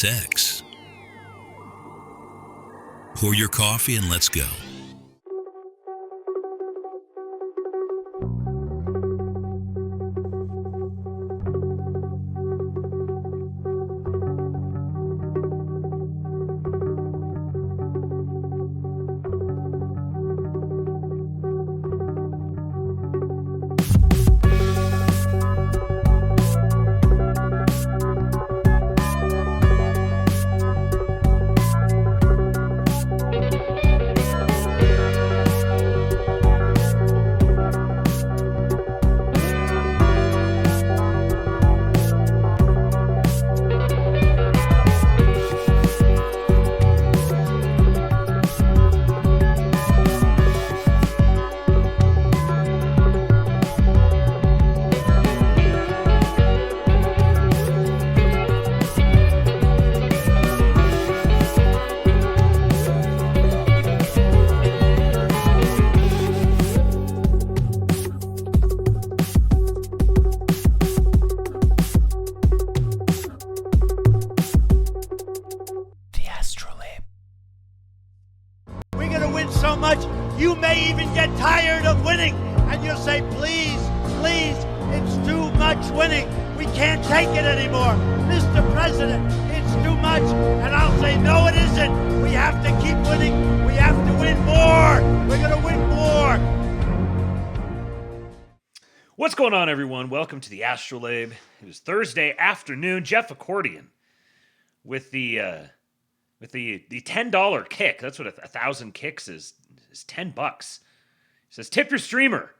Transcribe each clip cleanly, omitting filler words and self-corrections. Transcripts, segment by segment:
Sex. Pour your coffee and let's go. You may even get tired of winning, and you'll say, please, it's too much winning. We can't take it anymore. Mr. President, it's too much. And I'll say, no, it isn't. We have to keep winning. We have to win more. We're going to win more. What's going on, everyone? Welcome to the Astrolabe. It was Thursday afternoon. Jeff Accordion with the $10 kick. That's what 1,000 kicks is $10. He says, tip your streamer.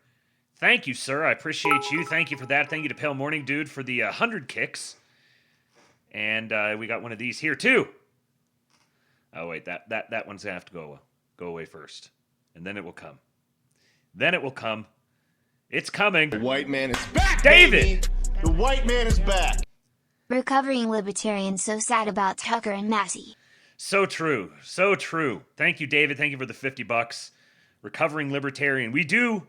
Thank you, sir. I appreciate you. Thank you for that. Thank you to Pale Morning Dude for the 100 kicks. And we got one of these here, too. Oh, wait. That one's going to have to go away first. And then it will come. It's coming. The white man is back, David! Baby. The white man is back. Recovering libertarians so sad about Tucker and Massey. So true. Thank you, David. Thank you for the $50. Recovering libertarian. We do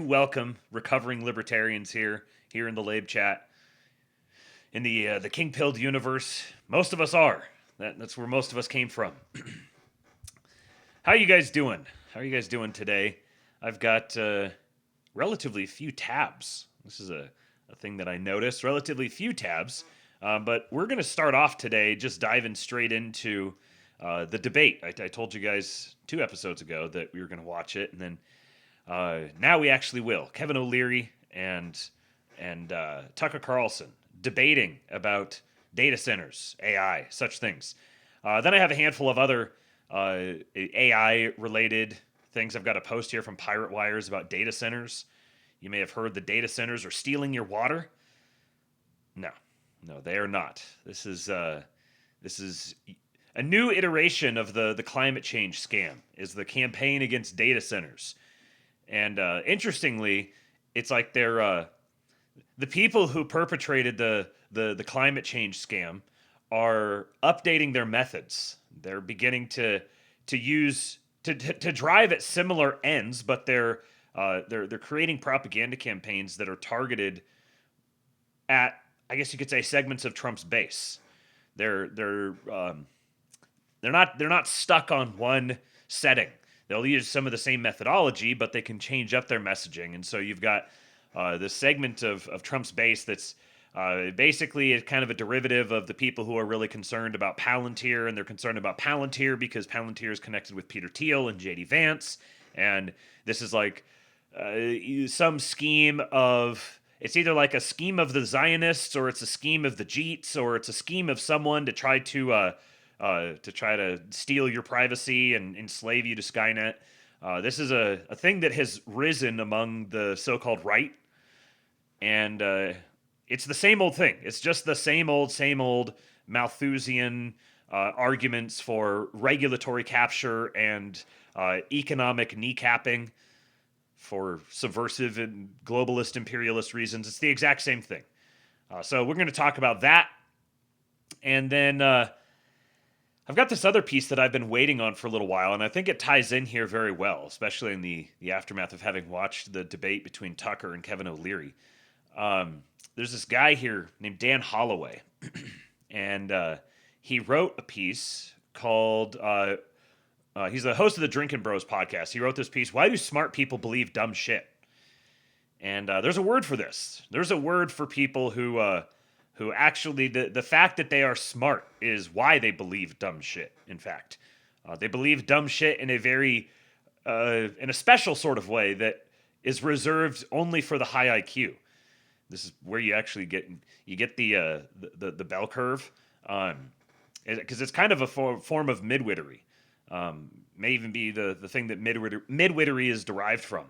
welcome recovering libertarians here in the Labe chat. In the king-pilled universe, most of us are. That's where most of us came from. How are you guys doing? How are you guys doing today? I've got relatively few tabs. This is a thing that I noticed. Relatively few tabs. But we're going to start off today just diving straight into the debate. I told you guys 2 episodes ago that we were going to watch it, and then now we actually will. Kevin O'Leary and Tucker Carlson debating about data centers, AI, such things. Then I have a handful of other AI-related things. I've got a post here from Pirate Wires about data centers. You may have heard the data centers are stealing your water. No, they are not. This is a new iteration of the climate change scam, is the campaign against data centers. And interestingly, it's like they're the people who perpetrated the climate change scam are updating their methods. They're beginning to use to drive at similar ends, but they're creating propaganda campaigns that are targeted at, I guess you could say, segments of Trump's base. They're not stuck on one setting. They'll use some of the same methodology, but they can change up their messaging. And so you've got this segment of Trump's base that's basically kind of a derivative of the people who are really concerned about Palantir, and they're concerned about Palantir because Palantir is connected with Peter Thiel and J.D. Vance, and this is like some scheme of. It's either like a scheme of the Zionists, or it's a scheme of the Jeets, or it's a scheme of someone to try to steal your privacy and enslave you to Skynet. This is a thing that has risen among the so-called right, and it's the same old thing. It's just the same old Malthusian arguments for regulatory capture and economic kneecapping for subversive and globalist imperialist reasons. It's the exact same thing. So we're going to talk about that. And then I've got this other piece that I've been waiting on for a little while, and I think it ties in here very well, especially in the aftermath of having watched the debate between Tucker and Kevin O'Leary. There's this guy here named Dan Holloway, and he wrote a piece called, he's the host of the Drinkin' Bros podcast. He wrote this piece, Why Do Smart People Believe Dumb Shit? And there's a word for this. There's a word for people who actually, the fact that they are smart is why they believe dumb shit, in fact. They believe dumb shit in a very, in a special sort of way that is reserved only for the high IQ. This is where you actually get the bell curve, because it's kind of a form of midwittery. May even be the thing that midwittery is derived from.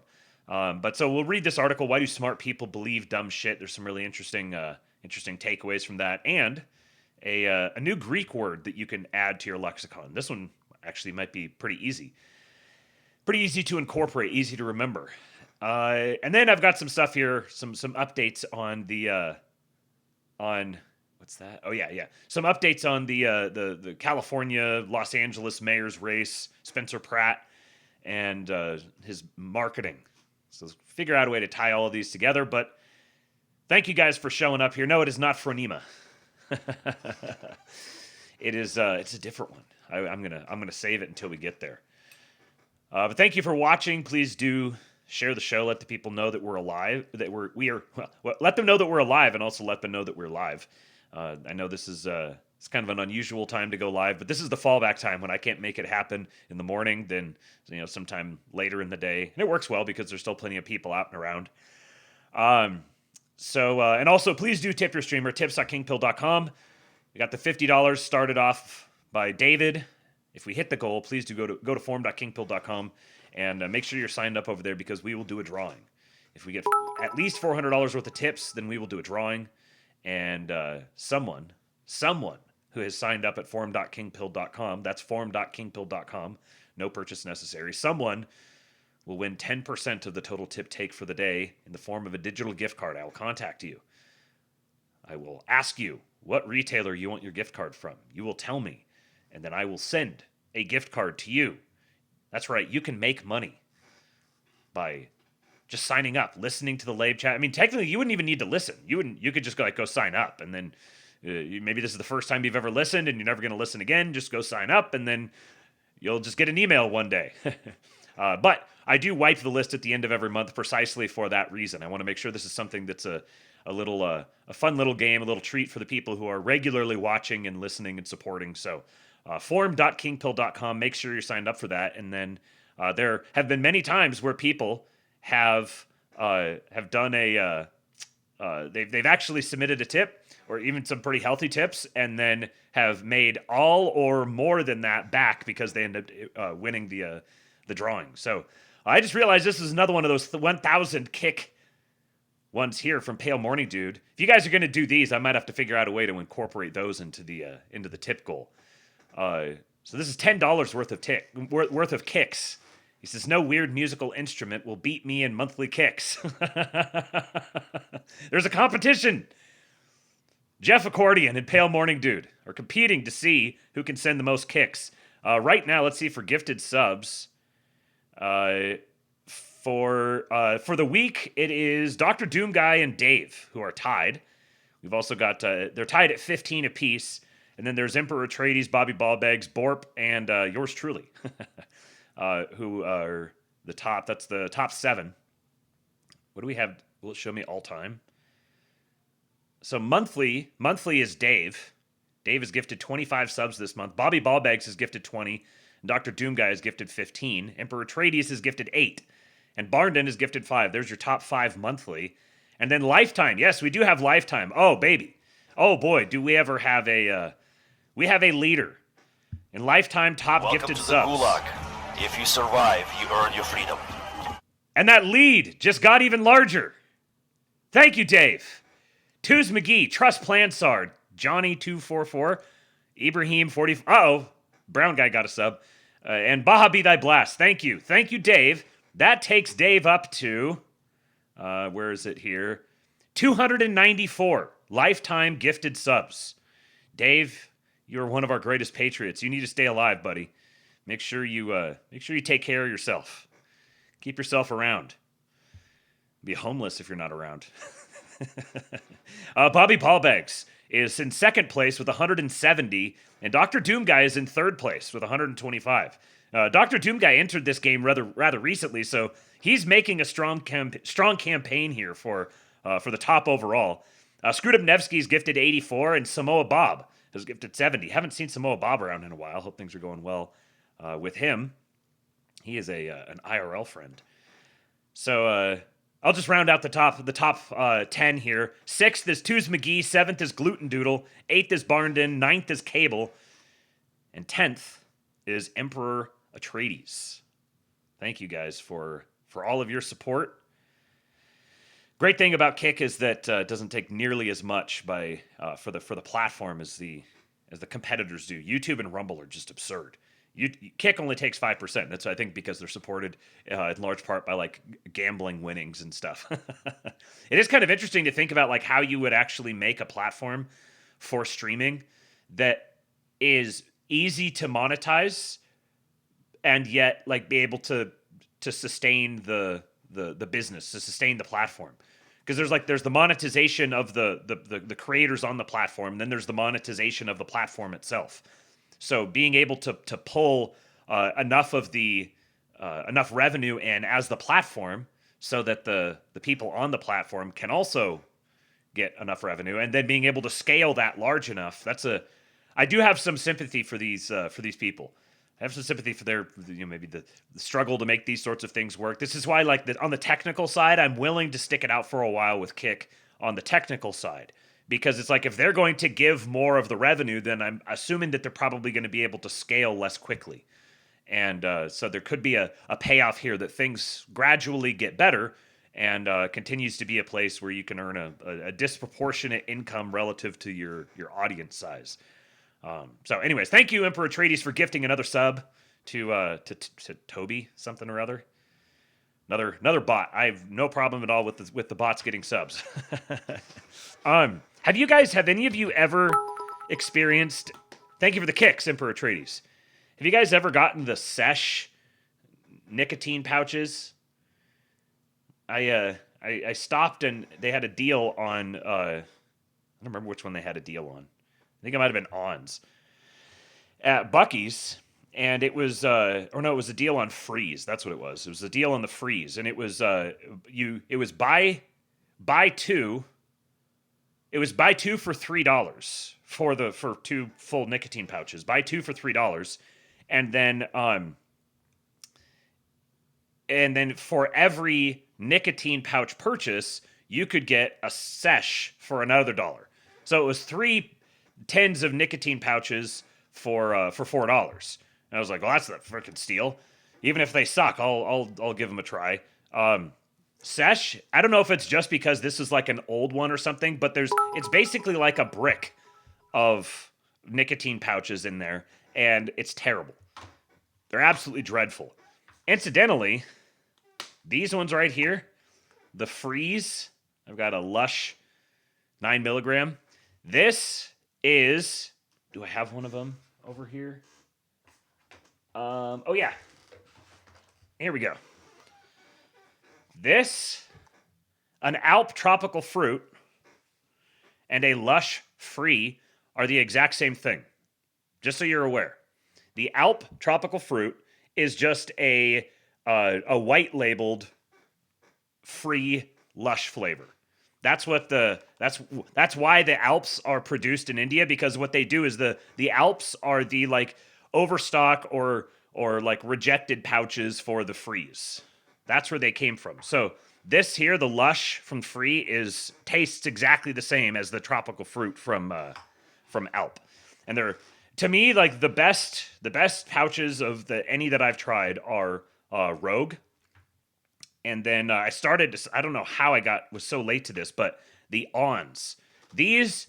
But so we'll read this article. Why do smart people believe dumb shit? There's some really interesting takeaways from that, and a new Greek word that you can add to your lexicon. This one actually might be pretty easy to incorporate, easy to remember. And then I've got some stuff here, some updates on the on what's that? Oh yeah. Some updates on the California Los Angeles mayor's race, Spencer Pratt, and his marketing. So let's figure out a way to tie all of these together. But thank you guys for showing up here. No, it is not phronema. It is. It's a different one. I'm gonna save it until we get there. But thank you for watching. Please do share the show. Let the people know that we're alive. Let them know that we're alive, and also let them know that we're live. I know this is it's kind of an unusual time to go live, but this is the fallback time when I can't make it happen in the morning. Then sometime later in the day, and it works well because there's still plenty of people out and around. And also please do tip your streamer. Tips.kingpill.com. We got the $50 started off by David. If we hit the goal, please do go to forum.kingpill.com and make sure you're signed up over there because we will do a drawing. If we get at least $400 worth of tips, then we will do a drawing. And someone who has signed up at forum.kingpill.com, that's forum.kingpill.com, no purchase necessary, someone will win 10% of the total tip take for the day in the form of a digital gift card. I will contact you. I will ask you what retailer you want your gift card from. You will tell me, and then I will send a gift card to you. That's right, you can make money by just signing up, listening to the live chat. I mean, technically, you wouldn't even need to listen. You could just go sign up, and then maybe this is the first time you've ever listened, and you're never going to listen again. Just go sign up, and then you'll just get an email one day. But I do wipe the list at the end of every month precisely for that reason. I want to make sure this is something that's a fun little game, a little treat for the people who are regularly watching and listening and supporting. So forum.kingpill.com, make sure you're signed up for that. And then there have been many times where people have done they've actually submitted a tip or even some pretty healthy tips and then have made all or more than that back because they ended up winning the drawing. So I just realized this is another one of those 1,000 kick ones here from Pale Morning Dude. If you guys are going to do these, I might have to figure out a way to incorporate those into the tip goal. So this is $10 worth of kicks. He says, no weird musical instrument will beat me in monthly kicks. There's a competition. Jeff Accordion and Pale Morning Dude are competing to see who can send the most kicks. Right now, let's see for gifted subs. For the week, it is Dr. Doom Guy and Dave who are tied. We've also got, they're tied at 15 apiece. And then there's Emperor Atreides, Bobby Ballbags, Borp, and yours truly, who are the top. That's the top 7. What do we have? Will it show me all time? So monthly is Dave. Dave is gifted 25 subs this month. Bobby Ballbags is gifted 20. And Dr. Doomguy is gifted 15. Emperor Atreides is gifted 8. And Barndon is gifted 5. There's your top 5 monthly. And then lifetime. Yes, we do have lifetime. Oh, baby. Oh, boy, do we ever have a... we have a leader in lifetime top Welcome gifted to subs. the Gulag. If you survive, you earn your freedom. And that lead just got even larger. Thank you, Dave. Tuz McGee, Trust Plansard, Johnny244, Ibrahim 40. Uh-oh, brown guy got a sub. And Baja Be Thy Blast. Thank you. Thank you, Dave. That takes Dave up to, where is it here? 294 lifetime gifted subs. Dave, you're one of our greatest patriots. You need to stay alive, buddy. Make sure you take care of yourself. Keep yourself around. Be homeless if you're not around. Bobby Ballbags is in second place with 170, and Dr. Doom Guy is in third place with 125. Dr. Doom Guy entered this game rather recently, so he's making a strong campaign here for the top overall. Screwed Up Nevsky's gifted 84, and Samoa Bob has gifted 70. Haven't seen Samoa Bob around in a while. Hope things are going well with him. He is an IRL friend. So I'll just round out the top 10 here. 6th is Two's McGee. 7th is Gluten Doodle. 8th is Barnden. 9th is Cable. And 10th is Emperor Atreides. Thank you guys for all of your support. Great thing about Kick is that it doesn't take nearly as much for the platform as the competitors do. YouTube and Rumble are just absurd. Kick only takes 5%. That's, I think, because they're supported in large part by like gambling winnings and stuff. It is kind of interesting to think about like how you would actually make a platform for streaming that is easy to monetize and yet like be able to sustain the business, to sustain the platform. Because there's the monetization of the creators on the platform, and then there's the monetization of the platform itself. So being able to pull enough revenue in as the platform so that the people on the platform can also get enough revenue, and then being able to scale that large enough. I do have some sympathy for these people. I have some sympathy for their, maybe the struggle to make these sorts of things work. This is why, on the technical side, I'm willing to stick it out for a while with Kick on the technical side. Because it's like if they're going to give more of the revenue, then I'm assuming that they're probably going to be able to scale less quickly. And so there could be a payoff here that things gradually get better and continues to be a place where you can earn a disproportionate income relative to your audience size. So anyways, thank you, Emperor Atreides, for gifting another sub to Toby something or other. Another bot. I have no problem at all with the bots getting subs. Have any of you ever experienced? Thank you for the kicks, Emperor Atreides. Have you guys ever gotten the Sesh nicotine pouches? I stopped and they had a deal on. I don't remember which one they had a deal on. I think it might have been Ons at Buc-ee's. And it was, it was a deal on Freeze. That's what it was. It was a deal on the Freeze, and it was, it was buy two. It was buy two for $3 for 2 full nicotine pouches. Buy 2 for $3, and then for every nicotine pouch purchase, you could get a sesh for another $1. So it was 3 tins of nicotine pouches for $4. And I was like, well, that's a freaking steal. Even if they suck, I'll give them a try. Sesh, I don't know if it's just because this is like an old one or something, but it's basically like a brick of nicotine pouches in there, and it's terrible. They're absolutely dreadful. Incidentally, these ones right here, the Freeze, I've got a Lush 9 milligram. This is, do I have one of them over here? Oh yeah. Here we go. This, an Alp tropical fruit, and a Lush Free are the exact same thing. Just so you're aware. The Alp tropical fruit is just a white labeled free Lush flavor. That's what that's why the Alps are produced in India, because what they do is the Alps are the like overstock or like rejected pouches for the Freeze. That's where they came from. So this here, the Lush from Free, tastes exactly the same as the tropical fruit from Alp. And they're, to me, like the best pouches of any that I've tried are Rogue. And then I started to, I don't know how I was so late to this, but the Ons. These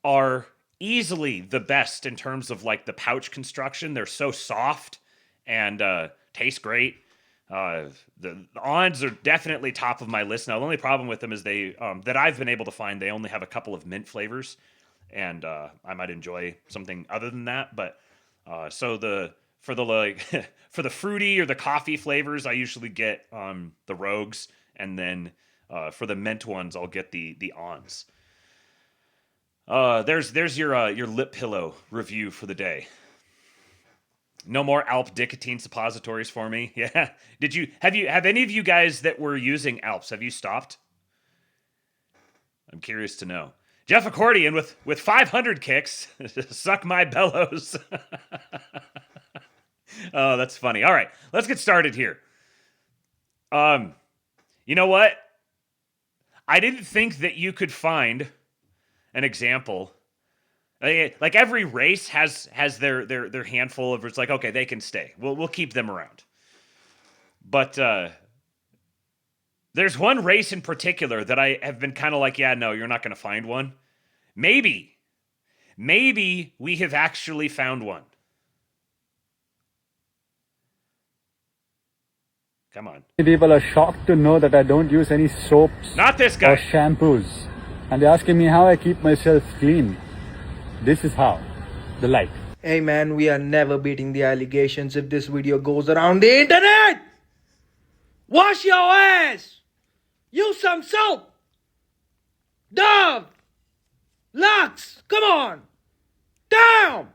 are easily the best in terms of like the pouch construction. They're so soft and taste great. The Ons are definitely top of my list. Now, the only problem with them is they, that I've been able to find, they only have a couple of mint flavors, and I might enjoy something other than that. But for the fruity or the coffee flavors, I usually get the Rogues, and then for the mint ones, I'll get the Ons. There's your lip pillow review for the day. No more Alp nicotine suppositories for me. Yeah. Have any of you guys that were using Alps, have you stopped? I'm curious to know. Jeff Accordion with 500 kicks. Suck my bellows. Oh, that's funny. All right, let's get started here. You know what? I didn't think that you could find an example. Like every race has their handful of, it's like, okay, they can stay. We'll keep them around. But there's one race in particular that I have been kind of like, yeah, no, you're not going to find one. Maybe we have actually found one. Come on. People are shocked to know that I don't use any soaps Not this guy. or shampoos. And they're asking me how I keep myself clean. This is how. The light. Hey man, we are never beating the allegations if this video goes around the internet! Wash your ass! Use some soap! Dove! Lux! Come on! Down!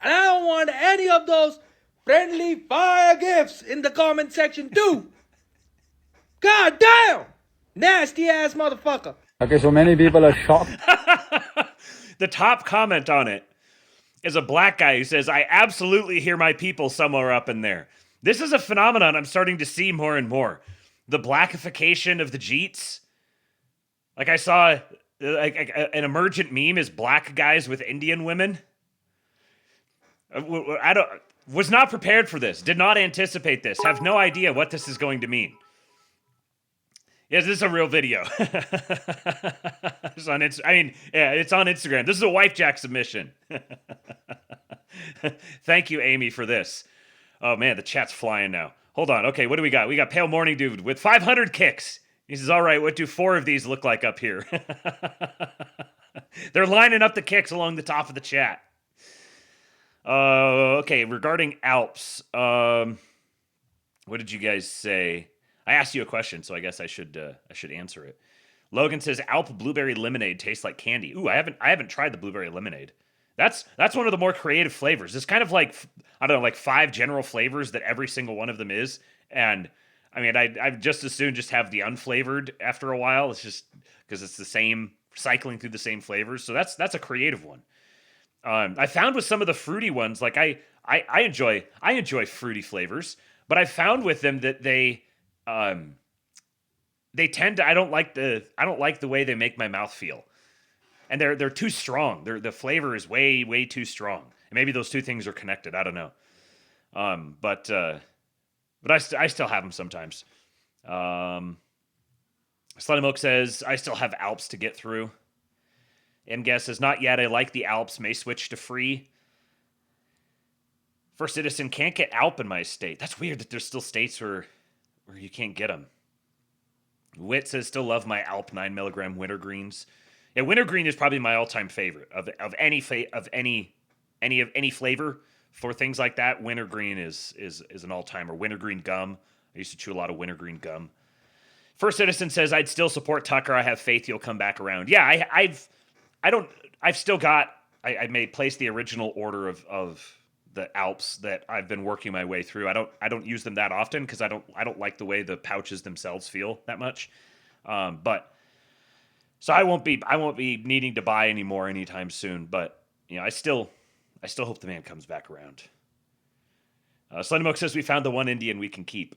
And I don't want any of those friendly fire gifts in the comment section too! God damn! Nasty ass motherfucker! Okay, so many people are shocked. The top comment on it is a black guy who says, I absolutely hear my people somewhere up in there. This is a phenomenon I'm starting to see more and more. The blackification of the Jeets. Like I saw an emergent meme is black guys with Indian women. Was not prepared for this. Did not anticipate this. Have no idea what this is going to mean. Yes, this is a real video. It's on Instagram. This is a wife jack submission. Thank you, Amy, for this. Oh man, the chat's flying now. Hold on. Okay, what do we got? We got Pale Morning Dude with 500 kicks. He says, all right, what do 4 of these look like up here? They're lining up the kicks along the top of the chat. Okay, regarding Alps, what did you guys say? I asked you a question, so I guess I should answer it. Logan says Alp blueberry lemonade tastes like candy. Ooh, I haven't tried the blueberry lemonade. That's one of the more creative flavors. It's kind of like, I don't know, like 5 general flavors that every single one of them is. And I mean, I'd just as soon just have the unflavored after a while. It's just because it's the same, cycling through the same flavors. So that's a creative one. I found with some of the fruity ones, like I enjoy fruity flavors, but I found with them that they tend to, I don't like the way they make my mouth feel. And they're too strong. The flavor is way too strong. And maybe those two things are connected. I don't know. But I still have them sometimes. Slutty Milk says I still have Alps to get through. M says not yet. I like the Alps. May switch to free. First Citizen can't get Alp in my state. That's weird that there's still states where you can't get them. Wit says still love my Alp 9 milligram wintergreens. Yeah, wintergreen is probably my all-time favorite of any flavor for things like that. Wintergreen is an all-timer. Wintergreen gum. I used to chew a lot of wintergreen gum. First Citizen says I'd still support Tucker. I have faith he'll come back around. Yeah, I may place the original order of the Alps that I've been working my way through. I don't use them that often because I don't like the way the pouches themselves feel that much. But so I won't be needing to buy any more anytime soon. But you know, I still hope the man comes back around. Slendermoke says we found the one Indian we can keep.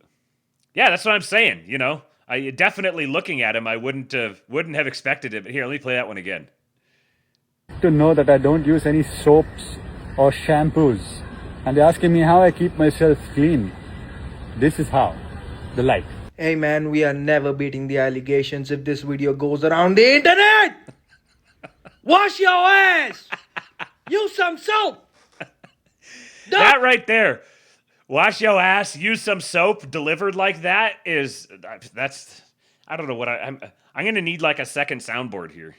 Yeah, that's what I'm saying. You know, I definitely looking at him, I wouldn't have expected it. But here, let me play that one again. To know that I don't use any soaps or shampoos. And they're asking me how I keep myself clean. This is how. The light. Hey man, we are never beating the allegations if this video goes around the internet! Wash your ass! Use some soap! That right there. Wash your ass, use some soap, delivered like that that's I don't know what I'm going to need like a second soundboard here.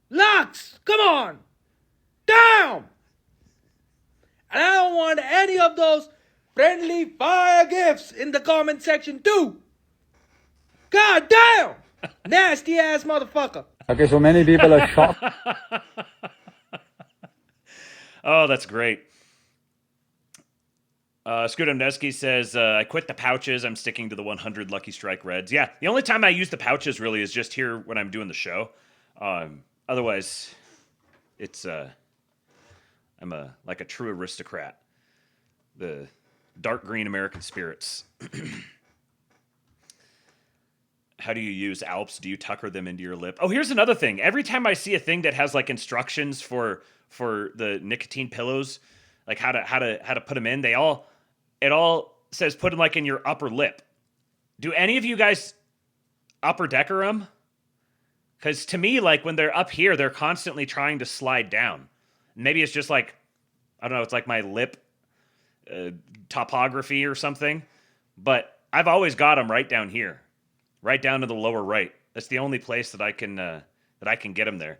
Lux, come on! Down! And I don't want any of those friendly fire gifts in the comment section too! God damn! Nasty ass motherfucker! Okay, so many people are shocked. Oh, that's great. Skudamneski says, I quit the pouches. I'm sticking to the 100 Lucky Strike Reds. Yeah, the only time I use the pouches really is just here when I'm doing the show. Otherwise, it's I'm like a true aristocrat. The dark green American spirits. How do you use Alps? Do you tucker them into your lip? Oh, here's another thing. Every time I see a thing that has like instructions for the nicotine pillows, like how to put them in, it all says put them like in your upper lip. Do any of you guys upper decker them? Because to me, like when they're up here, they're constantly trying to slide down. Maybe it's just like, I don't know, it's like my lip topography or something. But I've always got them right down here, right down to the lower right. That's the only place that I can get them there.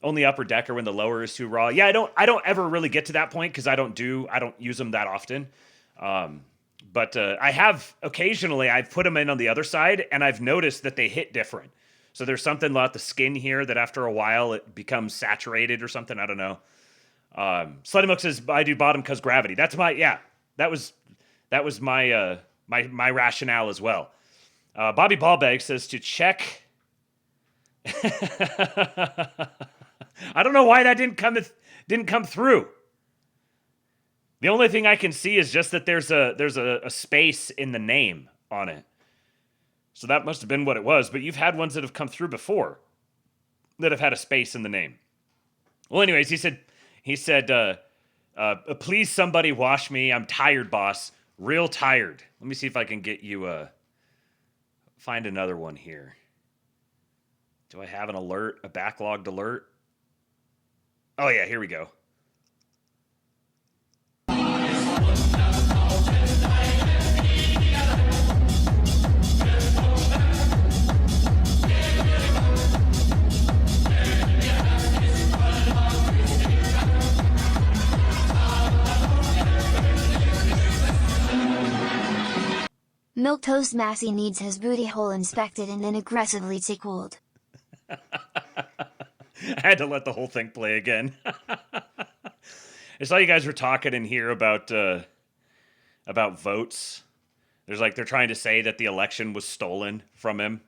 Only upper decker when the lower is too raw. Yeah, I don't ever really get to that point because I don't use them that often. But I have occasionally I've put them in on the other side and I've noticed that they hit different. So there's something about the skin here that after a while it becomes saturated or something. I don't know. Slutty Mook says I do bottom because gravity. That's that was my my rationale as well. Bobby Ballbag says to check. I don't know why that didn't come through. The only thing I can see is just that there's a space in the name on it. So that must have been what it was. But you've had ones that have come through before that have had a space in the name. Well, anyways, he said, please somebody wash me. I'm tired, boss. Real tired. Let me see if I can get you find another one here. Do I have an alert, a backlogged alert? Oh yeah, here we go. Milquetoast Massey needs his booty hole inspected and then aggressively tickled. I had to let the whole thing play again. I saw you guys were talking in here about votes. There's like they're trying to say that the election was stolen from him.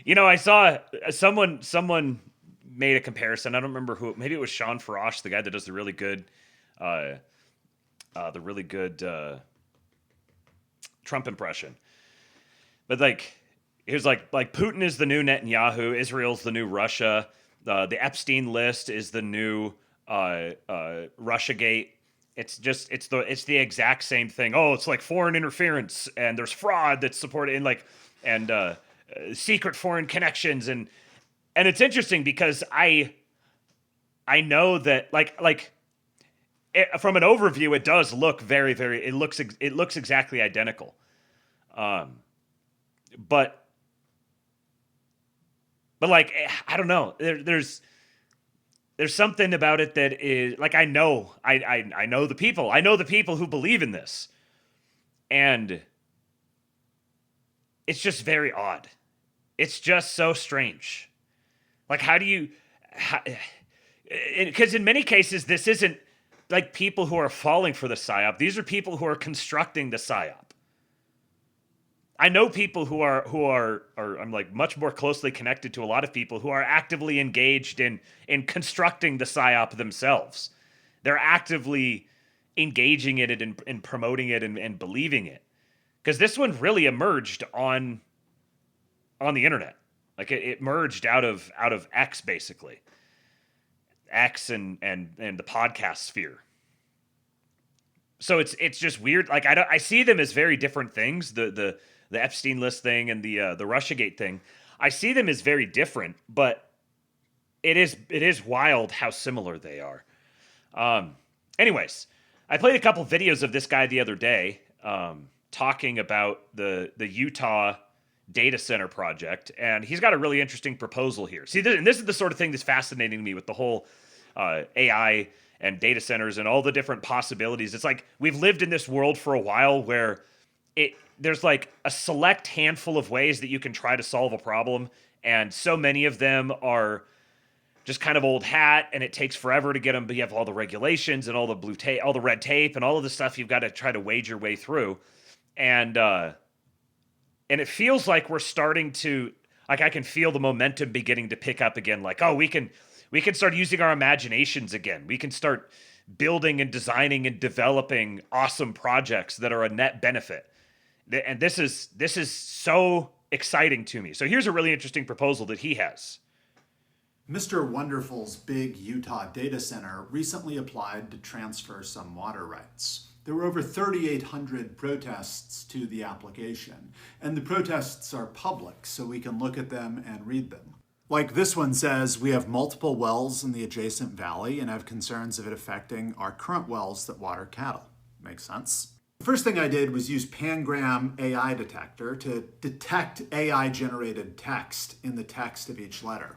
You know, I saw someone made a comparison. I don't remember who. Maybe it was Sean Farash, the guy that does the really good Trump impression. But like, he was like Putin is the new Netanyahu, Israel's the new Russia, the Epstein list is the new Russiagate. It's the exact same thing. Oh, it's like foreign interference and there's fraud that's supported and secret foreign connections and it's interesting because I know that from an overview, it does look very, very. It looks exactly identical, but like I don't know. There's something about it that is like I know the people. I know the people who believe in this, and it's just very odd. It's just so strange. Like how do you? Because in many cases, this isn't. Like people who are falling for the psyop. These are people who are constructing the psyop. I know people who are I'm like much more closely connected to a lot of people who are actively engaged in constructing the psyop themselves. They're actively engaging in it and promoting it and believing it. Because this one really emerged on the internet. Like it merged out of X basically. X and the podcast sphere. So it's just weird. Like I see them as very different things. The Epstein list thing and the Russiagate thing. I see them as very different, but it is wild how similar they are. Anyways, I played a couple videos of this guy the other day talking about the Utah data center project, and he's got a really interesting proposal here. See, this is the sort of thing that's fascinating to me with the whole AI and data centers and all the different possibilities. It's like we've lived in this world for a while where there's like a select handful of ways that you can try to solve a problem, and so many of them are just kind of old hat, and it takes forever to get them. But you have all the regulations and all the blue tape, all the red tape, and all of the stuff you've got to try to wade your way through, and it feels like we're starting to, like, I can feel the momentum beginning to pick up again. Like, oh, we can start using our imaginations again. We can start building and designing and developing awesome projects that are a net benefit. And this is so exciting to me. So here's a really interesting proposal that he has. Mr. Wonderful's big Utah data center recently applied to transfer some water rights. There were over 3,800 protests to the application, and the protests are public, so we can look at them and read them. Like this one says, we have multiple wells in the adjacent valley and have concerns of it affecting our current wells that water cattle. Makes sense. The first thing I did was use Pangram AI detector to detect AI-generated text in the text of each letter.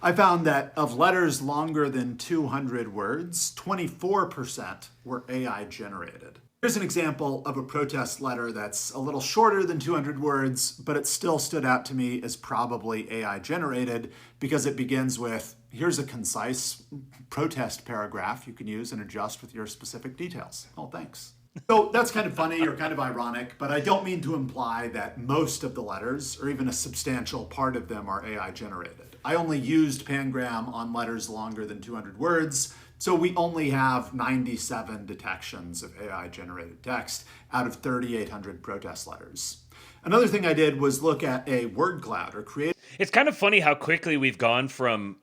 I found that of letters longer than 200 words, 24% were AI generated. Here's an example of a protest letter that's a little shorter than 200 words, but it still stood out to me as probably AI generated because it begins with, here's a concise protest paragraph you can use and adjust with your specific details. Oh, thanks. So that's kind of funny or kind of ironic, but I don't mean to imply that most of the letters, or even a substantial part of them, are AI generated. I only used Pangram on letters longer than 200 words, so we only have 97 detections of AI generated text out of 3,800 protest letters. Another thing I did was look at a word cloud or create. It's kind of funny how quickly we've gone from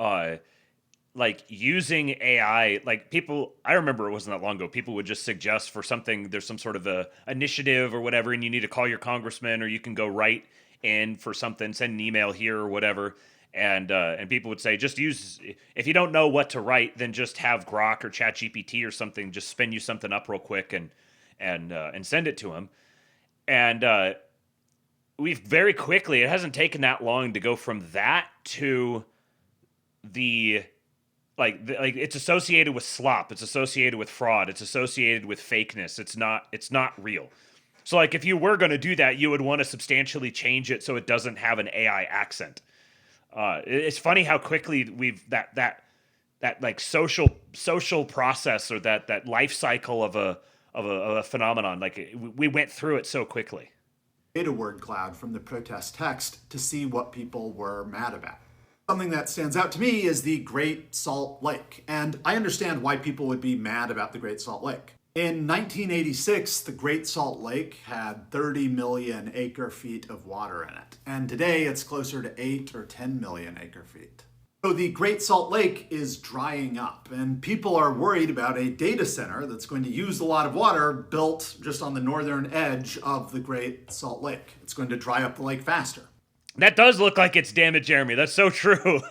like using AI, like people, I remember it wasn't that long ago, people would just suggest for something, there's some sort of a initiative or whatever, and you need to call your congressman, or you can go write in for something, send an email here or whatever. And people would say, just use, if you don't know what to write, then just have Grok or ChatGPT or something, just spin you something up real quick and send it to him. And we've very quickly, it hasn't taken that long to go from that to the, like it's associated with slop, it's associated with fraud, it's associated with fakeness. It's not real. So like if you were going to do that, you would want to substantially change it so it doesn't have an AI accent. It's funny how quickly we've that like social process, or that life cycle of a phenomenon. Like we went through it so quickly. A word cloud from the protest text to see what people were mad about. Something that stands out to me is the Great Salt Lake, and I understand why people would be mad about the Great Salt Lake. In 1986, the Great Salt Lake had 30 million acre-feet of water in it, and today it's closer to 8 or 10 million acre-feet. So the Great Salt Lake is drying up, and people are worried about a data center that's going to use a lot of water built just on the northern edge of the Great Salt Lake. It's going to dry up the lake faster. That does look like it's Damn It, Jeremy. That's so true.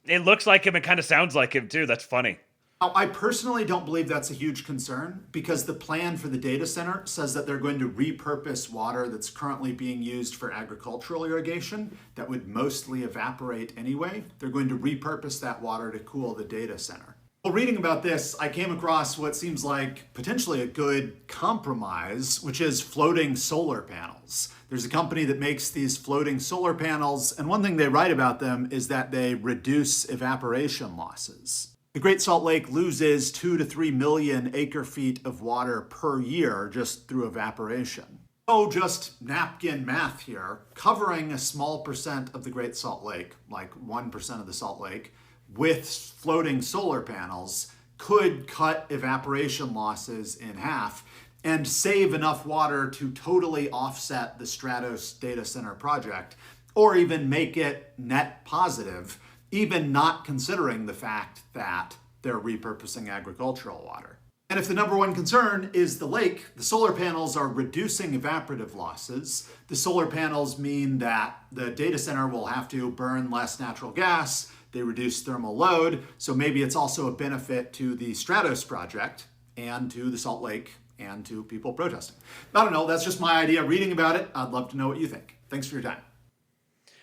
It looks like him and kind of sounds like him too. That's funny. Now, I personally don't believe that's a huge concern because the plan for the data center says that they're going to repurpose water that's currently being used for agricultural irrigation that would mostly evaporate anyway. They're going to repurpose that water to cool the data center. Well, reading about this, I came across what seems like potentially a good compromise, which is floating solar panels. There's a company that makes these floating solar panels, and one thing they write about them is that they reduce evaporation losses. The Great Salt Lake loses 2 to 3 million acre-feet of water per year just through evaporation. So just napkin math here, covering a small percent of the Great Salt Lake, like 1% of the Salt Lake, with floating solar panels could cut evaporation losses in half and save enough water to totally offset the Stratos data center project, or even make it net positive, even not considering the fact that they're repurposing agricultural water. And if the number one concern is the lake, the solar panels are reducing evaporative losses. The solar panels mean that the data center will have to burn less natural gas. They reduce thermal load. So maybe it's also a benefit to the Stratos project and to the Salt Lake and to people protesting. I don't know. That's just my idea. Reading about it, I'd love to know what you think. Thanks for your time.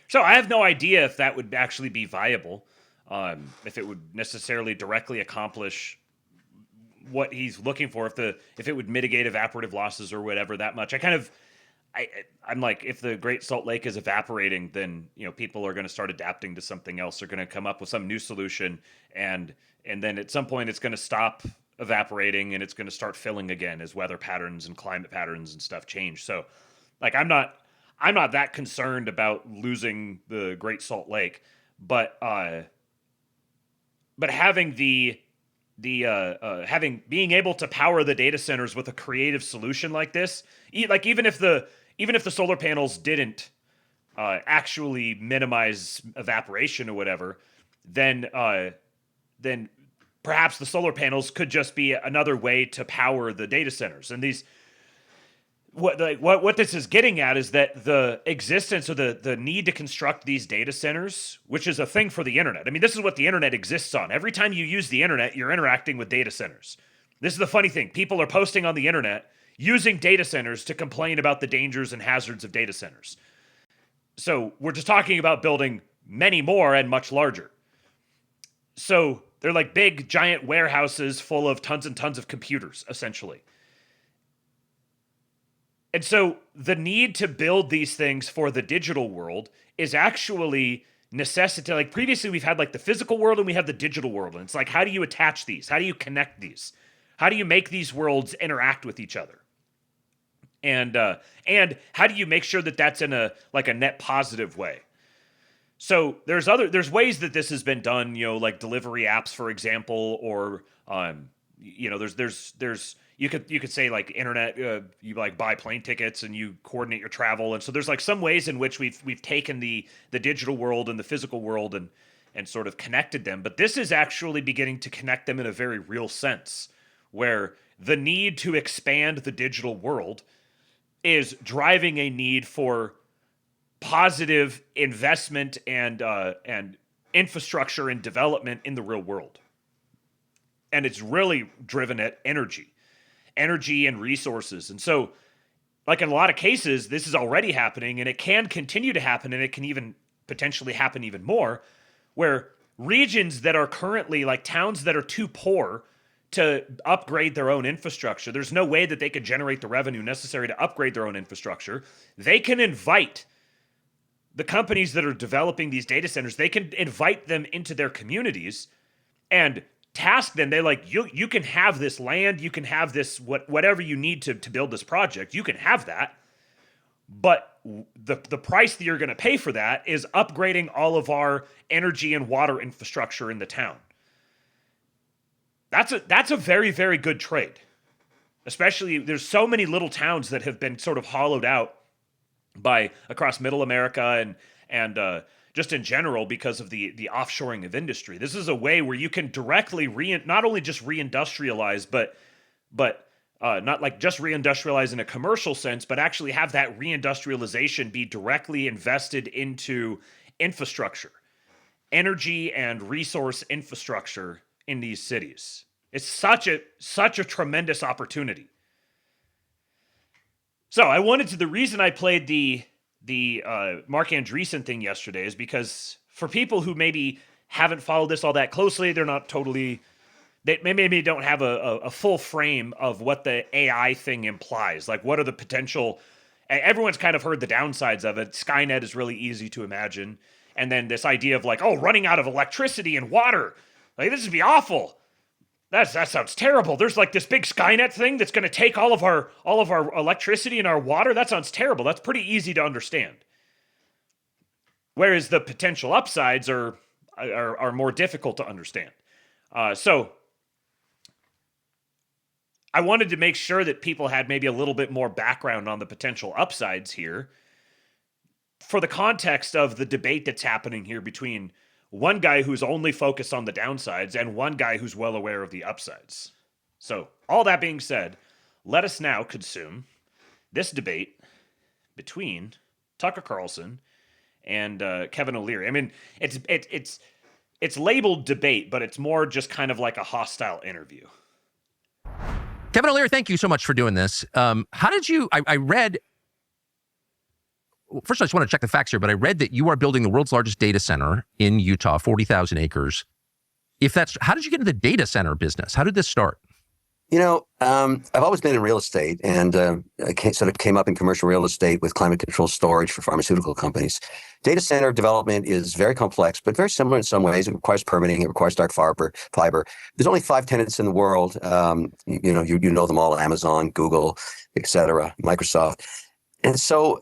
So I have no idea if that would actually be viable, if it would necessarily directly accomplish what he's looking for, if it would mitigate evaporative losses or whatever that much. I'm like, if the Great Salt Lake is evaporating, then people are going to start adapting to something else. They're going to come up with some new solution, and then at some point it's going to stop evaporating and it's going to start filling again as weather patterns and climate patterns and stuff change. So, like, I'm not that concerned about losing the Great Salt Lake, but having being able to power the data centers with a creative solution like this, like even if the solar panels didn't actually minimize evaporation or whatever, then perhaps the solar panels could just be another way to power the data centers. And these, what this is getting at is that the existence or the need to construct these data centers, which is a thing for the internet. I mean, this is what the internet exists on. Every time you use the internet, you're interacting with data centers. This is the funny thing. People are posting on the internet using data centers to complain about the dangers and hazards of data centers. So we're just talking about building many more and much larger. So they're like big, giant warehouses full of tons and tons of computers, essentially. And so the need to build these things for the digital world is actually necessitated. Like previously we've had like the physical world and we have the digital world. And it's like, how do you attach these? How do you connect these? How do you make these worlds interact with each other? And how do you make sure that that's in a net positive way? So there's ways that this has been done, like delivery apps, for example, or there's you could say like internet, you like buy plane tickets and you coordinate your travel, and so there's like some ways in which we've taken the digital world and the physical world and sort of connected them. But this is actually beginning to connect them in a very real sense, where the need to expand the digital world is driving a need for positive investment and infrastructure and development in the real world. And it's really driven at energy and resources. And so, like in a lot of cases, this is already happening, and it can continue to happen, and it can even potentially happen even more, where regions that are currently, like towns that are too poor to upgrade their own infrastructure, there's no way that they could generate the revenue necessary to upgrade their own infrastructure. They can invite the companies that are developing these data centers, they can invite them into their communities and task them. They're like, you can have this land, you can have this, whatever you need to build this project, you can have that. But the price that you're going to pay for that is upgrading all of our energy and water infrastructure in the town. That's a very, very good trade. Especially, there's so many little towns that have been sort of hollowed out by across Middle America and just in general because of the offshoring of industry. This is a way where you can directly not only just reindustrialize, but not like just reindustrialize in a commercial sense, but actually have that reindustrialization be directly invested into infrastructure, energy and resource infrastructure in these cities. It's such a tremendous opportunity. So the reason I played the Mark Andreessen thing yesterday is because for people who maybe haven't followed this all that closely, they're not totally, they maybe don't have a full frame of what the AI thing implies. Like, what are the potential, everyone's kind of heard the downsides of it. Skynet is really easy to imagine. And then this idea of like, oh, running out of electricity and water. Like, this would be awful. That sounds terrible. There's like this big Skynet thing that's going to take all of our electricity and our water. That sounds terrible. That's pretty easy to understand. Whereas the potential upsides are more difficult to understand. So I wanted to make sure that people had maybe a little bit more background on the potential upsides here for the context of the debate that's happening here between one guy who's only focused on the downsides and one guy who's well aware of the upsides. So, all that being said, let us now consume this debate between Tucker Carlson and Kevin O'Leary. I mean, it's labeled debate, but it's more just kind of like a hostile interview. Kevin O'Leary, thank you so much for doing this. How did you? I read. First, I just want to check the facts here, but I read that you are building the world's largest data center in Utah, 40,000 acres. How did you get into the data center business? How did this start? I've always been in real estate, and sort of came up in commercial real estate with climate control storage for pharmaceutical companies. Data center development is very complex, but very similar in some ways. It requires permitting. It requires dark fiber. There's only 5 tenants in the world. You know them all: Amazon, Google, etc., Microsoft. And so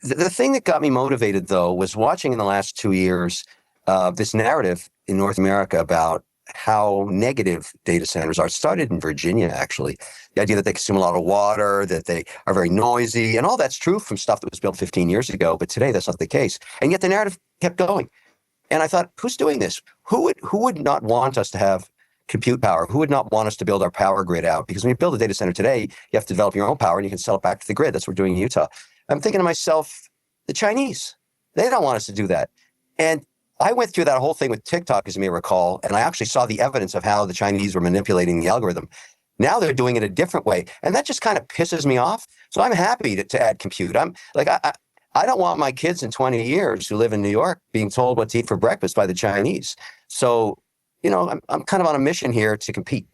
the thing that got me motivated, though, was watching in the last 2 years this narrative in North America about how negative data centers are. It started in Virginia, actually. The idea that they consume a lot of water, that they are very noisy, and all that's true from stuff that was built 15 years ago. But today, that's not the case. And yet the narrative kept going. And I thought, who's doing this? Who would not want us to have compute power? Who would not want us to build our power grid out? Because when you build a data center today, you have to develop your own power and you can sell it back to the grid. That's what we're doing in Utah. I'm thinking to myself, the Chinese, they don't want us to do that. And I went through that whole thing with TikTok, as you may recall, and I actually saw the evidence of how the Chinese were manipulating the algorithm. Now they're doing it a different way. And that just kind of pisses me off. So I'm happy to add compute. I'm like, I don't want my kids in 20 years who live in New York being told what to eat for breakfast by the Chinese. So, I'm kind of on a mission here to compete.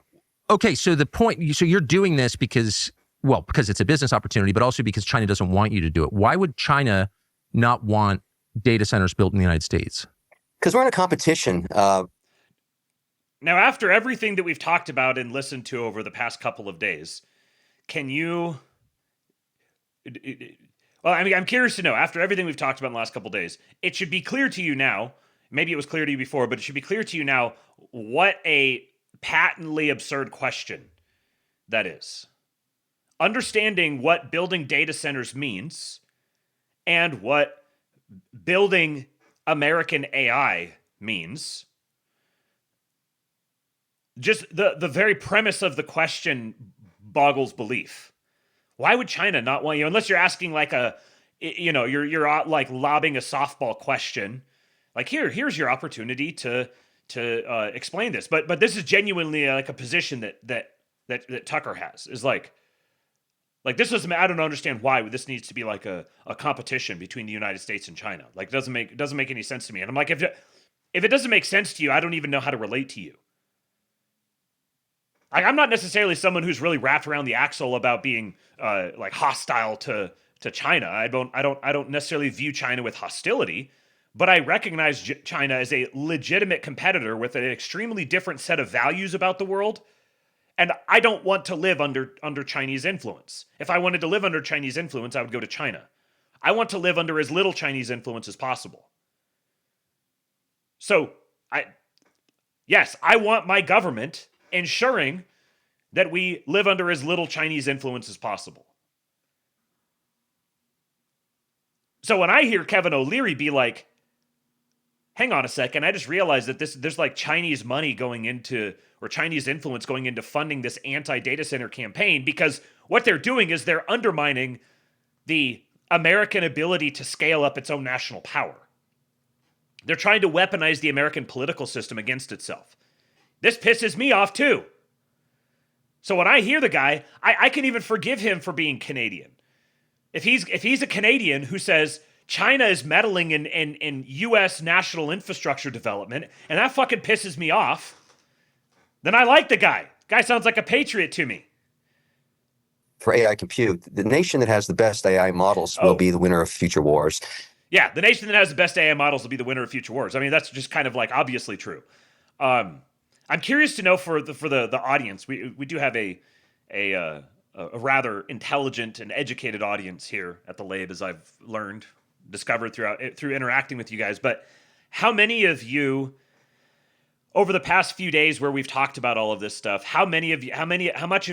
Okay, so so you're doing this because it's a business opportunity, but also because China doesn't want you to do it. Why would China not want data centers built in the United States? Because we're in a competition. Now, after everything that we've talked about and listened to over the past couple of days, can you... Well, I'm curious to know, after everything we've talked about in the last couple of days, it should be clear to you now, maybe it was clear to you before, but it should be clear to you now what a patently absurd question that is. Understanding what building data centers means and what building American AI means. Just the very premise of the question boggles belief. Why would China not want you? Unless you're asking like you're like lobbing a softball question. Like here's your opportunity to explain this. But this is genuinely like a position that Tucker has, is like this doesn't. I don't understand why this needs to be like a competition between the United States and China. Like it doesn't make any sense to me. And I'm like, if it doesn't make sense to you, I don't even know how to relate to you. I'm not necessarily someone who's really wrapped around the axle about being like hostile to China. I don't necessarily view China with hostility, but I recognize China as a legitimate competitor with an extremely different set of values about the world. And I don't want to live under Chinese influence. If I wanted to live under Chinese influence, I would go to China. I want to live under as little Chinese influence as possible. So, I want my government ensuring that we live under as little Chinese influence as possible. So when I hear Kevin O'Leary be like, hang on a second, I just realized that there's like Chinese money going into, or Chinese influence going into funding this anti-data center campaign, because what they're doing is they're undermining the American ability to scale up its own national power. They're trying to weaponize the American political system against itself. This pisses me off too. So when I hear the guy, I can even forgive him for being Canadian. If he's a Canadian who says China is meddling in U.S. national infrastructure development, and that fucking pisses me off, then I like the guy. Guy sounds like a patriot to me. For AI compute, the nation that has the best AI models will be the winner of future wars. Yeah, the nation that has the best AI models will be the winner of future wars. I mean, that's just kind of like obviously true. I'm curious to know for the audience. We do have a rather intelligent and educated audience here at the Lab, as I've discovered through interacting with you guys. But how many of you, over the past few days where we've talked about all of this stuff, how much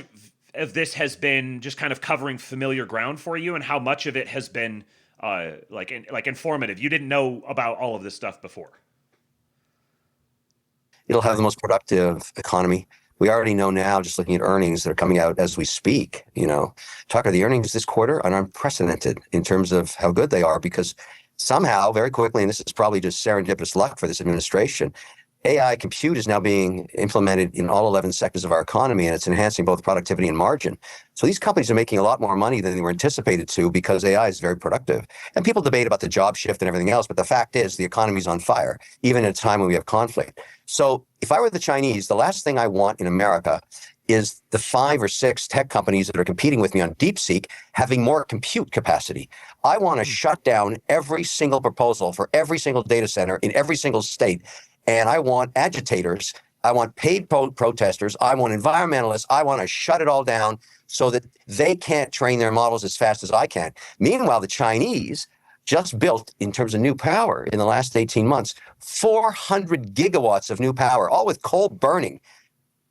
of this has been just kind of covering familiar ground for you, and how much of it has been like informative? You didn't know about all of this stuff before. It'll have the most productive economy. We already know now, just looking at earnings that are coming out as we speak, Tucker, the earnings this quarter are unprecedented in terms of how good they are, because somehow, very quickly, and this is probably just serendipitous luck for this administration, AI compute is now being implemented in all 11 sectors of our economy, and it's enhancing both productivity and margin. So these companies are making a lot more money than they were anticipated to, because AI is very productive. And people debate about the job shift and everything else, but the fact is the economy is on fire, even at a time when we have conflict. So if I were the Chinese, the last thing I want in America is the 5 or 6 tech companies that are competing with me on DeepSeek having more compute capacity. I want to shut down every single proposal for every single data center in every single state. And I want agitators, I want paid protesters, I want environmentalists, I want to shut it all down so that they can't train their models as fast as I can. Meanwhile, the Chinese just built, in terms of new power in the last 18 months, 400 gigawatts of new power, all with coal burning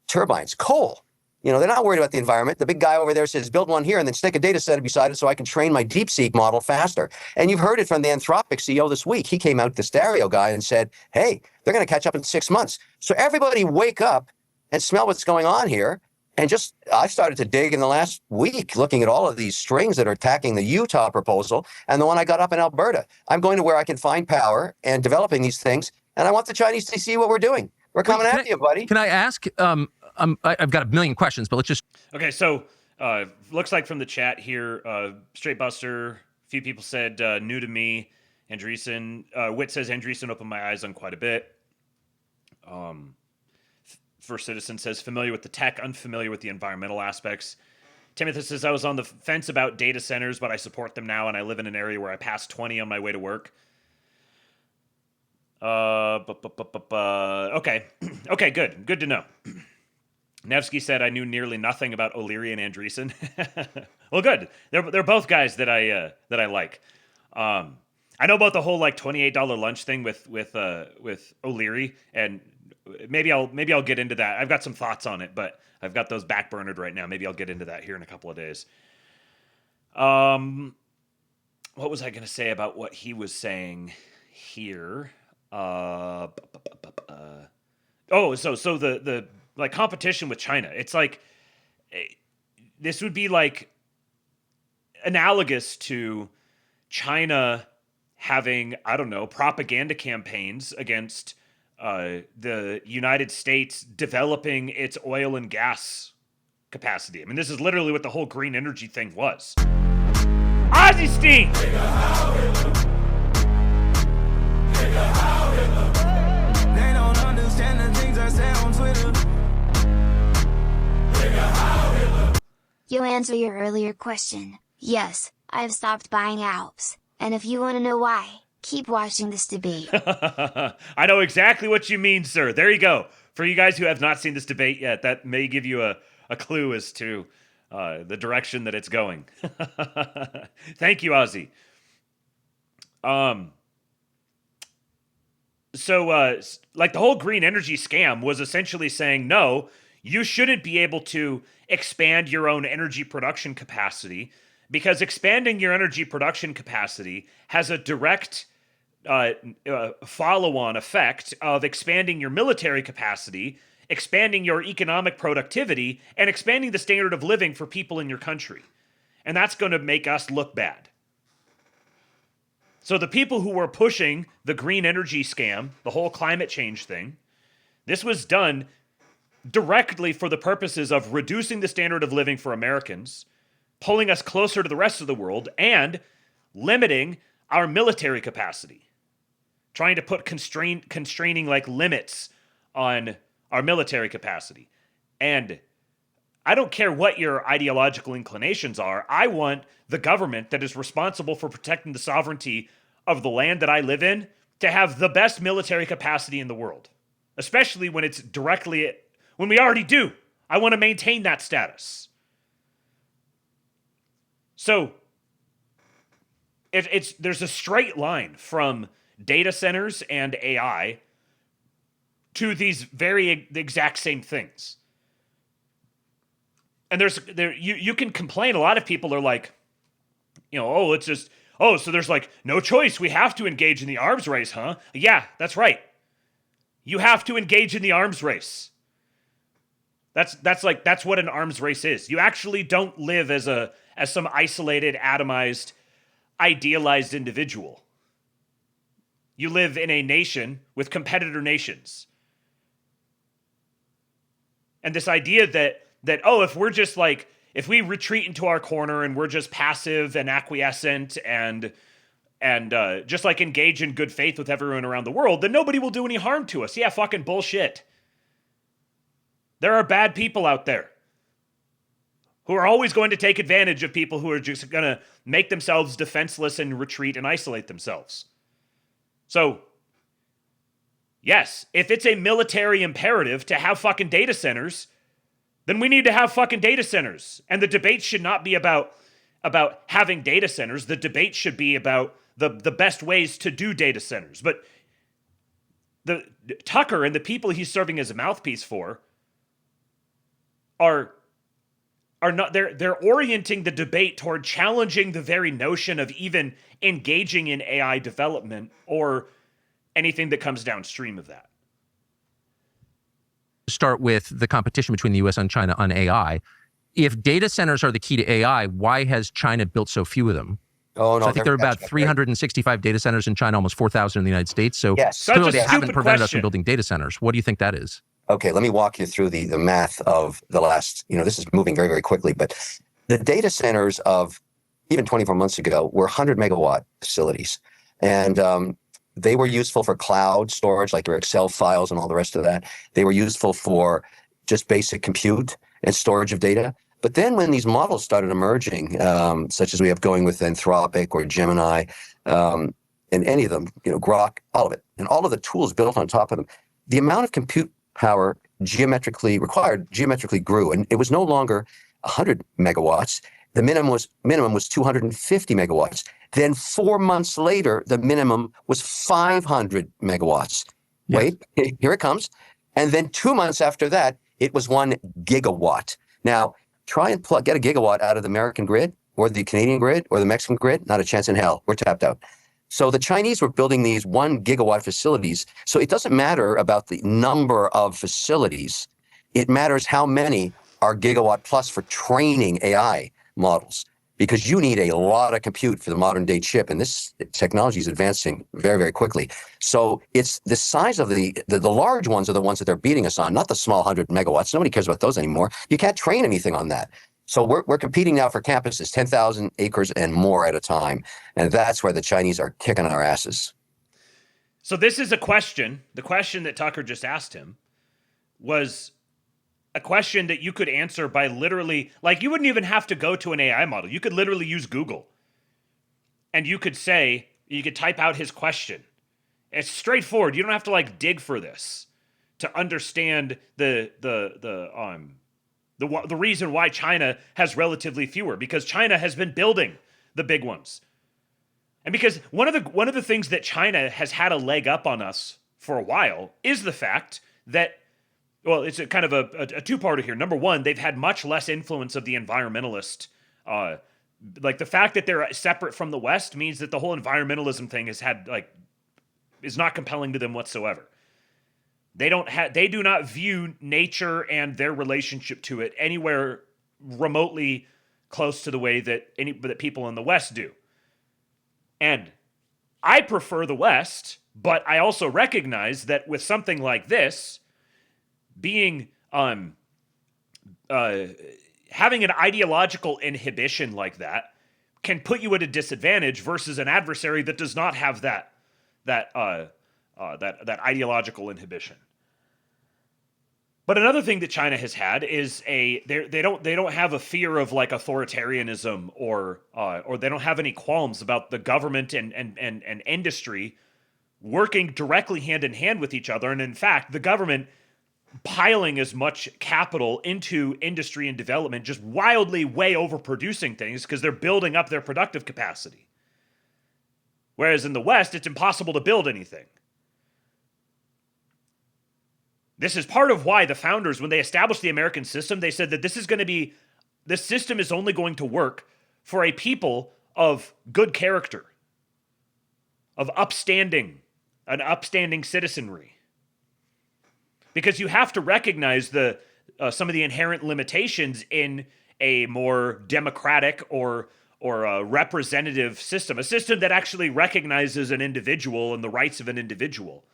turbines. Coal. You know, they're not worried about the environment. The big guy over there says, build one here and then stick a data center beside it so I can train my DeepSeek model faster. And you've heard it from the Anthropic CEO this week. He came out, the stereo guy, and said, hey, they're going to catch up in 6 months. So everybody wake up and smell what's going on here. And I started to dig in the last week, looking at all of these strings that are attacking the Utah proposal and the one I got up in Alberta. I'm going to where I can find power and developing these things. And I want the Chinese to see what we're doing. We're coming after you, buddy. Can I ask, I've got a million questions, but let's just... Okay, so looks like from the chat here, Straight Buster, a few people said new to me. Andreessen, Wit says Andreessen opened my eyes on quite a bit. First Citizen says familiar with the tech, unfamiliar with the environmental aspects. Timothy says I was on the fence about data centers, but I support them now, and I live in an area where I pass 20 on my way to work. Okay. Okay, good to know. Nevsky said I knew nearly nothing about O'Leary and Andreessen. Well, good. They're both guys that I like. I know about the whole like $28 lunch thing with O'Leary, and maybe I'll get into that. I've got some thoughts on it, but I've got those backburnered right now. Maybe I'll get into that here in a couple of days. What was I going to say about what he was saying here? So the like competition with China. It's like this would be like analogous to China having, I don't know, propaganda campaigns against the United States developing its oil and gas capacity. I mean, this is literally what the whole green energy thing was. Ozzy Steen! They don't understand the things I say on Twitter. You answer your earlier question. Yes, I've stopped buying Alps. And if you want to know why, keep watching this debate. I know exactly what you mean, sir. There you go. For you guys who have not seen this debate yet, that may give you a clue as to the direction that it's going. Thank you, Ozzy. So, like the whole green energy scam was essentially saying, no, you shouldn't be able to expand your own energy production capacity because expanding your energy production capacity has a direct follow-on effect of expanding your military capacity, expanding your economic productivity, and expanding the standard of living for people in your country. And that's going to make us look bad. So the people who were pushing the green energy scam, the whole climate change thing, this was done directly for the purposes of reducing the standard of living for Americans, pulling us closer to the rest of the world, and limiting our military capacity. Trying to put constraining like limits on our military capacity. And I don't care what your ideological inclinations are. I want the government that is responsible for protecting the sovereignty of the land that I live in to have the best military capacity in the world. Especially when it's directly, when we already do. I want to maintain that status. So, there's a straight line from data centers and AI to these very exact same things. And you can complain. A lot of people are like, so there's like no choice. We have to engage in the arms race, huh? Yeah, that's right. You have to engage in the arms race. That's what an arms race is. You actually don't live as some isolated, atomized, idealized individual. You live in a nation with competitor nations. And this idea that if we retreat into our corner and we're just passive and acquiescent and just like engage in good faith with everyone around the world, then nobody will do any harm to us. Yeah, fucking bullshit. There are bad people out there. who are always going to take advantage of people who are just going to make themselves defenseless and retreat and isolate themselves. So, yes, if it's a military imperative to have fucking data centers, then we need to have fucking data centers. And the debate should not be about having data centers. The debate should be about the best ways to do data centers. But the Tucker and the people he's serving as a mouthpiece for are not, they're orienting the debate toward challenging the very notion of even engaging in AI development or anything that comes downstream of that. Start with the competition between the US and China on AI. If data centers are the key to AI, why has China built so few of them? Oh, no. So I think there are about 365 data centers in China, almost 4,000 in the United States. So yes. clearly they haven't prevented us from building data centers. What do you think that is? Okay, let me walk you through the math of the last, this is moving very, very quickly, but the data centers of even 24 months ago were 100 megawatt facilities. And they were useful for cloud storage, like your Excel files and all the rest of that. They were useful for just basic compute and storage of data. But then when these models started emerging, such as we have going with Anthropic or Gemini, and any of them, Grok, all of it, and all of the tools built on top of them, the amount of compute power geometrically grew, and it was no longer 100 megawatts. The minimum was 250 megawatts. Then 4 months later, the minimum was 500 megawatts. Yes. Wait, here it comes. And then 2 months after that, it was 1 gigawatt. Now, try and get a gigawatt out of the American grid or the Canadian grid or the Mexican grid. Not a chance in hell. We're tapped out. So the Chinese were building these 1 gigawatt facilities. So it doesn't matter about the number of facilities. It matters how many are gigawatt plus for training AI models, because you need a lot of compute for the modern day chip. And this technology is advancing very, very quickly. So it's the size of the large ones are the ones that they're beating us on, not the small 100 megawatts. Nobody cares about those anymore. You can't train anything on that. So we're competing now for campuses, 10,000 acres and more at a time. And that's where the Chinese are kicking our asses. So this is a question. The question that Tucker just asked him was a question that you could answer by literally, like, you wouldn't even have to go to an AI model. You could literally use Google. And you could type out his question. It's straightforward. You don't have to dig for this to understand the reason why China has relatively fewer, because China has been building the big ones. And because one of the things that China has had a leg up on us for a while is the fact that, well, it's a kind of a two-parter here. Number one, they've had much less influence of the environmentalist. The fact that they're separate from the West means that the whole environmentalism thing is not compelling to them whatsoever. They do not view nature and their relationship to it anywhere remotely close to the way that people in the West do. And I prefer the West, but I also recognize that with something like this, being having an ideological inhibition like that can put you at a disadvantage versus an adversary that does not have that ideological inhibition. But another thing that China has had is they don't have a fear of authoritarianism or they don't have any qualms about the government and industry working directly hand in hand with each other. And in fact, the government piling as much capital into industry and development, just wildly way overproducing things because they're building up their productive capacity. Whereas in the West, it's impossible to build anything. This is part of why the founders, when they established the American system, they said that this system is only going to work for a people of good character, of an upstanding citizenry. Because you have to recognize some of the inherent limitations in a more democratic or a representative system, a system that actually recognizes an individual and the rights of an individual.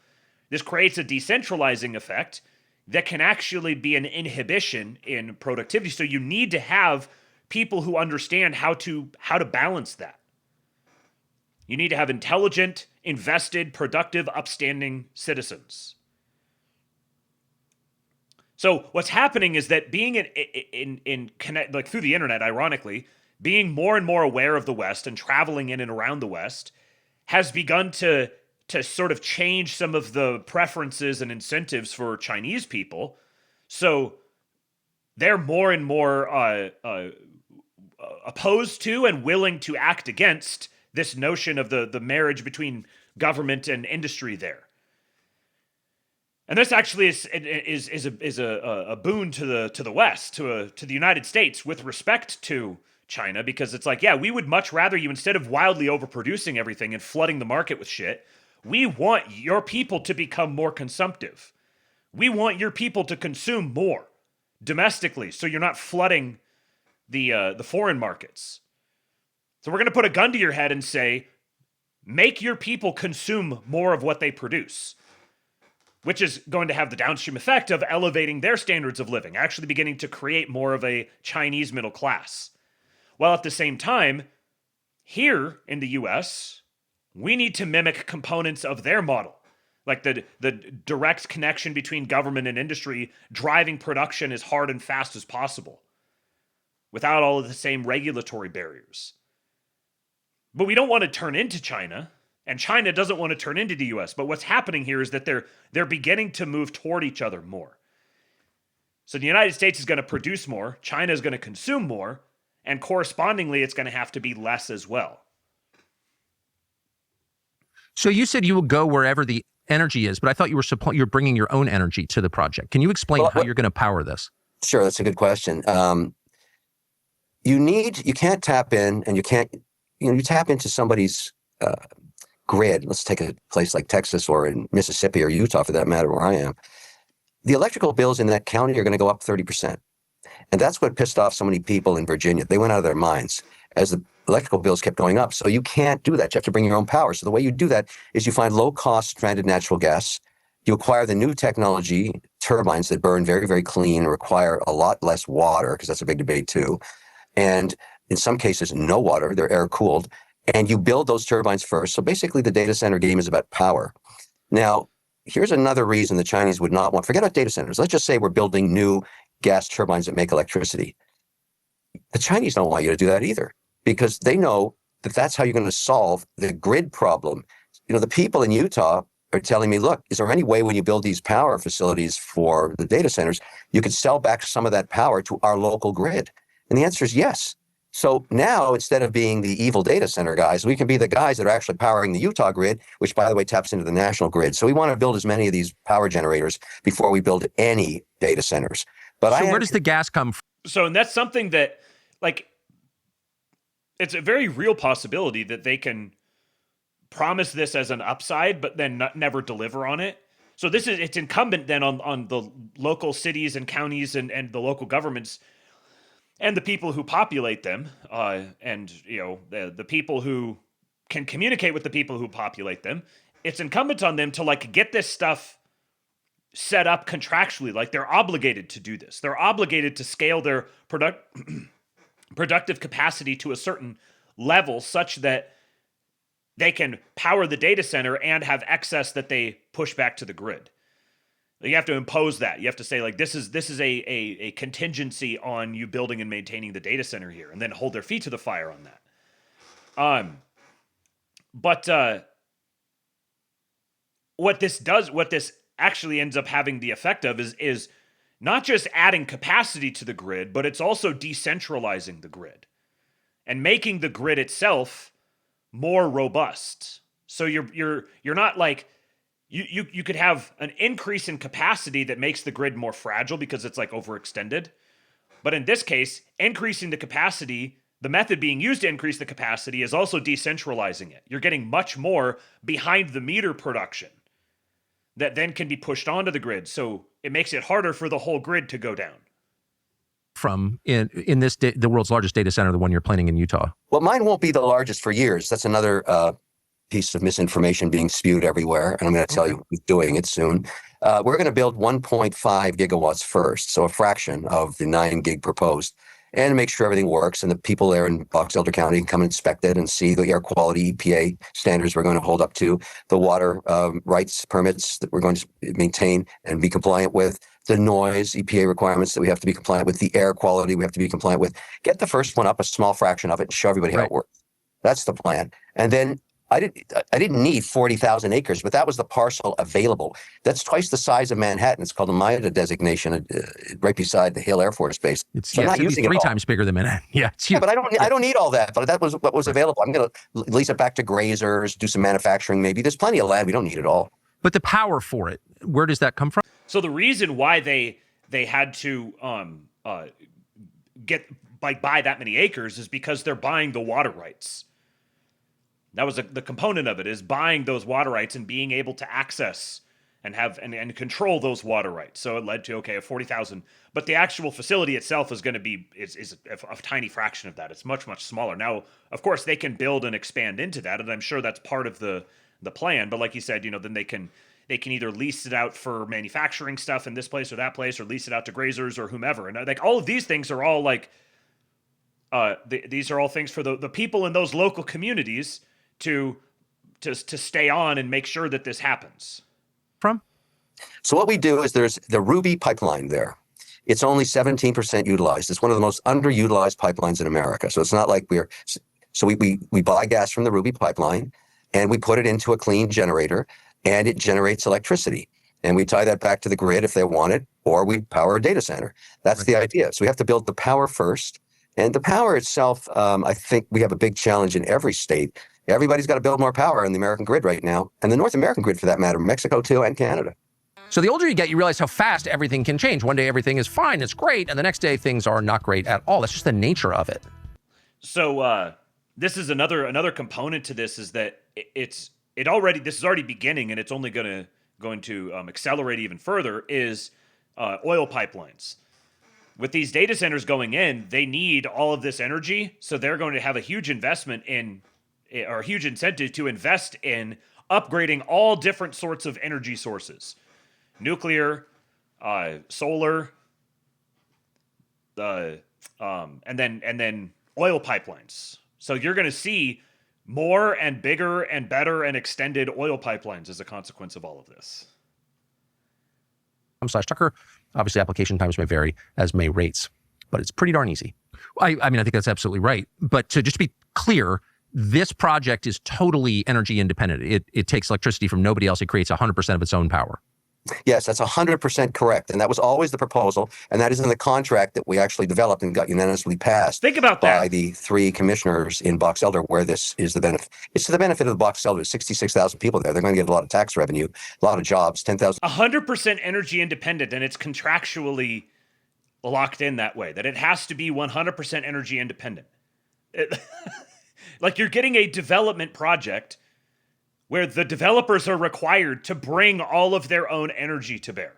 This creates a decentralizing effect that can actually be an inhibition in productivity. So you need to have people who understand how to balance that. You need to have intelligent, invested, productive, upstanding citizens. So what's happening is that being in connect, like through the internet, ironically, being more and more aware of the West and traveling in and around the West has begun to sort of change some of the preferences and incentives for Chinese people. So they're more and more opposed to and willing to act against this notion of the marriage between government and industry there. And this actually is a boon to the West, to the United States with respect to China, because it's like, yeah, we would much rather you, instead of wildly overproducing everything and flooding the market with shit, we want your people to become more consumptive. We want your people to consume more domestically, so you're not flooding the foreign markets. So we're going to put a gun to your head and say, make your people consume more of what they produce, which is going to have the downstream effect of elevating their standards of living, actually beginning to create more of a Chinese middle class. While at the same time, here in the US, we need to mimic components of their model, like the direct connection between government and industry, driving production as hard and fast as possible, without all of the same regulatory barriers. But we don't want to turn into China, and China doesn't want to turn into the US. But what's happening here is that they're beginning to move toward each other more. So the United States is going to produce more, China is going to consume more, and correspondingly, it's going to have to be less as well. So you said you will go wherever the energy is, but I thought you're bringing your own energy to the project. Can you explain how you're going to power this? Sure, that's a good question. You can't tap in, and you tap into somebody's grid. Let's take a place like Texas or in Mississippi or Utah, for that matter, where I am. The electrical bills in that county are going to go up 30%. And that's what pissed off so many people in Virginia. They went out of their minds as the electrical bills kept going up. So you can't do that. You have to bring your own power. So the way you do that is you find low-cost stranded natural gas. You acquire the new technology, turbines that burn very, very clean, require a lot less water, because that's a big debate too. And in some cases, no water. They're air-cooled. And you build those turbines first. So basically, the data center game is about power. Now, here's another reason the Chinese would not want, forget about data centers. Let's just say we're building new gas turbines that make electricity. The Chinese don't want you to do that either, because they know that that's how you're going to solve the grid problem. You know, the people in Utah are telling me, look, is there any way when you build these power facilities for the data centers, you could sell back some of that power to our local grid? And the answer is yes. So now, instead of being the evil data center guys, we can be the guys that are actually powering the Utah grid, which, by the way, taps into the national grid. So we want to build as many of these power generators before we build any data centers. But where does the gas come from? So, and that's something that, like, it's a very real possibility that they can promise this as an upside, but then never deliver on it. So it's incumbent then on the local cities and counties and the local governments and the people who populate them, and the people who can communicate with the people who populate them. It's incumbent on them to get this stuff set up contractually. Like, they're obligated to do this. They're obligated to scale their productive capacity to a certain level such that they can power the data center and have excess that they push back to the grid. You have to impose that. You have to say, this is a contingency on you building and maintaining the data center here, and then hold their feet to the fire on that. But what this actually ends up having the effect of is not just adding capacity to the grid, but it's also decentralizing the grid and making the grid itself more robust. So you're not like, you could have an increase in capacity that makes the grid more fragile because it's overextended. But in this case, increasing the capacity, the method being used to increase the capacity is also decentralizing it. You're getting much more behind the meter production that then can be pushed onto the grid. So it makes it harder for the whole grid to go down. From in this the world's largest data center, the one you're planning in Utah? Well, mine won't be the largest for years. That's another piece of misinformation being spewed everywhere. And I'm going to tell you who's doing it soon. We're going to build 1.5 gigawatts first, so a fraction of the 9 gig proposed, and make sure everything works. And the people there in Box Elder County can come and inspect it and see the air quality EPA standards we're going to hold up to, the water rights permits that we're going to maintain and be compliant with, the noise, EPA requirements that we have to be compliant with, the air quality we have to be compliant with. Get the first one up, a small fraction of it, and show everybody how it works. That's the plan. And then I didn't need 40,000 acres, but that was the parcel available. That's twice the size of Manhattan. It's called the MIDA designation, right beside the Hill Air Force Base. It's three times bigger than Manhattan. Yeah, it's huge. Yeah, but I don't need all that. But that was what was available. I'm going to lease it back to grazers, do some manufacturing. Maybe there's plenty of land. We don't need it all. But the power for it, where does that come from? So the reason why they had to buy that many acres is because they're buying the water rights. That was the component of it, is buying those water rights and being able to access and have and control those water rights. So it led to, okay, a 40,000, but the actual facility itself is going to be is a tiny fraction of that. It's much, much smaller. Now, of course, they can build and expand into that, and I'm sure that's part of the plan. But like you said, then they can either lease it out for manufacturing stuff in this place or that place, or lease it out to grazers or whomever. And like all of these things are all like these are all things for the people in those local communities to stay on and make sure that this happens. So what we do is there's the Ruby pipeline there. It's only 17% utilized. It's one of the most underutilized pipelines in America. So it's not like we buy gas from the Ruby pipeline and we put it into a clean generator and it generates electricity. And we tie that back to the grid if they want it, or we power a data center. That's the idea. So we have to build the power first. And the power itself, I think we have a big challenge in every state. Everybody's got to build more power in the American grid right now, and the North American grid for that matter, Mexico too, and Canada. So the older you get, you realize how fast everything can change. One day everything is fine, it's great, and the next day things are not great at all. That's just the nature of it. So this is another component to this, is that this is already beginning, and it's only going to accelerate even further, is oil pipelines. With these data centers going in, they need all of this energy, so they're going to have a huge investment or a huge incentive to invest in upgrading all different sorts of energy sources. Nuclear, solar, and then oil pipelines. So you're going to see more and bigger and better and extended oil pipelines as a consequence of all of this. /Tucker. Obviously, application times may vary, as may rates, but it's pretty darn easy. I mean, I think that's absolutely right. But to just be clear, this project is totally energy independent. It takes electricity from nobody else. It creates 100% of its own power. Yes, that's 100% correct. And that was always the proposal. And that is in the contract that we actually developed and got unanimously passed. Think about that. By the 3 commissioners in Box Elder, where this is the benefit. It's to the benefit of the Box Elder. 66,000 people there. They're going to get a lot of tax revenue, a lot of jobs, 10,000. 100% energy independent, and it's contractually locked in that way, that it has to be 100% energy independent. Like you're getting a development project where the developers are required to bring all of their own energy to bear.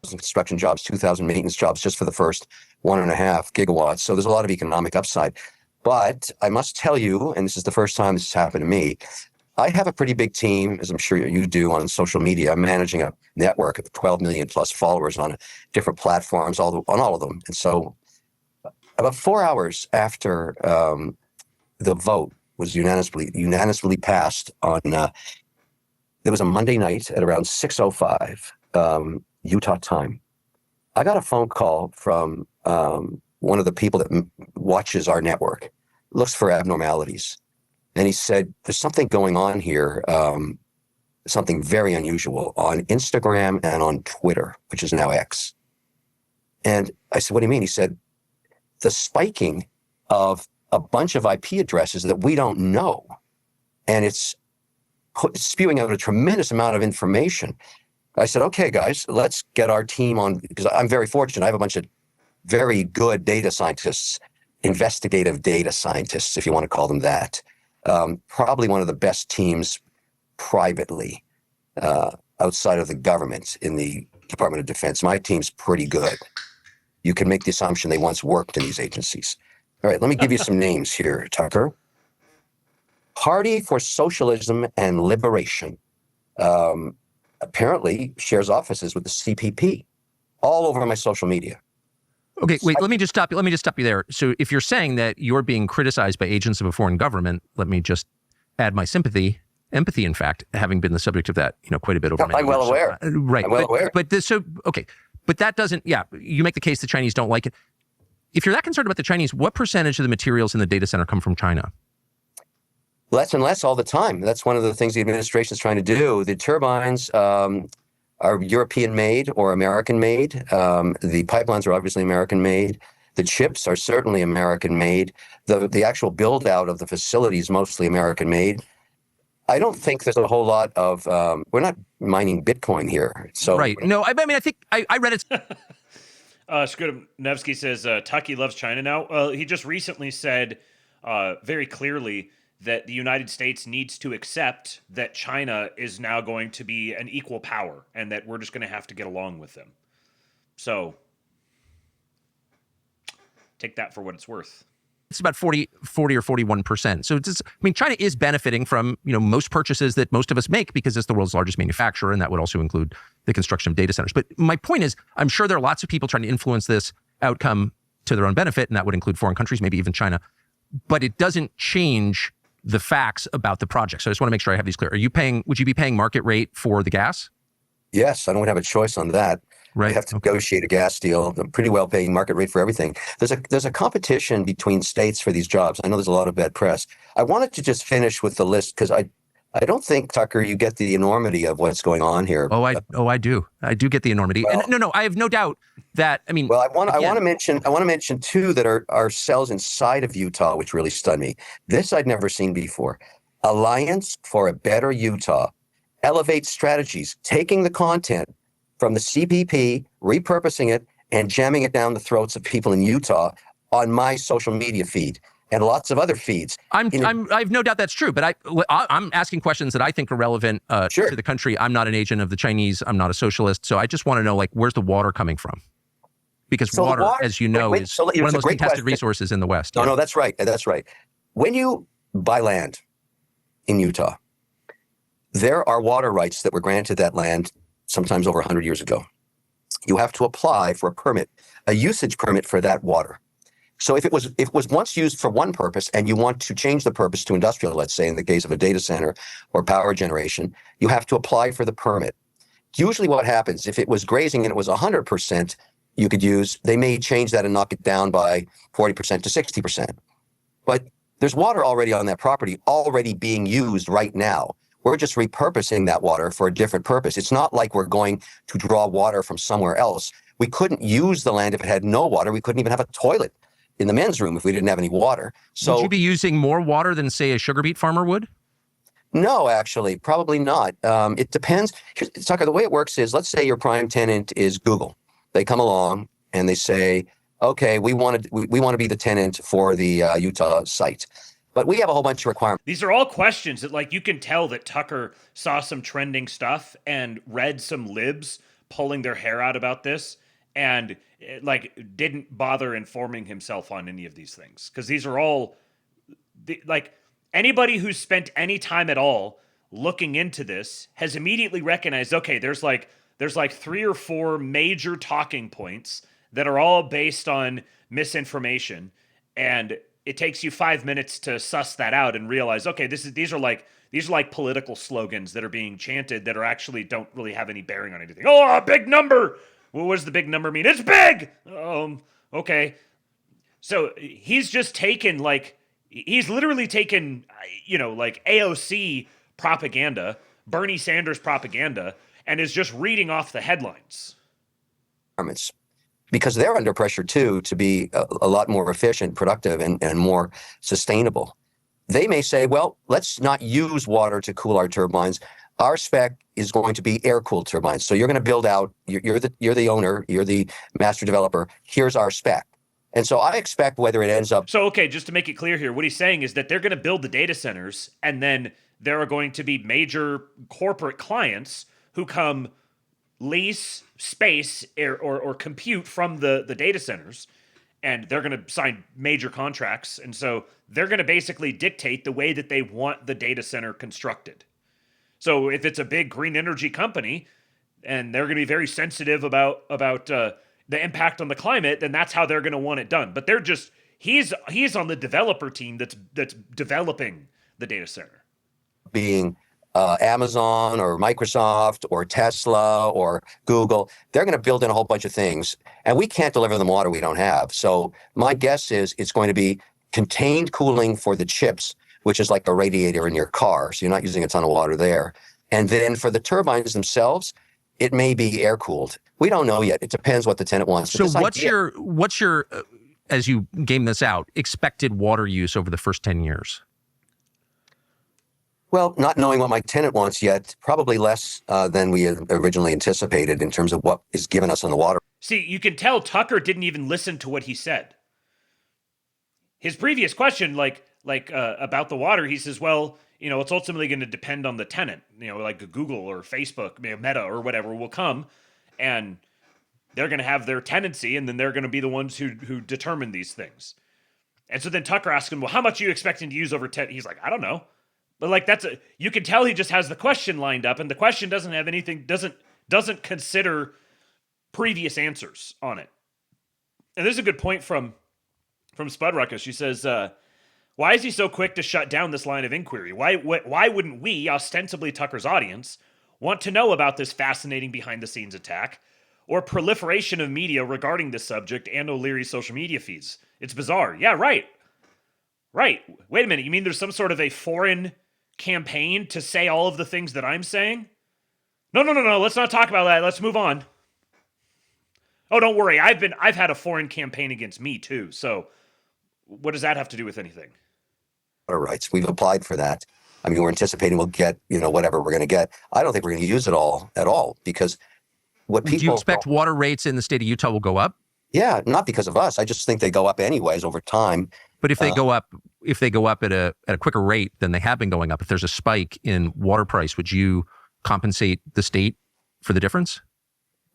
Construction jobs, 2,000 maintenance jobs just for the first 1.5 gigawatts. So there's a lot of economic upside. But I must tell you, and this is the first time this has happened to me, I have a pretty big team, as I'm sure you do, on social media. I'm managing a network of 12 million plus followers on different platforms, on all of them. And so about 4 hours after the vote was unanimously passed on, it was a Monday night at around 6:05 Utah time. I got a phone call from one of the people that watches our network, looks for abnormalities. And he said, there's something going on here, something very unusual on Instagram and on Twitter, which is now X. And I said, what do you mean? He said, the spiking of a bunch of IP addresses that we don't know. And it's spewing out a tremendous amount of information. I said, okay, guys, let's get our team on, because I'm very fortunate. I have a bunch of very good data scientists, investigative data scientists, if you want to call them that. Probably one of the best teams privately outside of the government in the Department of Defense. My team's pretty good. You can make the assumption they once worked in these agencies. All right, let me give you some names here, Tucker. Party for Socialism and Liberation apparently shares offices with the CPP all over my social media. Okay, wait, let me just stop you there. So if you're saying that you're being criticized by agents of a foreign government, let me just add my empathy, in fact, having been the subject of that, quite a bit over many years. I'm well aware. Right. I'm well aware. But this, okay. But that doesn't, yeah, you make the case the Chinese don't like it. If you're that concerned about the Chinese, what percentage of the materials in the data center come from China? Less and less all the time. That's one of the things the administration is trying to do. The turbines are European made or American made. The pipelines are obviously American made. The chips are certainly American made. The actual build out of the facility is mostly American made. I don't think there's a whole lot of, we're not mining Bitcoin here. So right. No, I mean, I think I read it. Skripnevsky says, Tucky loves China now. Well, he just recently said very clearly that the United States needs to accept that China is now going to be an equal power and that we're just going to have to get along with them. So take that for what it's worth. It's about 40 or 41%. So it's, I mean, China is benefiting from, most purchases that most of us make because it's the world's largest manufacturer, and that would also include the construction of data centers. But my point is, I'm sure there are lots of people trying to influence this outcome to their own benefit, and that would include foreign countries, maybe even China. But it doesn't change the facts about the project. So I just want to make sure I have these clear. Would you be paying market rate for the gas? Yes, I don't have a choice on that. Right. I have to negotiate a gas deal, a pretty well paying market rate for everything. There's a competition between states for these jobs. I know there's a lot of bad press. I wanted to just finish with the list because I don't think, Tucker, you get the enormity of what's going on here. I do. I do get the enormity. Well, and no, I have no doubt that, I mean, well, I want to mention two that are cells inside of Utah, which really stunned me. This I'd never seen before. Alliance for a Better Utah. Elevate strategies, taking the content from the CPP, repurposing it, and jamming it down the throats of people in Utah on my social media feed and lots of other feeds. I have no doubt that's true, but I'm asking questions that I think are relevant to the country. I'm not an agent of the Chinese. I'm not a socialist. So I just want to know, where's the water coming from? Because water, as you know, is one of the most contested resources in the West. No, that's right. That's right. When you buy land in Utah, there are water rights that were granted that land sometimes over 100 years ago. You have to apply for a permit, a usage permit for that water. So if it was once used for one purpose and you want to change the purpose to industrial, let's say in the case of a data center or power generation, you have to apply for the permit. Usually what happens, if it was grazing and it was 100% you could use, they may change that and knock it down by 40% to 60%. But there's water already on that property, already being used right now. We're just repurposing that water for a different purpose. It's not like we're going to draw water from somewhere else. We couldn't use the land if it had no water. We couldn't even have a toilet in the men's room if we didn't have any water. So would you be using more water than, say, a sugar beet farmer would? No, actually, probably not. It depends. Tucker, the way it works is, let's say your prime tenant is Google. They come along and they say, okay, we want to be the tenant for the Utah site. But we have a whole bunch of requirements. These are all questions that, you can tell that Tucker saw some trending stuff and read some libs pulling their hair out about this and, didn't bother informing himself on any of these things. Because these are all, anybody who's spent any time at all looking into this has immediately recognized, okay, there's 3 or 4 major talking points that are all based on misinformation, and it takes you 5 minutes to suss that out and realize, okay, these are like political slogans that are being chanted that are actually don't really have any bearing on anything. Oh, a big number. Well, what does the big number mean? It's big. Okay. So he's just taken he's literally taken, AOC propaganda, Bernie Sanders propaganda, and is just reading off the headlines. Because they're under pressure, too, to be a lot more efficient, productive, and more sustainable. They may say, well, let's not use water to cool our turbines. Our spec is going to be air-cooled turbines. So you're going to build out, you're the owner, you're the master developer. Here's our spec. And so I expect whether it ends up... So, okay, just to make it clear here, what he's saying is that they're going to build the data centers, and then there are going to be major corporate clients who come lease space or compute from the data centers, and they're going to sign major contracts. And so they're going to basically dictate the way that they want the data center constructed. So if it's a big green energy company and they're going to be very sensitive about the impact on the climate, then that's how they're going to want it done. But he's on the developer team that's developing the data center. Being Amazon or Microsoft or Tesla or Google, they're going to build in a whole bunch of things, and we can't deliver them water we don't have. So my guess is it's going to be contained cooling for the chips, which is like a radiator in your car. So you're not using a ton of water there. And then for the turbines themselves, it may be air cooled. We don't know yet. It depends what the tenant wants. So what's your as you game this out, expected water use over the first 10 years? Well, not knowing what my tenant wants yet, probably less than we had originally anticipated in terms of what is given us on the water. See, you can tell Tucker didn't even listen to what he said. His previous question, about the water, he says, well, it's ultimately going to depend on the tenant. Like Google or Facebook, Meta or whatever will come, and they're going to have their tenancy, and then they're going to be the ones who determine these things. And so then Tucker asks him, well, how much are you expecting to use over 10? He's like, I don't know. But you can tell he just has the question lined up, and the question doesn't have anything, doesn't consider previous answers on it. And there's a good point from Spud Ruckus. She says, why is he so quick to shut down this line of inquiry? Why wouldn't we, ostensibly Tucker's audience, want to know about this fascinating behind-the-scenes attack or proliferation of media regarding this subject and O'Leary's social media feeds? It's bizarre. Yeah, right. Right. Wait a minute. You mean there's some sort of a foreign campaign to say all of the things that I'm saying? No. Let's not talk about that. Let's move on. Oh, don't worry. I've had a foreign campaign against me too. So what does that have to do with anything? Water rights. We've applied for that. I mean, we're anticipating we'll get, whatever we're going to get. I don't think we're going to use it all at all because what people... Do you expect water rates in the state of Utah will go up? Yeah, not because of us. I just think they go up anyways over time. But if they go up, at a quicker rate than they have been going up, if there's a spike in water price, would you compensate the state for the difference?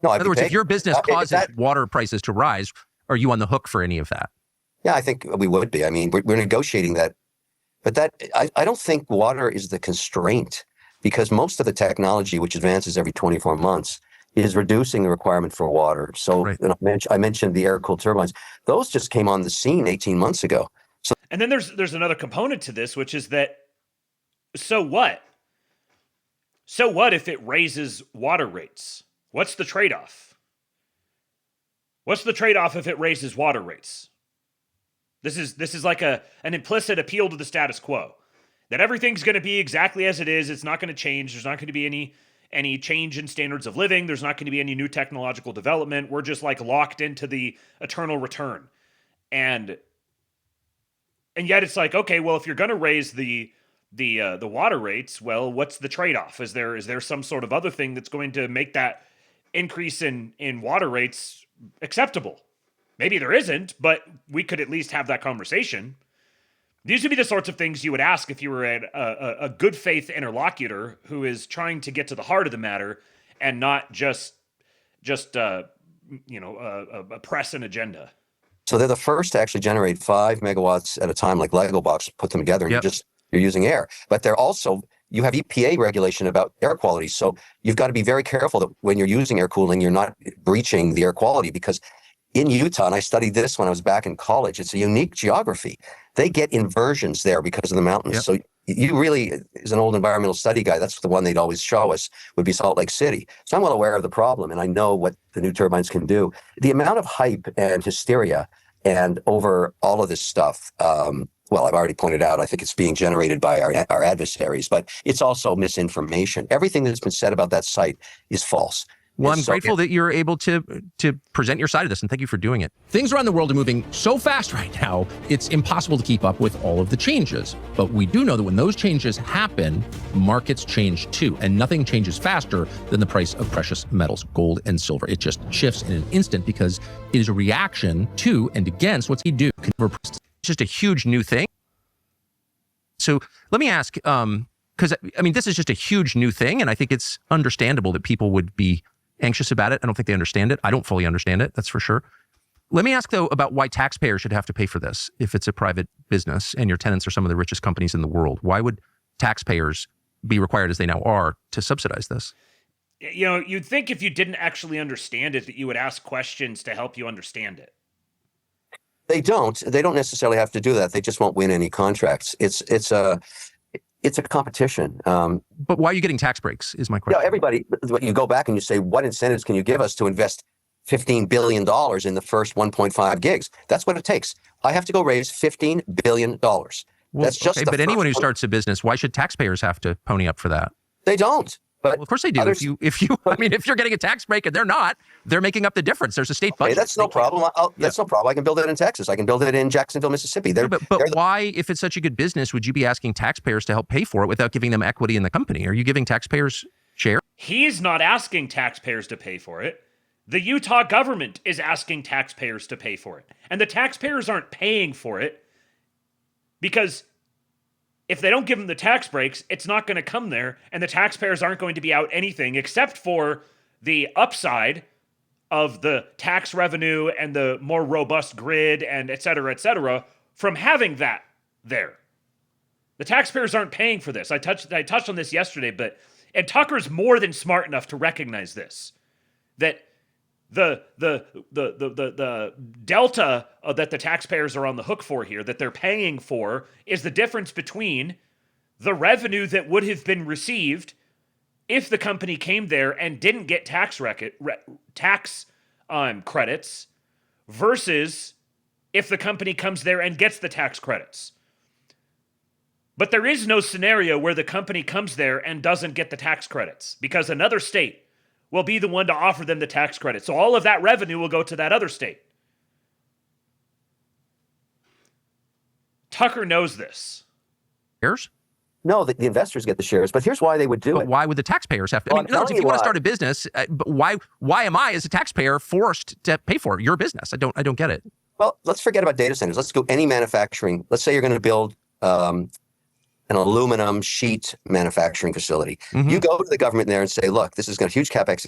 No, in other words, if your business causes water prices to rise, are you on the hook for any of that? Yeah, I think we would be. I mean, we're negotiating that. But I don't think water is the constraint because most of the technology, which advances every 24 months, is reducing the requirement for water. So right. I mentioned the air-cooled turbines. Those just came on the scene 18 months ago. So, and then there's another component to this, which is that, so what? So what if it raises water rates? What's the trade-off? What's the trade-off if it raises water rates? This is like an implicit appeal to the status quo, that everything's going to be exactly as it is. It's not going to change. There's not going to be any change in standards of living. There's not going to be any new technological development. We're just like locked into the eternal return. And yet it's like, okay, well, if you're going to raise the water rates, well, what's the trade-off? Is there some sort of other thing that's going to make that increase in water rates acceptable? Maybe there isn't, but we could at least have that conversation. These would be the sorts of things you would ask if you were a good faith interlocutor who is trying to get to the heart of the matter and not just press an agenda. So they're the first to actually generate 5 megawatts at a time, like Lego blocks, put them together, and you're using air. But they're also, you have EPA regulation about air quality. So you've got to be very careful that when you're using air cooling, you're not breaching the air quality because in Utah, and I studied this when I was back in college, it's a unique geography. They get inversions there because of the mountains. Yep. So you really, as an old environmental study guy, that's the one they'd always show us would be Salt Lake City. So I'm well aware of the problem, and I know what the new turbines can do. The amount of hype and hysteria and over all of this stuff, well, I've already pointed out, I think it's being generated by our adversaries, but it's also misinformation. Everything that's been said about that site is false. Well, I'm grateful that you're able to present your side of this, and thank you for doing it. Things around the world are moving so fast right now, it's impossible to keep up with all of the changes. But we do know that when those changes happen, markets change too, and nothing changes faster than the price of precious metals, gold and silver. It just shifts in an instant because it is a reaction to and against what we do. It's just a huge new thing. So let me ask, because I mean, this is just a huge new thing, and I think it's understandable that people would be anxious about it. I don't think they understand it. I don't fully understand it, that's for sure. Let me ask, though, about why taxpayers should have to pay for this if it's a private business and your tenants are some of the richest companies in the world. Why would taxpayers be required, as they now are, to subsidize this? You'd think if you didn't actually understand it that you would ask questions to help you understand it. They don't necessarily have to do that. They just won't win any contracts. it's a competition. But why are you getting tax breaks is my question. Everybody, you go back and you say, what incentives can you give us to invest $15 billion in the first 1.5 gigs? That's what it takes. I have to go raise $15 billion. Well, that's just okay, but anyone who starts a business, why should taxpayers have to pony up for that? They don't. But well, of course they do. If you're getting a tax break and they're not, they're making up the difference. There's a state budget. That's no problem. That's no problem. I can build it in Texas. I can build it in Jacksonville, Mississippi. But why, if it's such a good business, would you be asking taxpayers to help pay for it without giving them equity in the company? Are you giving taxpayers share? He's not asking taxpayers to pay for it. The Utah government is asking taxpayers to pay for it. And the taxpayers aren't paying for it because if they don't give them the tax breaks, it's not going to come there, and the taxpayers aren't going to be out anything except for the upside of the tax revenue and the more robust grid and et cetera, from having that there. The taxpayers aren't paying for this. I touched on this yesterday, and Tucker's more than smart enough to recognize this, that the delta that the taxpayers are on the hook for here, that they're paying for, is the difference between the revenue that would have been received if the company came there and didn't get tax credits versus if the company comes there and gets the tax credits. But there is no scenario where the company comes there and doesn't get the tax credits because another state will be the one to offer them the tax credit. So all of that revenue will go to that other state. Tucker knows this. Shares? No, the investors get the shares, but here's why they would do it. But why would the taxpayers have to? Well, if you want to start a business, but why am I as a taxpayer forced to pay for your business? I don't get it. Well, let's forget about data centers. Let's go any manufacturing. Let's say you're going to build an aluminum sheet manufacturing facility. Mm-hmm. You go to the government there and say, look, this is going to huge capex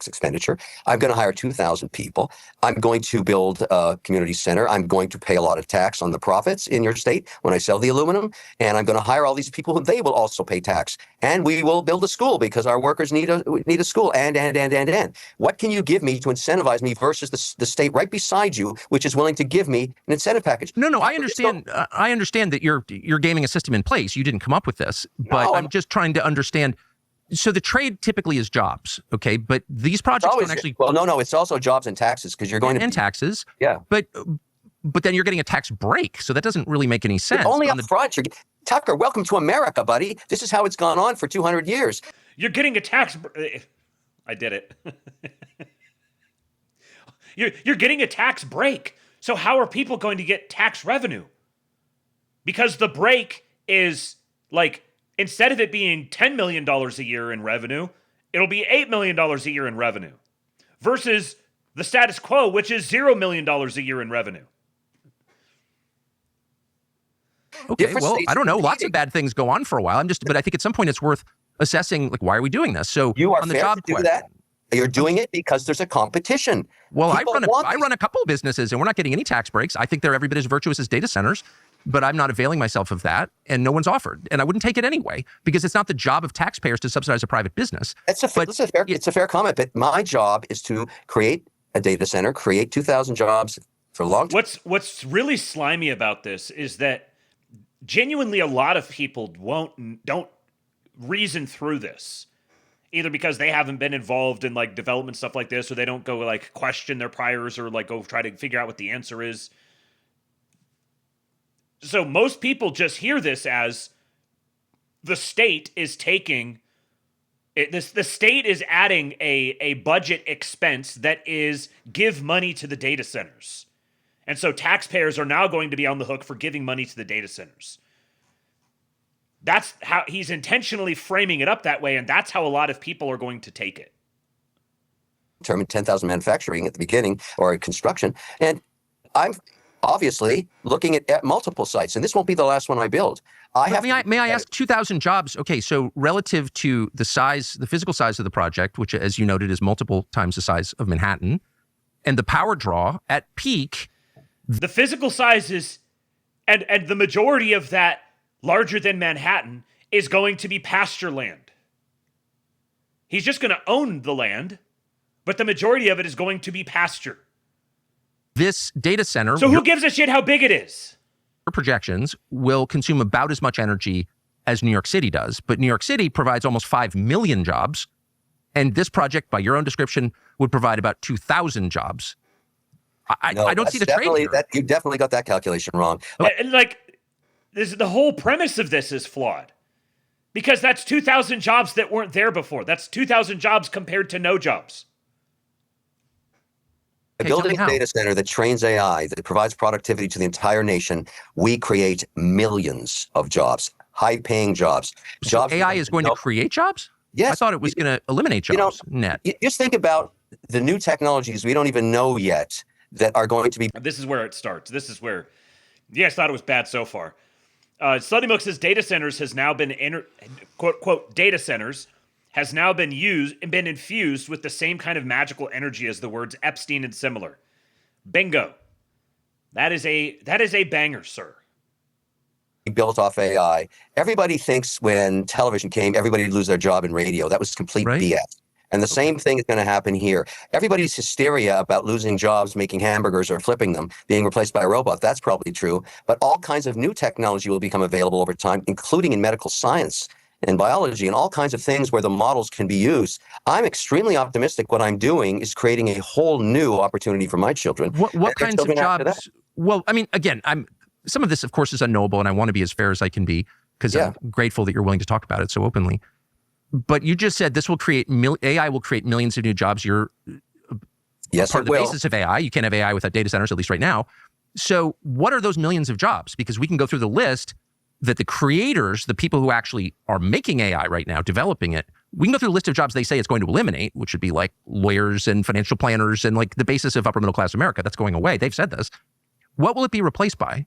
expenditure. I'm going to hire 2,000 people. I'm going to build a community center. I'm going to pay a lot of tax on the profits in your state when I sell the aluminum. And I'm going to hire all these people who they will also pay tax. And we will build a school because our workers need a school. And. What can you give me to incentivize me versus the state right beside you, which is willing to give me an incentive package? No, I understand. I understand that you're gaming a system in place. You didn't come up with this, but I'm just trying to understand. So the trade typically is jobs, okay? But these projects don't actually. Well, no, it's also jobs and taxes because you're going and taxes. Yeah, but then you're getting a tax break, so that doesn't really make any sense. Only up front. Tucker, welcome to America, buddy. This is how it's gone on for 200 years. You're getting a tax. I did it. You're getting a tax break. So how are people going to get tax revenue? Because the break is like, instead of it being $10 million a year in revenue, it'll be $8 million a year in revenue versus the status quo, which is $0 million a year in revenue. Okay, well, I don't know. Lots of bad things go on for a while. But I think at some point it's worth assessing, like, why are we doing this? So you are on the fair job to do that. You're doing it because there's a competition. Well, I run a couple of businesses and we're not getting any tax breaks. I think they're every bit as virtuous as data centers. But I'm not availing myself of that, and no one's offered. And I wouldn't take it anyway, because it's not the job of taxpayers to subsidize a private business. It's a fair comment, but my job is to create a data center, create 2,000 jobs for long term. What's really slimy about this is that genuinely a lot of people don't reason through this, either because they haven't been involved in like development stuff like this, or they don't go like question their priors or like go try to figure out what the answer is. So most people just hear this as the state is taking it. The state is adding a budget expense that is give money to the data centers. And so taxpayers are now going to be on the hook for giving money to the data centers. That's how he's intentionally framing it up that way. And that's how a lot of people are going to take it. Term 10,000 manufacturing at the beginning or construction. And I'm obviously looking at multiple sites, and this won't be the last one I build. May I ask, 2,000 jobs? Okay, so relative to the physical size of the project, which, as you noted, is multiple times the size of Manhattan, and the power draw at peak. The physical size is, and the majority of that larger than Manhattan is going to be pasture land. He's just going to own the land, but the majority of it is going to be pasture. This data center. So who gives a shit how big it is? projections will consume about as much energy as New York City does. But New York City provides almost 5 million jobs. And this project, by your own description, would provide about 2,000 jobs. I don't see the trade here. You definitely got that calculation wrong. And the whole premise of this is flawed. Because that's 2,000 jobs that weren't there before. That's 2,000 jobs compared to no jobs. Building a data center that trains AI, that provides productivity to the entire nation, we create millions of jobs, high-paying jobs. So AI is going to create jobs? Yes. I thought it was going to eliminate jobs, net. Just think about the new technologies we don't even know yet that are going to be... This is where it starts. This is where... You guys thought it was bad so far. Studybook says data centers has now been, quote, data centers has now been infused with the same kind of magical energy as the words Epstein and similar. Bingo. That is a banger, sir. Built off AI. Everybody thinks when television came, everybody would lose their job in radio. That was complete BS. And the same thing is going to happen here. Everybody's hysteria about losing jobs, making hamburgers or flipping them, being replaced by a robot. That's probably true. But all kinds of new technology will become available over time, including in medical science and biology and all kinds of things where the models can be used. I'm extremely optimistic. What I'm doing is creating a whole new opportunity for my children. What kinds of jobs? Well, I mean, again, some of this, of course, is unknowable, and I want to be as fair as I can be because I'm grateful that you're willing to talk about it so openly. But you just said this will create AI will create millions of new jobs. You're part of the basis of AI. You can't have AI without data centers, at least right now. So what are those millions of jobs? Because we can go through the list that the creators, the people who actually are making AI right now, developing it, we can go through a list of jobs they say it's going to eliminate, which would be like lawyers and financial planners and like the basis of upper middle class America. That's going away. They've said this. What will it be replaced by?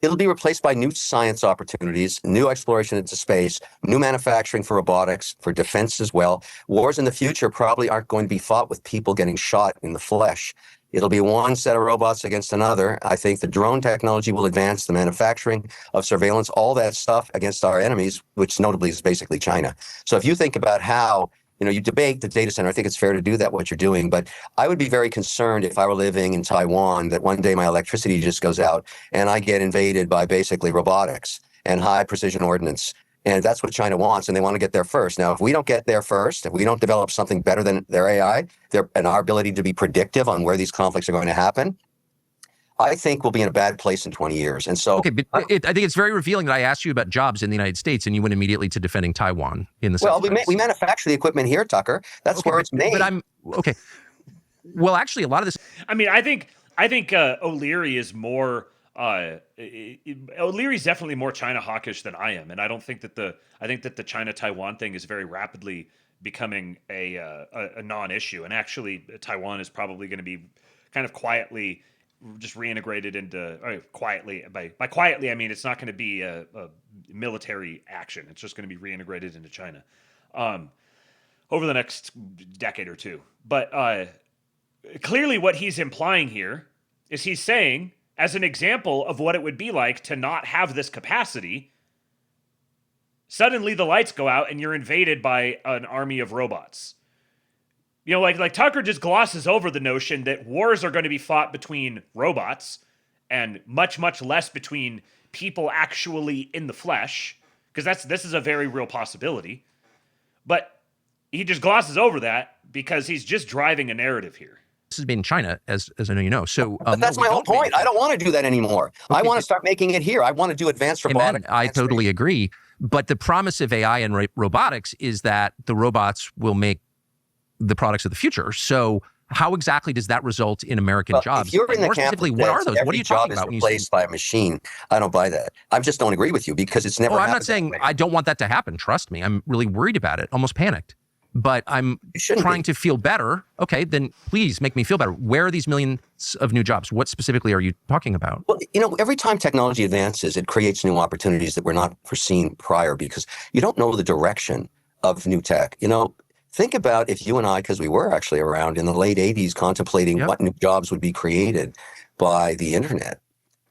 It'll be replaced by new science opportunities, new exploration into space, new manufacturing for robotics, for defense as well. Wars in the future probably aren't going to be fought with people getting shot in the flesh. It'll be one set of robots against another. I think the drone technology will advance the manufacturing of surveillance, all that stuff against our enemies, which notably is basically China. So if you think about how you debate the data center, I think it's fair to do that, what you're doing. But I would be very concerned if I were living in Taiwan that one day my electricity just goes out and I get invaded by basically robotics and high precision ordnance. And that's what China wants, and they want to get there first. Now, if we don't get there first, if we don't develop something better than their AI, and our ability to be predictive on where these conflicts are going to happen, I think we'll be in a bad place in 20 years. And so, okay, but I think it's very revealing that I asked you about jobs in the United States, and you went immediately to defending Taiwan in the. Well, we manufacture the equipment here, Tucker. That's where it's made. But I'm okay. Well, actually, a lot of this. I mean, I think O'Leary is more. O'Leary's definitely more China hawkish than I am, and I think that the China Taiwan thing is very rapidly becoming a non-issue, and actually, Taiwan is probably going to be kind of quietly just reintegrated into quietly. By quietly, I mean it's not going to be a military action. It's just going to be reintegrated into China over the next decade or two. But clearly, what he's implying here is he's saying, as an example of what it would be like to not have this capacity, suddenly the lights go out and you're invaded by an army of robots. Like Tucker just glosses over the notion that wars are going to be fought between robots and much, much less between people actually in the flesh, because this is a very real possibility. But he just glosses over that because he's just driving a narrative here. This has been in China, as I know you know. So but that's my whole point. I don't want to do that anymore. Okay. I want to start making it here. I want to do advanced robotics. I totally agree. But the promise of AI and robotics is that the robots will make the products of the future. So how exactly does that result in American jobs? If you're in the more camp specifically, what are those? What are you talking about? Every job is replaced by a machine. I don't buy that. I just don't agree with you because it's never happened. I'm not saying I don't want that to happen. Trust me. I'm really worried about it, almost panicked. But I'm trying to feel better. Okay, then please make me feel better. Where are these millions of new jobs? What specifically are you talking about? Well, every time technology advances, it creates new opportunities that were not foreseen prior because you don't know the direction of new tech. Think about if you and I, because we were actually around in the late 80s contemplating what new jobs would be created by the internet.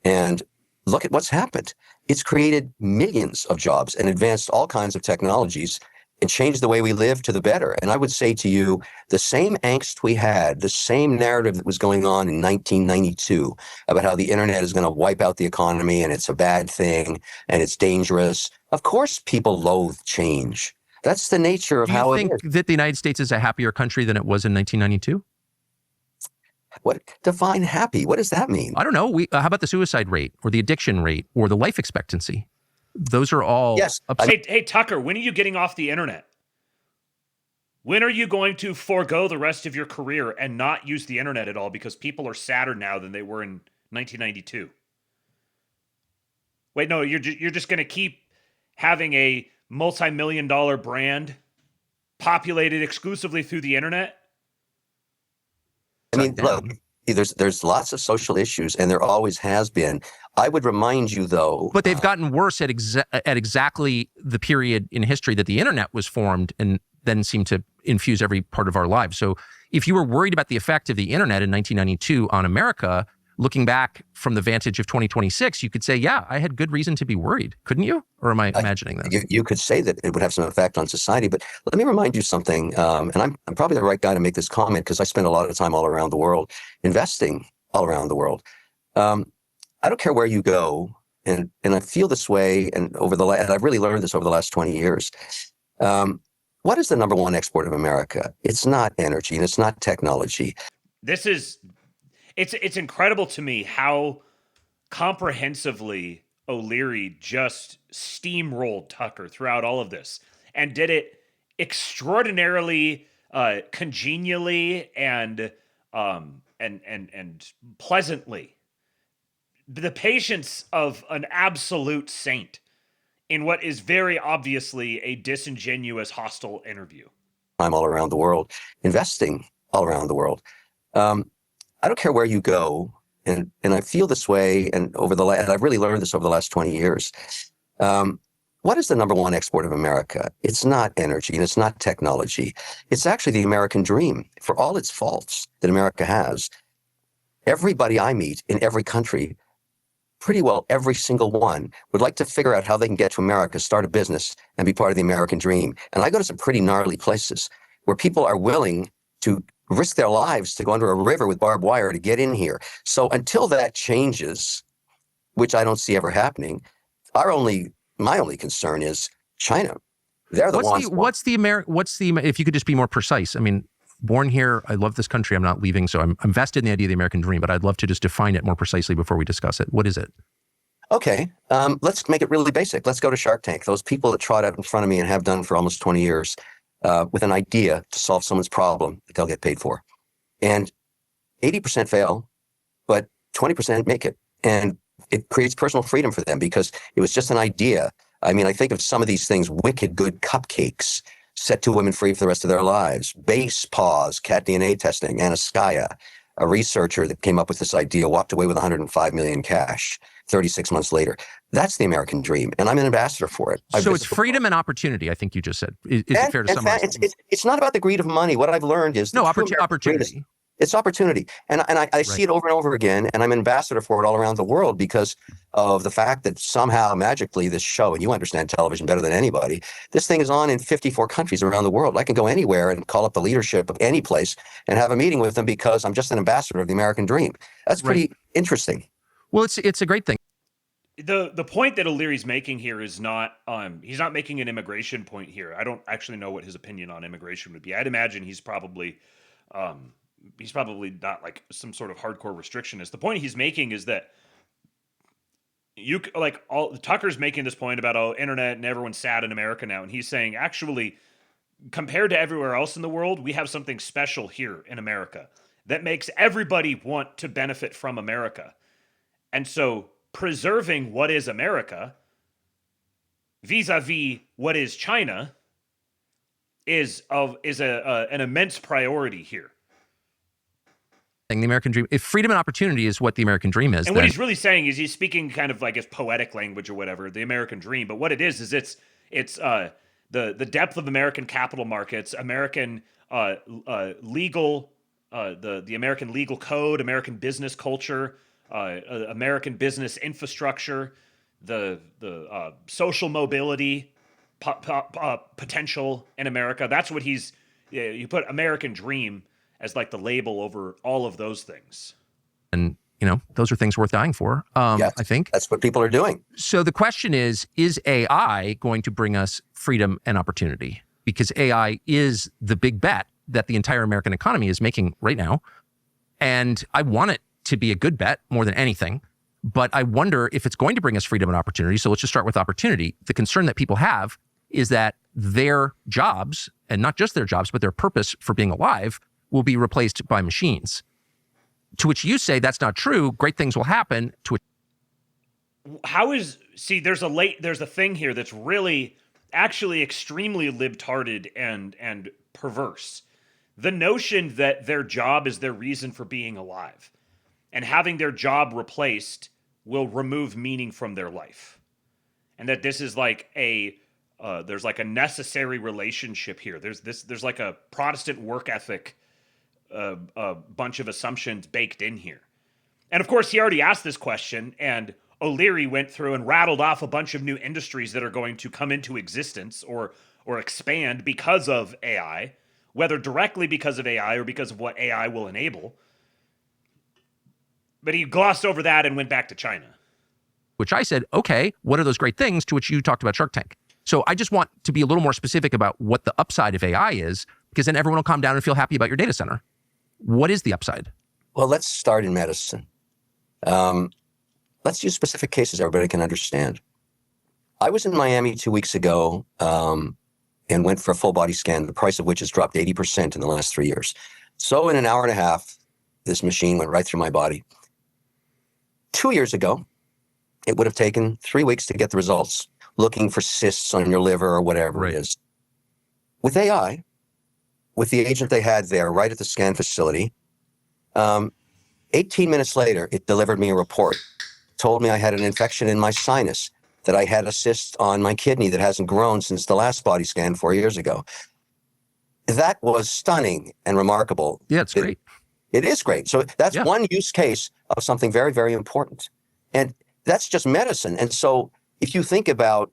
And look at what's happened. It's created millions of jobs and advanced all kinds of technologies and change the way we live to the better. And I would say to you, the same angst we had, the same narrative that was going on in 1992 about how the internet is going to wipe out the economy and it's a bad thing and it's dangerous. Of course, people loathe change. That's the nature of how it is. Do you think that the United States is a happier country than it was in 1992? What? Define happy. What does that mean? I don't know. How about the suicide rate or the addiction rate or the life expectancy? Those are all. Yes. Hey, Tucker, when are you getting off the internet? When are you going to forego the rest of your career and not use the internet at all because people are sadder now than they were in 1992? Wait, no, you're just going to keep having a multi-million-dollar brand populated exclusively through the internet? I mean, look, there's lots of social issues, and there always has been. I would remind you, though. But they've gotten worse at exactly the period in history that the internet was formed and then seemed to infuse every part of our lives. So if you were worried about the effect of the internet in 1992 on America, looking back from the vantage of 2026, you could say, yeah, I had good reason to be worried. Couldn't you? Or am I imagining that? You could say that it would have some effect on society, but let me remind you something, and I'm probably the right guy to make this comment because I spend a lot of time all around the world, investing all around the world. I don't care where you go, and I feel this way, and I've really learned this over the last 20 years. What is the number one export of America? It's not energy, and it's not technology. It's incredible to me how comprehensively O'Leary just steamrolled Tucker throughout all of this and did it extraordinarily congenially and pleasantly. The patience of an absolute saint in what is very obviously a disingenuous, hostile interview. I'm all around the world, investing all around the world. I don't care where you go, and I feel this way, and I've really learned this over the last 20 years. What is the number one export of America? It's not energy, and it's not technology. It's actually the American dream. For all its faults that America has, everybody I meet in every country, pretty well every single one, would like to figure out how they can get to America, start a business, and be part of the American dream. And I go to some pretty gnarly places where people are willing to risk their lives to go under a river with barbed wire to get in here. So until that changes, which I don't see ever happening, my only concern is China. They're the ones. If you could just be more precise? I mean, born here, I love this country, I'm not leaving, so I'm vested in the idea of the American dream, but I'd love to just define it more precisely before we discuss it. What is it? Okay, let's make it really basic. Let's go to Shark Tank. Those people that trot out in front of me and have done for almost 20 years with an idea to solve someone's problem that they'll get paid for. And 80% fail, but 20% make it. And it creates personal freedom for them because it was just an idea. I mean, I think of some of these things, wicked good cupcakes, set two women free for the rest of their lives, base pause, cat DNA testing, Anaskaya, a researcher that came up with this idea, walked away with 105 million cash 36 months later. That's the American dream, and I'm an ambassador for it. So it's freedom and opportunity, I think you just said. Is it fair to summarize? It's not about the greed of money. What I've learned is opportunity. It's opportunity. And I see it over and over again, and I'm an ambassador for it all around the world because of the fact that somehow magically this show, and you understand television better than anybody, this thing is on in 54 countries around the world. I can go anywhere and call up the leadership of any place and have a meeting with them because I'm just an ambassador of the American dream. That's pretty interesting. Well, it's a great thing. The point that O'Leary's making here is not he's not making an immigration point here. I don't actually know what his opinion on immigration would be. I'd imagine he's probably not like some sort of hardcore restrictionist. The point he's making is that Tucker's making this point about internet and everyone's sad in America now, and he's saying actually compared to everywhere else in the world, we have something special here in America that makes everybody want to benefit from America. And so preserving what is America vis-a-vis what is China is an immense priority here. The American dream, if freedom and opportunity is what the American dream is. And what he's really saying is he's speaking kind of like as poetic language or whatever, the American dream. But what it is it's the depth of American capital markets, American legal, the American legal code, American business culture, American business infrastructure, the social mobility, potential in America. That's what you put American dream as like the label over all of those things. And, those are things worth dying for, Yes, I think. that's what people are doing. So the question is AI going to bring us freedom and opportunity? Because AI is the big bet that the entire American economy is making right now. And I want it to be a good bet more than anything. But I wonder if it's going to bring us freedom and opportunity. So let's just start with opportunity. The concern that people have is that their jobs, and not just their jobs, but their purpose for being alive, will be replaced by machines. To which you say that's not true. Great things will happen. There's a thing here that's really actually extremely libtarded and perverse. The notion that their job is their reason for being alive, and having their job replaced will remove meaning from their life. And that this is like there's like a necessary relationship here. There's like a Protestant work ethic, a bunch of assumptions baked in here. And of course, he already asked this question, and O'Leary went through and rattled off a bunch of new industries that are going to come into existence or expand because of AI, whether directly because of AI or because of what AI will enable. But he glossed over that and went back to China. Which I said, okay, what are those great things? To which you talked about Shark Tank. So I just want to be a little more specific about what the upside of AI is, because then everyone will calm down and feel happy about your data center. What is the upside? Well, let's start in medicine. Let's use specific cases everybody can understand. I was in Miami 2 weeks ago and went for a full body scan, the price of which has dropped 80% in the last 3 years. So in an hour and a half, this machine went right through my body. 2 years ago, it would have taken 3 weeks to get the results, looking for cysts on your liver or whatever it is. With AI, with the agent they had there right at the scan facility, 18 minutes later, it delivered me a report, told me I had an infection in my sinus, that I had a cyst on my kidney that hasn't grown since the last body scan 4 years ago. That was stunning and remarkable. Yeah, it's great. It is great. So that's one use case of something very, very important. And that's just medicine. And so if you think about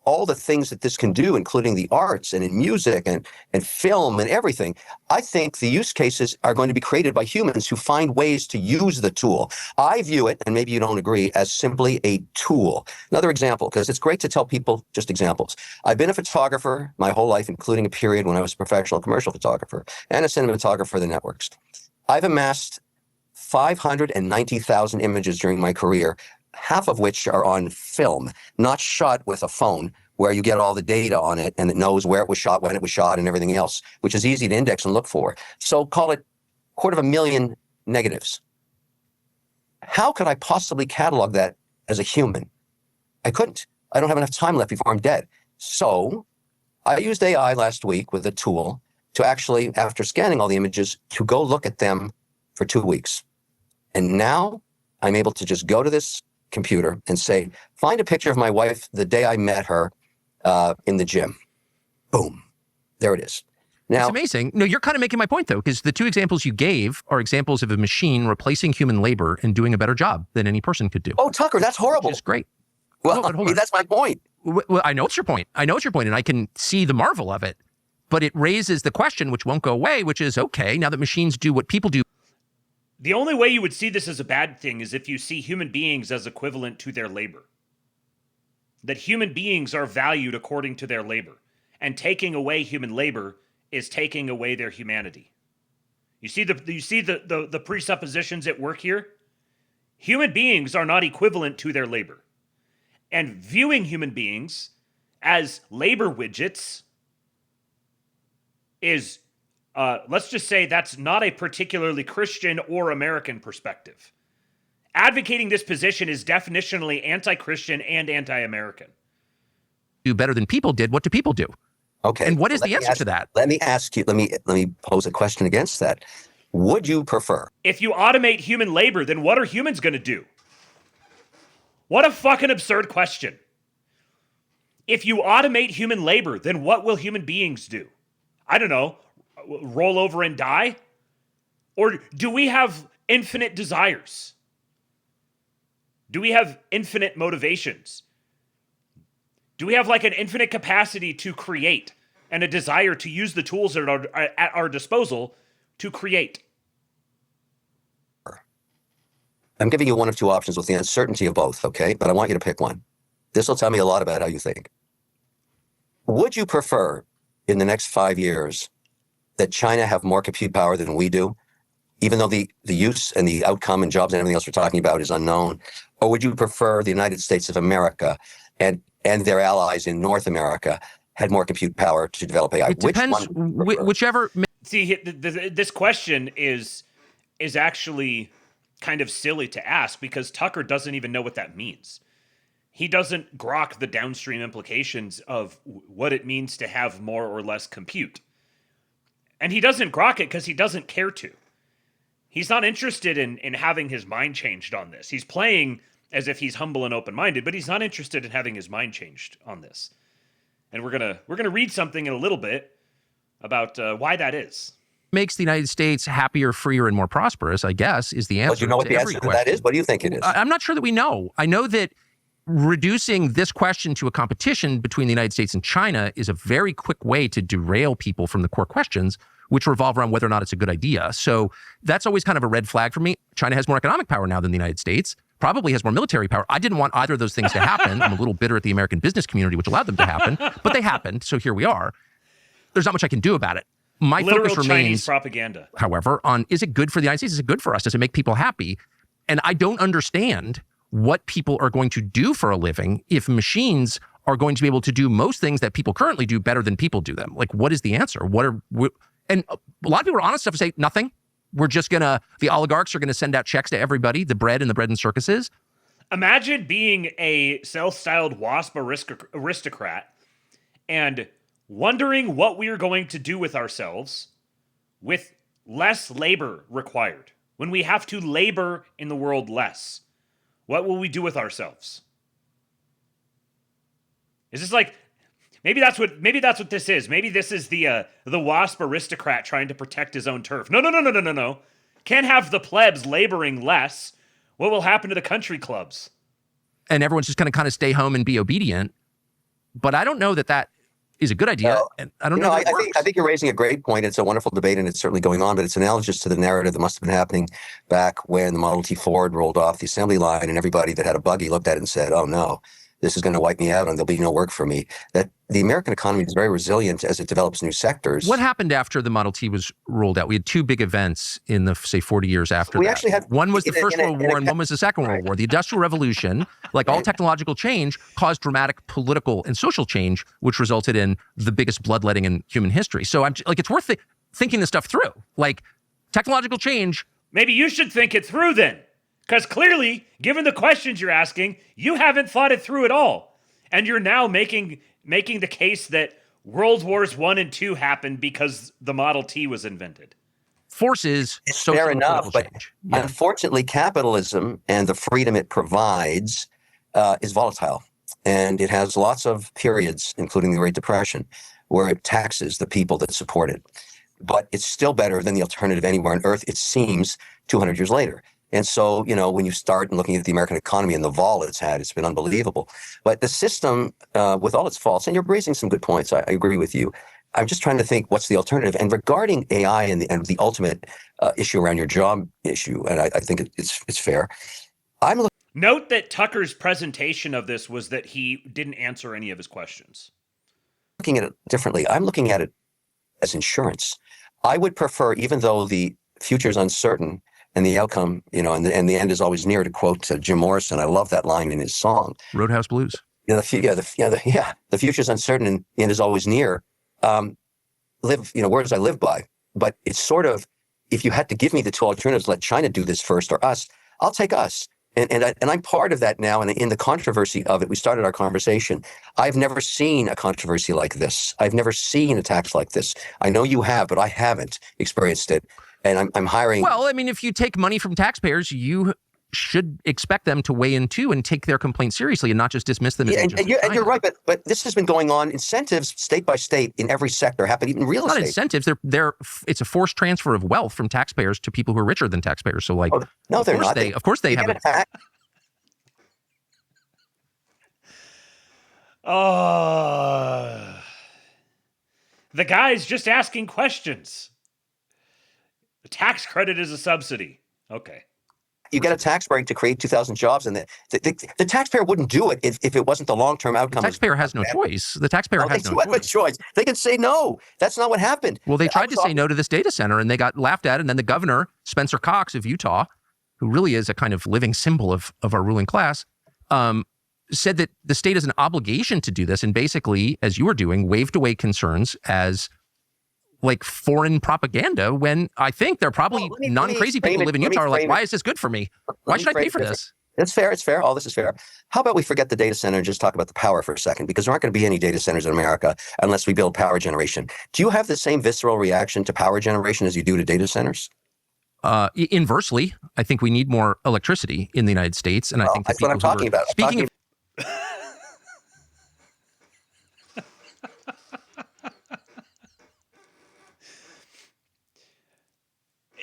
all the things that this can do, including the arts and in music and film and everything, I think the use cases are going to be created by humans who find ways to use the tool. I view it, and maybe you don't agree, as simply a tool. Another example, because it's great to tell people just examples. I've been a photographer my whole life, including a period when I was a professional commercial photographer and a cinematographer for the networks. I've amassed 590,000 images during my career, half of which are on film, not shot with a phone, where you get all the data on it and it knows where it was shot, when it was shot, and everything else, which is easy to index and look for. So call it 250,000 negatives. How could I possibly catalog that as a human? I couldn't. I don't have enough time left before I'm dead. So I used AI last week with a tool to actually, after scanning all the images, to go look at them for 2 weeks. And now I'm able to just go to this computer and say, find a picture of my wife the day I met her in the gym. Boom. There it is. Now, it's amazing. No, you're kind of making my point, though, because the two examples you gave are examples of a machine replacing human labor and doing a better job than any person could do. Oh, Tucker, that's horrible. Which is great. Well, that's my point. Well, I know it's your point. I know it's your point, and I can see the marvel of it. But it raises the question, which won't go away, which is, okay, now that machines do what people do. The only way you would see this as a bad thing is if you see human beings as equivalent to their labor. That human beings are valued according to their labor. And taking away human labor is taking away their humanity. You see the presuppositions at work here? Human beings are not equivalent to their labor. And viewing human beings as labor widgets is, let's just say, that's not a particularly Christian or American perspective. Advocating this position is definitionally anti-Christian and anti-American. Do better than people did. What do people do? Okay. And what is the answer to that? Let me ask you, let me pose a question against that. Would you prefer? If you automate human labor, then what are humans going to do? What a fucking absurd question. If you automate human labor, then what will human beings do? I don't know, roll over and die? Or do we have infinite desires? Do we have infinite motivations? Do we have like an infinite capacity to create and a desire to use the tools that are at our disposal to create? I'm giving you one of two options with the uncertainty of both, okay? But I want you to pick one. This will tell me a lot about how you think. Would you prefer in the next 5 years that China have more compute power than we do, even though the use and the outcome and jobs and everything else we're talking about is unknown? Or would you prefer the United States of America and their allies in North America had more compute power to develop AI? It depends. Whichever. See, this question is actually kind of silly to ask because Tucker doesn't even know what that means. He doesn't grok the downstream implications of what it means to have more or less compute. And he doesn't grok it because he doesn't care to. He's not interested in having his mind changed on this. He's playing as if he's humble and open-minded, but he's not interested in having his mind changed on this. And we're gonna read something in a little bit about why that is. Makes the United States happier, freer, and more prosperous, I guess, is the answer. Well, you know what the answer to that is? What do you think it is? I'm not sure that we know. I know that reducing this question to a competition between the United States and China is a very quick way to derail people from the core questions, which revolve around whether or not it's a good idea. So that's always kind of a red flag for me. China has more economic power now than the United States, probably has more military power. I didn't want either of those things to happen. I'm a little bitter at the American business community, which allowed them to happen, but they happened. So here we are. There's not much I can do about it. My Literal focus remains, Chinese propaganda, however, on is it good for the United States? Is it good for us? Does it make people happy? And I don't understand what people are going to do for a living if machines are going to be able to do most things that people currently do better than people do them. Like, what is the answer? And a lot of people are honest enough to say nothing. The oligarchs are going to send out checks to everybody, the bread and circuses. Imagine being a self-styled WASP aristocrat and wondering what we are going to do with ourselves with less labor required. When we have to labor in the world less, what will we do with ourselves? Is this like, maybe that's what this is. Maybe this is the WASP aristocrat trying to protect his own turf. No. Can't have the plebs laboring less. What will happen to the country clubs? And everyone's just going to kind of stay home and be obedient. But I don't know that is a good idea. And I don't know. I think you're raising a great point. It's a wonderful debate, and it's certainly going on. But it's analogous to the narrative that must have been happening back when the Model T Ford rolled off the assembly line, and everybody that had a buggy looked at it and said, "Oh no, this is going to wipe me out, and there'll be no work for me." That the American economy is very resilient as it develops new sectors. What happened after the Model T was rolled out? We had two big events in the, say, 40 years after we that. Actually had one was the First World War, and one was the Second World War. The Industrial Revolution, like all technological change, caused dramatic political and social change, which resulted in the biggest bloodletting in human history. So I'm like, it's worth thinking this stuff through. Like, technological change. Maybe you should think it through then. Because clearly, given the questions you're asking, you haven't thought it through at all. And you're now making the case that World Wars I and II happened because the Model T was invented. Forces social fair enough, but change. Unfortunately, capitalism and the freedom it provides is volatile. And it has lots of periods, including the Great Depression, where it taxes the people that support it. But it's still better than the alternative anywhere on Earth, it seems, 200 years later. And so, when you start looking at the American economy and the vol it's had, it's been unbelievable. But the system, with all its faults, and you're raising some good points, I agree with you. I'm just trying to think what's the alternative. And regarding AI and the ultimate issue around your job issue, and I think it's fair. Note that Tucker's presentation of this was that he didn't answer any of his questions. Looking at it differently, I'm looking at it as insurance. I would prefer, even though the future is uncertain, and the outcome, and the end is always near, to quote Jim Morrison. I love that line in his song. Roadhouse Blues. The future's uncertain and the end is always near. Words I live by. But it's sort of, if you had to give me the two alternatives, let China do this first or us, I'll take us. And I'm part of that now. And in the controversy of it, we started our conversation. I've never seen a controversy like this. I've never seen attacks like this. I know you have, but I haven't experienced it. And I'm hiring. Well, I mean, if you take money from taxpayers, you should expect them to weigh in too and take their complaints seriously and not just dismiss them. And you're right, but this has been going on. Incentives, state by state, in every sector happen, even real estate. Not incentives. It's a forced transfer of wealth from taxpayers to people who are richer than taxpayers. So, like, no, they're not. Of course, they have. The guy's just asking questions. The tax credit is a subsidy. Okay. You get a tax break to create 2,000 jobs, and the taxpayer wouldn't do it if it wasn't the long-term outcome. The taxpayer has no choice. The taxpayer has no choice. They can say no. That's not what happened. Well, they tried to say no to this data center, and they got laughed at. And then the governor, Spencer Cox of Utah, who really is a kind of living symbol of our ruling class, said that the state has an obligation to do this, and basically, as you were doing, waved away concerns as like foreign propaganda, when I think they're probably non-crazy people who live in Utah are like, why is this good for me? Why should I pay for this? It's fair. It's fair. All this is fair. How about we forget the data center and just talk about the power for a second? Because there aren't going to be any data centers in America unless we build power generation. Do you have the same visceral reaction to power generation as you do to data centers? Inversely, I think we need more electricity in the United States. And I think that's what I'm talking about. Speaking of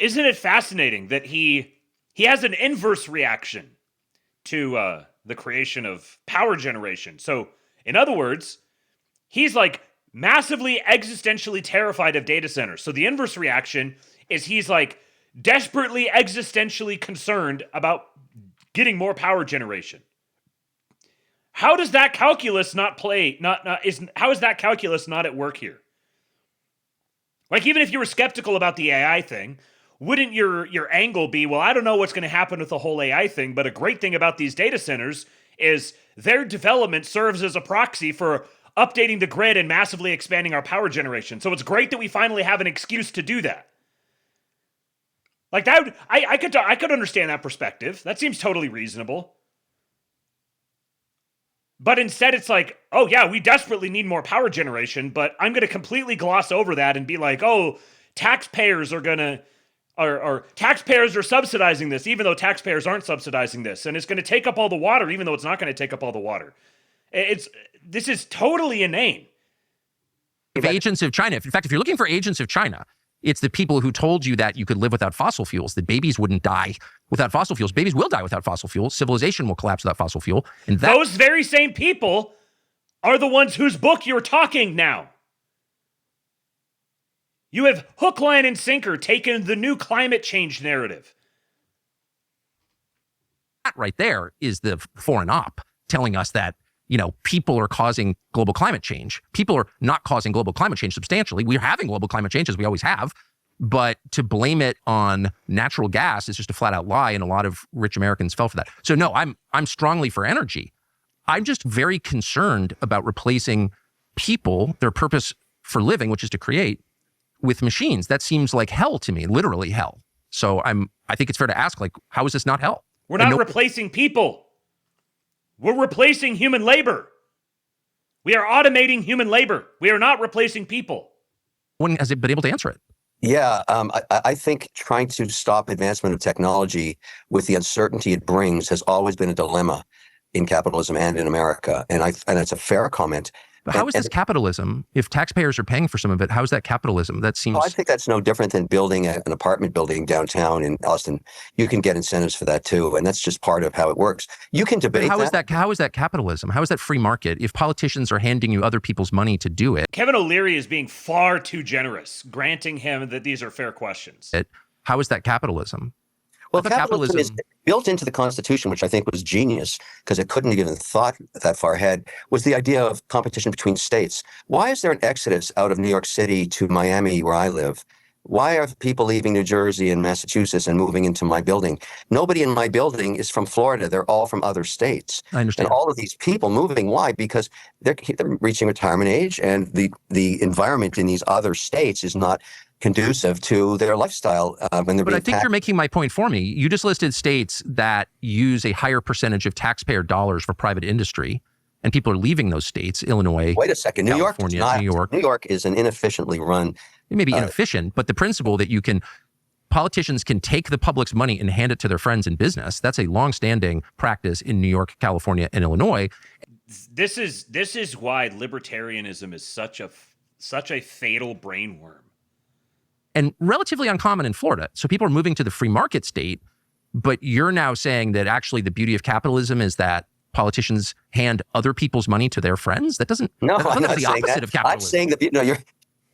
Isn't it fascinating that he has an inverse reaction to the creation of power generation? So, in other words, he's like massively existentially terrified of data centers. So the inverse reaction is he's like desperately existentially concerned about getting more power generation. How does that calculus not play? How is that calculus not at work here? Like, even if you were skeptical about the AI thing, wouldn't your angle be, well, I don't know what's going to happen with the whole AI thing, but a great thing about these data centers is their development serves as a proxy for updating the grid and massively expanding our power generation. So it's great that we finally have an excuse to do that. Like, that, I could understand that perspective. That seems totally reasonable. But instead it's like, oh yeah, we desperately need more power generation, but I'm going to completely gloss over that and be like, oh, taxpayers are going to, or taxpayers are subsidizing this, even though taxpayers aren't subsidizing this. And it's going to take up all the water, even though it's not going to take up all the water. This is totally inane. Agents of China. In fact, if you're looking for agents of China, it's the people who told you that you could live without fossil fuels, that babies wouldn't die without fossil fuels. Babies will die without fossil fuels. Civilization will collapse without fossil fuel. And those very same people are the ones whose book you're talking now. You have hook, line, and sinker taken the new climate change narrative. That right there is the foreign op telling us that, you know, people are causing global climate change. People are not causing global climate change substantially. We're having global climate change, as we always have. But to blame it on natural gas is just a flat out lie, and a lot of rich Americans fell for that. So no, I'm strongly for energy. I'm just very concerned about replacing people, their purpose for living, which is to create, with machines. That seems like hell to me, literally hell. So I think it's fair to ask, like, how is this not hell? We're not replacing people. We're replacing human labor. We are automating human labor. We are not replacing people. One has been able to answer it. Yeah, I think trying to stop advancement of technology with the uncertainty it brings has always been a dilemma in capitalism and in America. And it's a fair comment. But how is this capitalism? If taxpayers are paying for some of it, how is that capitalism? That seems... I think that's no different than building an apartment building downtown in Austin. You can get incentives for that too, and that's just part of how it works. You can debate How is that capitalism? How is that free market if politicians are handing you other people's money to do it? Kevin O'Leary is being far too generous, granting him that these are fair questions. How is that capitalism? Well, capitalism is built into the Constitution, which I think was genius because it couldn't have even thought that far ahead, was the idea of competition between states. Why is there an exodus out of New York City to Miami, where I live? Why are people leaving New Jersey and Massachusetts and moving into my building? Nobody in my building is from Florida. They're all from other states. I understand. And all of these people moving, why? Because they're reaching retirement age, and the environment in these other states is not conducive to their lifestyle when they're But I think you're making my point for me. You just listed states that use a higher percentage of taxpayer dollars for private industry, and people are leaving those states. Illinois. Wait a second. California, New York. New York is an inefficiently run. It may be inefficient, but the principle that politicians can take the public's money and hand it to their friends in business, that's a longstanding practice in New York, California, and Illinois. This is why libertarianism is such a fatal brainworm. And relatively uncommon in Florida. So people are moving to the free market state, but you're now saying that actually the beauty of capitalism is that politicians hand other people's money to their friends? That doesn't. No, that's I'm not the saying opposite that. of capitalism. I'm saying that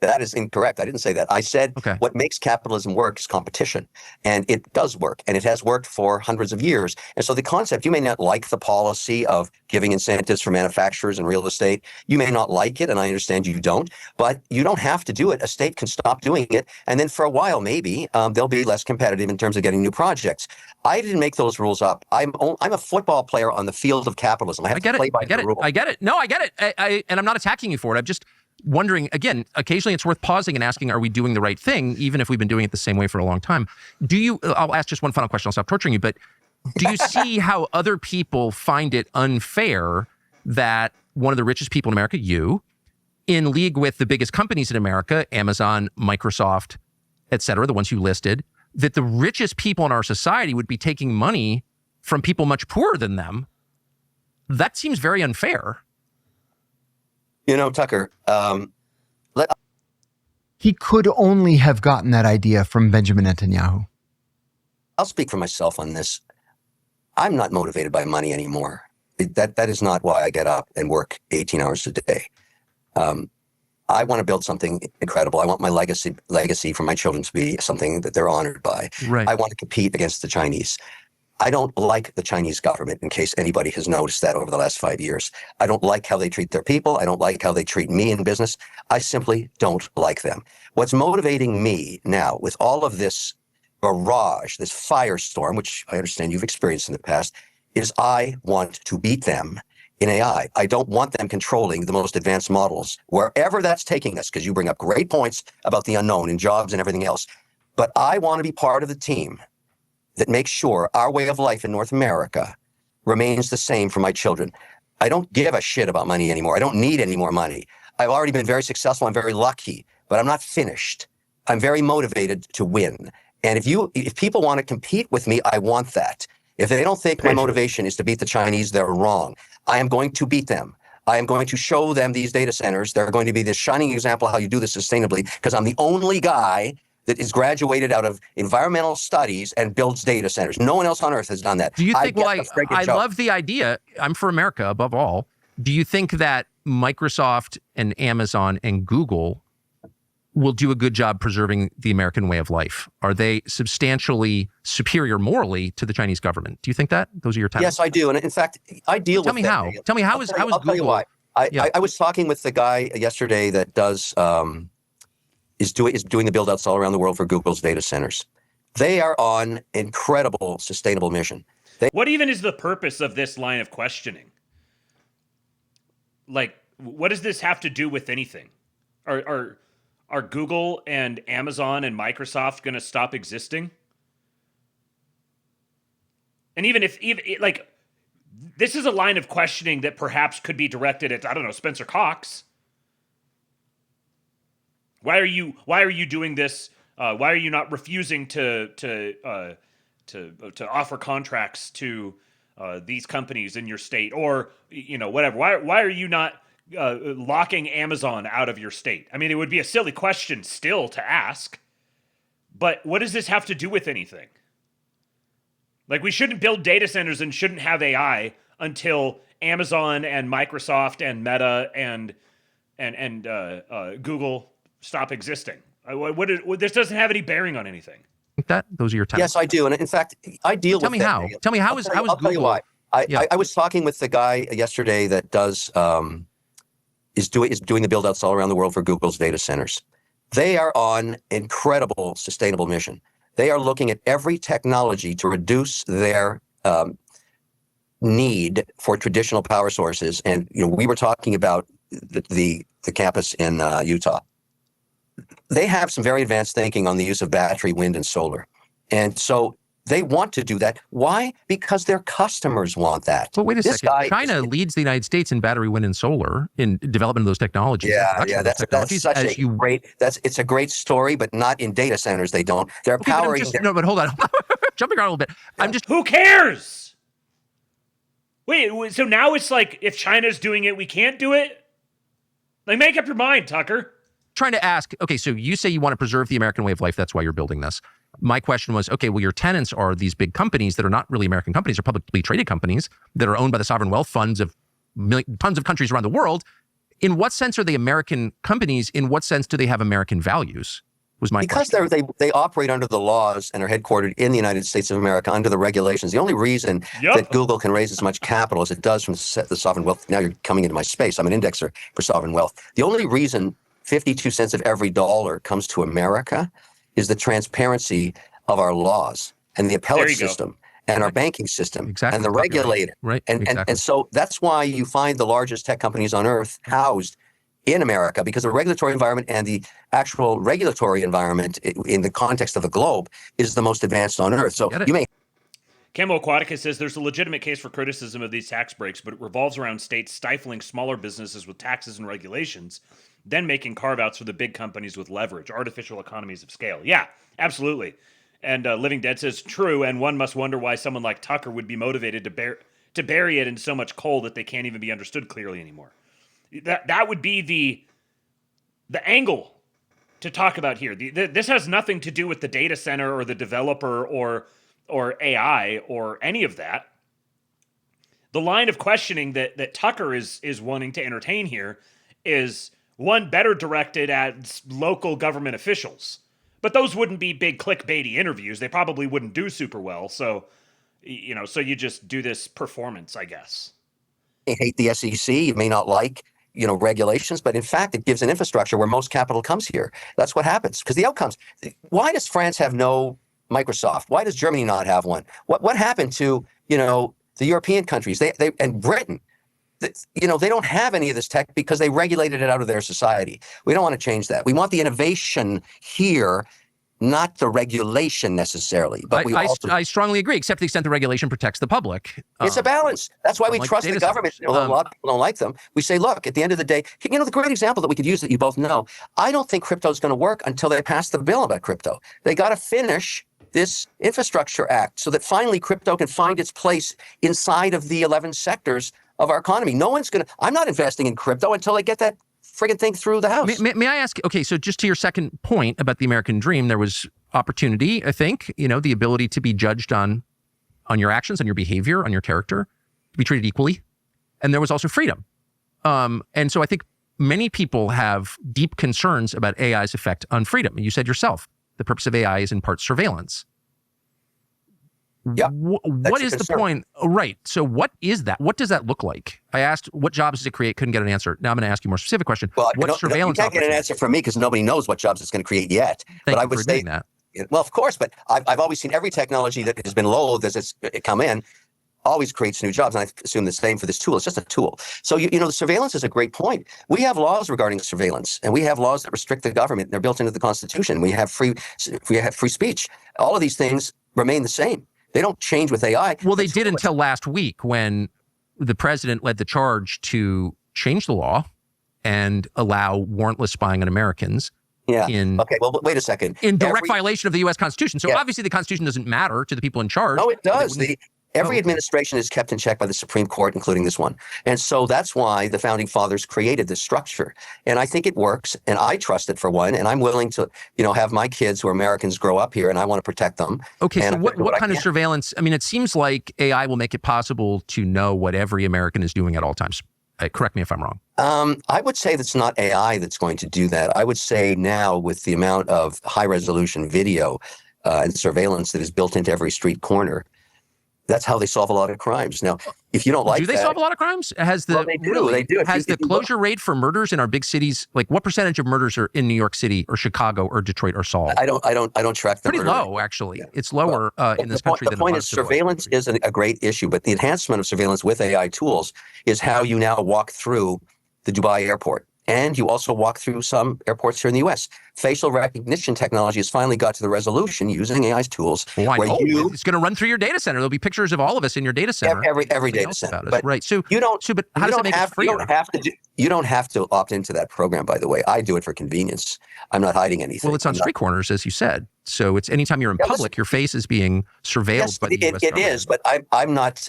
that is incorrect. I didn't say that. I said what makes capitalism work is competition, and it does work, and it has worked for hundreds of years. And so the concept, you may not like the policy of giving incentives for manufacturers and real estate. You may not like it, and I understand you don't, but you don't have to do it. A state can stop doing it, and then for a while, maybe they'll be less competitive in terms of getting new projects. I didn't make those rules up. I'm a football player on the field of capitalism. I have to play by the rules. I get it. No, I get it. And I'm not attacking you for it. I'm just wondering, again, occasionally it's worth pausing and asking, are we doing the right thing, even if we've been doing it the same way for a long time? I'll ask just one final question, I'll stop torturing you, but do you see how other people find it unfair that one of the richest people in America, you, in league with the biggest companies in America, Amazon, Microsoft, et cetera, the ones you listed, that the richest people in our society would be taking money from people much poorer than them? That seems very unfair. You know, Tucker, he could only have gotten that idea from Benjamin Netanyahu. I'll speak for myself on this. I'm not motivated by money anymore. That is not why I get up and work 18 hours a day. I want to build something incredible. I want my legacy for my children to be something that they're honored by. Right. I want to compete against the Chinese. I don't like the Chinese government, in case anybody has noticed that over the last 5 years. I don't like how they treat their people. I don't like how they treat me in business. I simply don't like them. What's motivating me now with all of this barrage, this firestorm, which I understand you've experienced in the past, is I want to beat them in AI. I don't want them controlling the most advanced models, wherever that's taking us, because you bring up great points about the unknown and jobs and everything else. But I want to be part of the team that makes sure our way of life in North America remains the same for my children. I don't give a shit about money anymore. I don't need any more money. I've already been very successful. I'm very lucky, but I'm not finished. I'm very motivated to win. And if people want to compete with me, I want that. If they don't think my motivation is to beat the Chinese, they're wrong. I am going to beat them. I am going to show them these data centers. They're going to be this shining example of how you do this sustainably, because I'm the only guy that is graduated out of environmental studies and builds data centers. No one else on earth has done that. Do you think, I love the idea. I'm for America above all. Do you think that Microsoft and Amazon and Google will do a good job preserving the American way of life? Are they substantially superior morally to the Chinese government? Do you think that? Those are your tenets. Yes, I do. And in fact, I deal with that. Tell me how is I'll Google? tell you why. I was talking with the guy yesterday that is doing the build outs all around the world for Google's data centers. They are on incredible sustainable mission. What even is the purpose of this line of questioning? Like, what does this have to do with anything? Are Google and Amazon and Microsoft going to stop existing? And even like, this is a line of questioning that perhaps could be directed at, I don't know, Spencer Cox. Why are you doing this? Why are you not refusing to offer contracts to these companies in your state, or whatever? Why are you not locking Amazon out of your state? I mean, it would be a silly question still to ask, but what does this have to do with anything? Like, we shouldn't build data centers and shouldn't have AI until Amazon and Microsoft and Meta and Google stop existing. This doesn't have any bearing on anything. Those are your tenets. Yes, I do. And in fact, I deal with that. Tell me how is Google? I'll tell you why. I was talking with the guy yesterday that is doing the build outs all around the world for Google's data centers. They are on incredible sustainable mission. They are looking at every technology to reduce their need for traditional power sources. And we were talking about the campus in Utah. They have some very advanced thinking on the use of battery, wind, and solar. And so they want to do that. Why? Because their customers want that. But wait a second. China leads the United States in battery, wind, and solar in development of those technologies. That's a great story, but not in data centers. They don't. They're powering. No, but hold on. Jumping around a little bit. Yeah. Who cares? Wait, so now it's like, if China's doing it, we can't do it? Like, make up your mind, Tucker. Trying to ask, okay, so you say you want to preserve the American way of life. That's why you're building this. My question was, okay, well, your tenants are these big companies that are not really American companies, they're publicly traded companies that are owned by the sovereign wealth funds of tons of countries around the world. In what sense are they American companies? In what sense do they have American values? Was my question. They operate under the laws and are headquartered in the United States of America under the regulations. The only reason that Google can raise as much capital as it does from the sovereign wealth, now you're coming into my space, I'm an indexer for sovereign wealth. The only reason 52 cents of every dollar comes to America is the transparency of our laws and the appellate system and our banking system and the regulator. Right. And so that's why you find the largest tech companies on earth housed in America, because the regulatory environment and the actual regulatory environment in the context of the globe is the most advanced on earth. So you may. Camo Aquatica says there's a legitimate case for criticism of these tax breaks, but it revolves around states stifling smaller businesses with taxes and regulations, then making carve-outs for the big companies with leverage, artificial economies of scale. Yeah, absolutely. And Living Dead says, true, and one must wonder why someone like Tucker would be motivated to bury it in so much coal that they can't even be understood clearly anymore. That would be the angle to talk about here. This has nothing to do with the data center or the developer or AI or any of that. The line of questioning that Tucker is wanting to entertain here is one better directed at local government officials. But those wouldn't be big clickbaity interviews. They probably wouldn't do super well. So you just do this performance, I guess. You hate the SEC. You may not like regulations, but in fact, it gives an infrastructure where most capital comes here. That's what happens. Because the outcomes, why does France have no Microsoft? Why does Germany not have one? What happened to, the European countries? They and Britain, they don't have any of this tech because they regulated it out of their society. We don't want to change that. We want the innovation here, not the regulation necessarily. But I strongly agree, except to the extent the regulation protects the public. It's a balance. That's why we trust the government. Although a lot of people don't like them. We say, look, at the end of the day, the great example that we could use that you both know, I don't think crypto is going to work until they pass the bill about crypto. They got to finish this infrastructure act so that finally crypto can find its place inside of the 11 sectors of our economy. I'm not investing in crypto until they get that friggin' thing through the house. May I ask, okay, so just to your second point about the American dream, there was opportunity, I think, the ability to be judged on your actions, on your behavior, on your character, to be treated equally. And there was also freedom. And so I think many people have deep concerns about AI's effect on freedom. And you said yourself, the purpose of AI is in part surveillance. Yeah. What is the point? Oh, right. So what is that? What does that look like? I asked, what jobs does it create? Couldn't get an answer. Now I'm going to ask you a more specific question. Well, what surveillance? You can't get an answer from me because nobody knows what jobs it's going to create yet. But I would say that. Well, of course, but I've always seen every technology that has been loathed as it's come in always creates new jobs. And I assume the same for this tool. It's just a tool. So, the surveillance is a great point. We have laws regarding surveillance, and we have laws that restrict the government. They're built into the Constitution. We have free speech. All of these things remain the same. They don't change with AI. Well, they did until last week when the president led the charge to change the law and allow warrantless spying on Americans. Yeah. Okay. Well, wait a second. In direct violation of the U.S. Constitution. So obviously the Constitution doesn't matter to the people in charge. No, it does. Every administration is kept in check by the Supreme Court, including this one. And so that's why the founding fathers created this structure. And I think it works, and I trust it for one, and I'm willing to, have my kids who are Americans grow up here, and I want to protect them. Okay, so what kind of surveillance? I mean, it seems like AI will make it possible to know what every American is doing at all times. Correct me if I'm wrong. I would say that's not AI that's going to do that. I would say now with the amount of high-resolution video and surveillance that is built into every street corner, that's how they solve a lot of crimes. Now, if you don't like that... Do they solve a lot of crimes? They do. They do. Has the closure rate for murders in our big cities, like what percentage of murders are in New York City or Chicago or Detroit are solved? I don't track the Pretty low, actually. Yeah. It's lower in this country than the point is surveillance is a great issue, but the enhancement of surveillance with AI tools is how you now walk through the Dubai airport. And you also walk through some airports here in the U.S. Facial recognition technology has finally got to the resolution using AI's tools. It's going to run through your data center. There'll be pictures of all of us in your data center. Every data center. But right. So but how does it make it freer? You don't have to opt into that program, by the way. I do it for convenience. I'm not hiding anything. Well, it's on street corners, as you said. So it's anytime you're in public, your face is being surveilled by the U.S. It is, but I'm not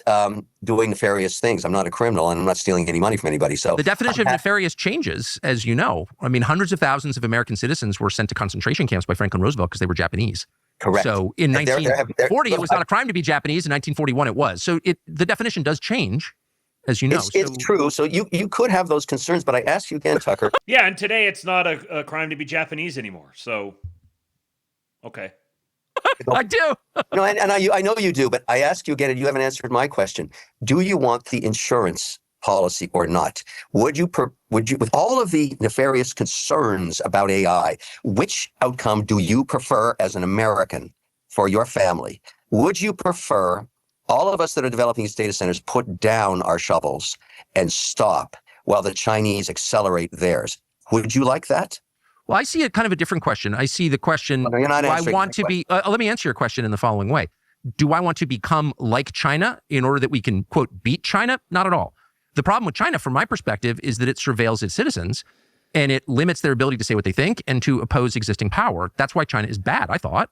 doing nefarious things. I'm not a criminal, and I'm not stealing any money from anybody. So the definition of nefarious changes, as you know. I mean, hundreds of thousands of American citizens were sent to concentration camps by Franklin Roosevelt because they were Japanese. Correct. So in And 1940, it was not a crime to be Japanese. In 1941, it was. So the definition does change, as you know. It's true. So you could have those concerns, but I ask you again, Tucker. Yeah, and today it's not a crime to be Japanese anymore. So, okay. I do. No, and I know you do, but I ask you again, and you haven't answered my question. Do you want the insurance policy or not? Would you, with all of the nefarious concerns about AI, which outcome do you prefer as an American for your family? Would you prefer all of us that are developing these data centers put down our shovels and stop while the Chinese accelerate theirs? Would you like that? Well, I see a kind of a different question. I see the question, well, no, you're not do I answering want to be, let me answer your question in the following way. Do I want to become like China in order that we can, quote, beat China? Not at all. The problem with China, from my perspective, is that it surveils its citizens and it limits their ability to say what they think and to oppose existing power. That's why China is bad, I thought.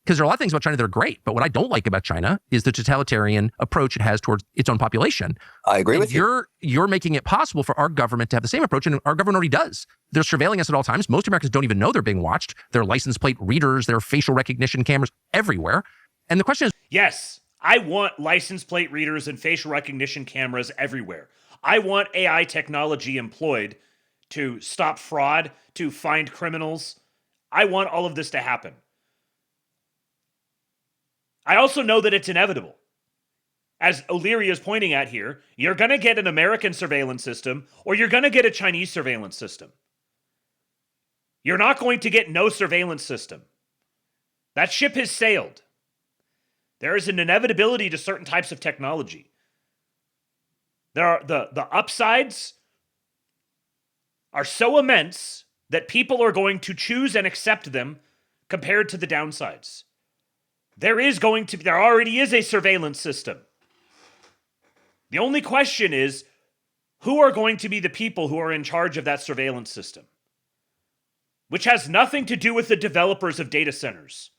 Because there are a lot of things about China that are great, but what I don't like about China is the totalitarian approach it has towards its own population. I agree with you. You're making it possible for our government to have the same approach, and our government already does. They're surveilling us at all times. Most Americans don't even know they're being watched. There are license plate readers, there are facial recognition cameras everywhere. And the question is... Yes, I want license plate readers and facial recognition cameras everywhere. I want AI technology employed to stop fraud, to find criminals. I want all of this to happen. I also know that it's inevitable. As O'Leary is pointing at here, you're going to get an American surveillance system or you're going to get a Chinese surveillance system. You're not going to get no surveillance system. That ship has sailed. There is an inevitability to certain types of technology. There are the upsides are so immense that people are going to choose and accept them compared to the downsides. There already is a surveillance system. The only question is, who are going to be the people who are in charge of that surveillance system? Which has nothing to do with the developers of data centers.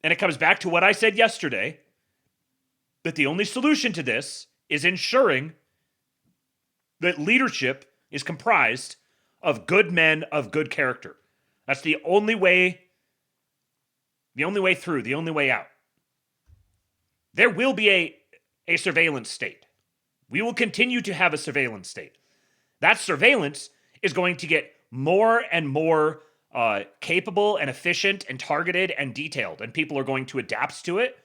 And it comes back to what I said yesterday, that the only solution to this is ensuring that leadership is comprised of good men of good character. That's the only way through, the only way out. There will be a surveillance state. We will continue to have a surveillance state. That surveillance is going to get more and more capable and efficient and targeted and detailed, and people are going to adapt to it.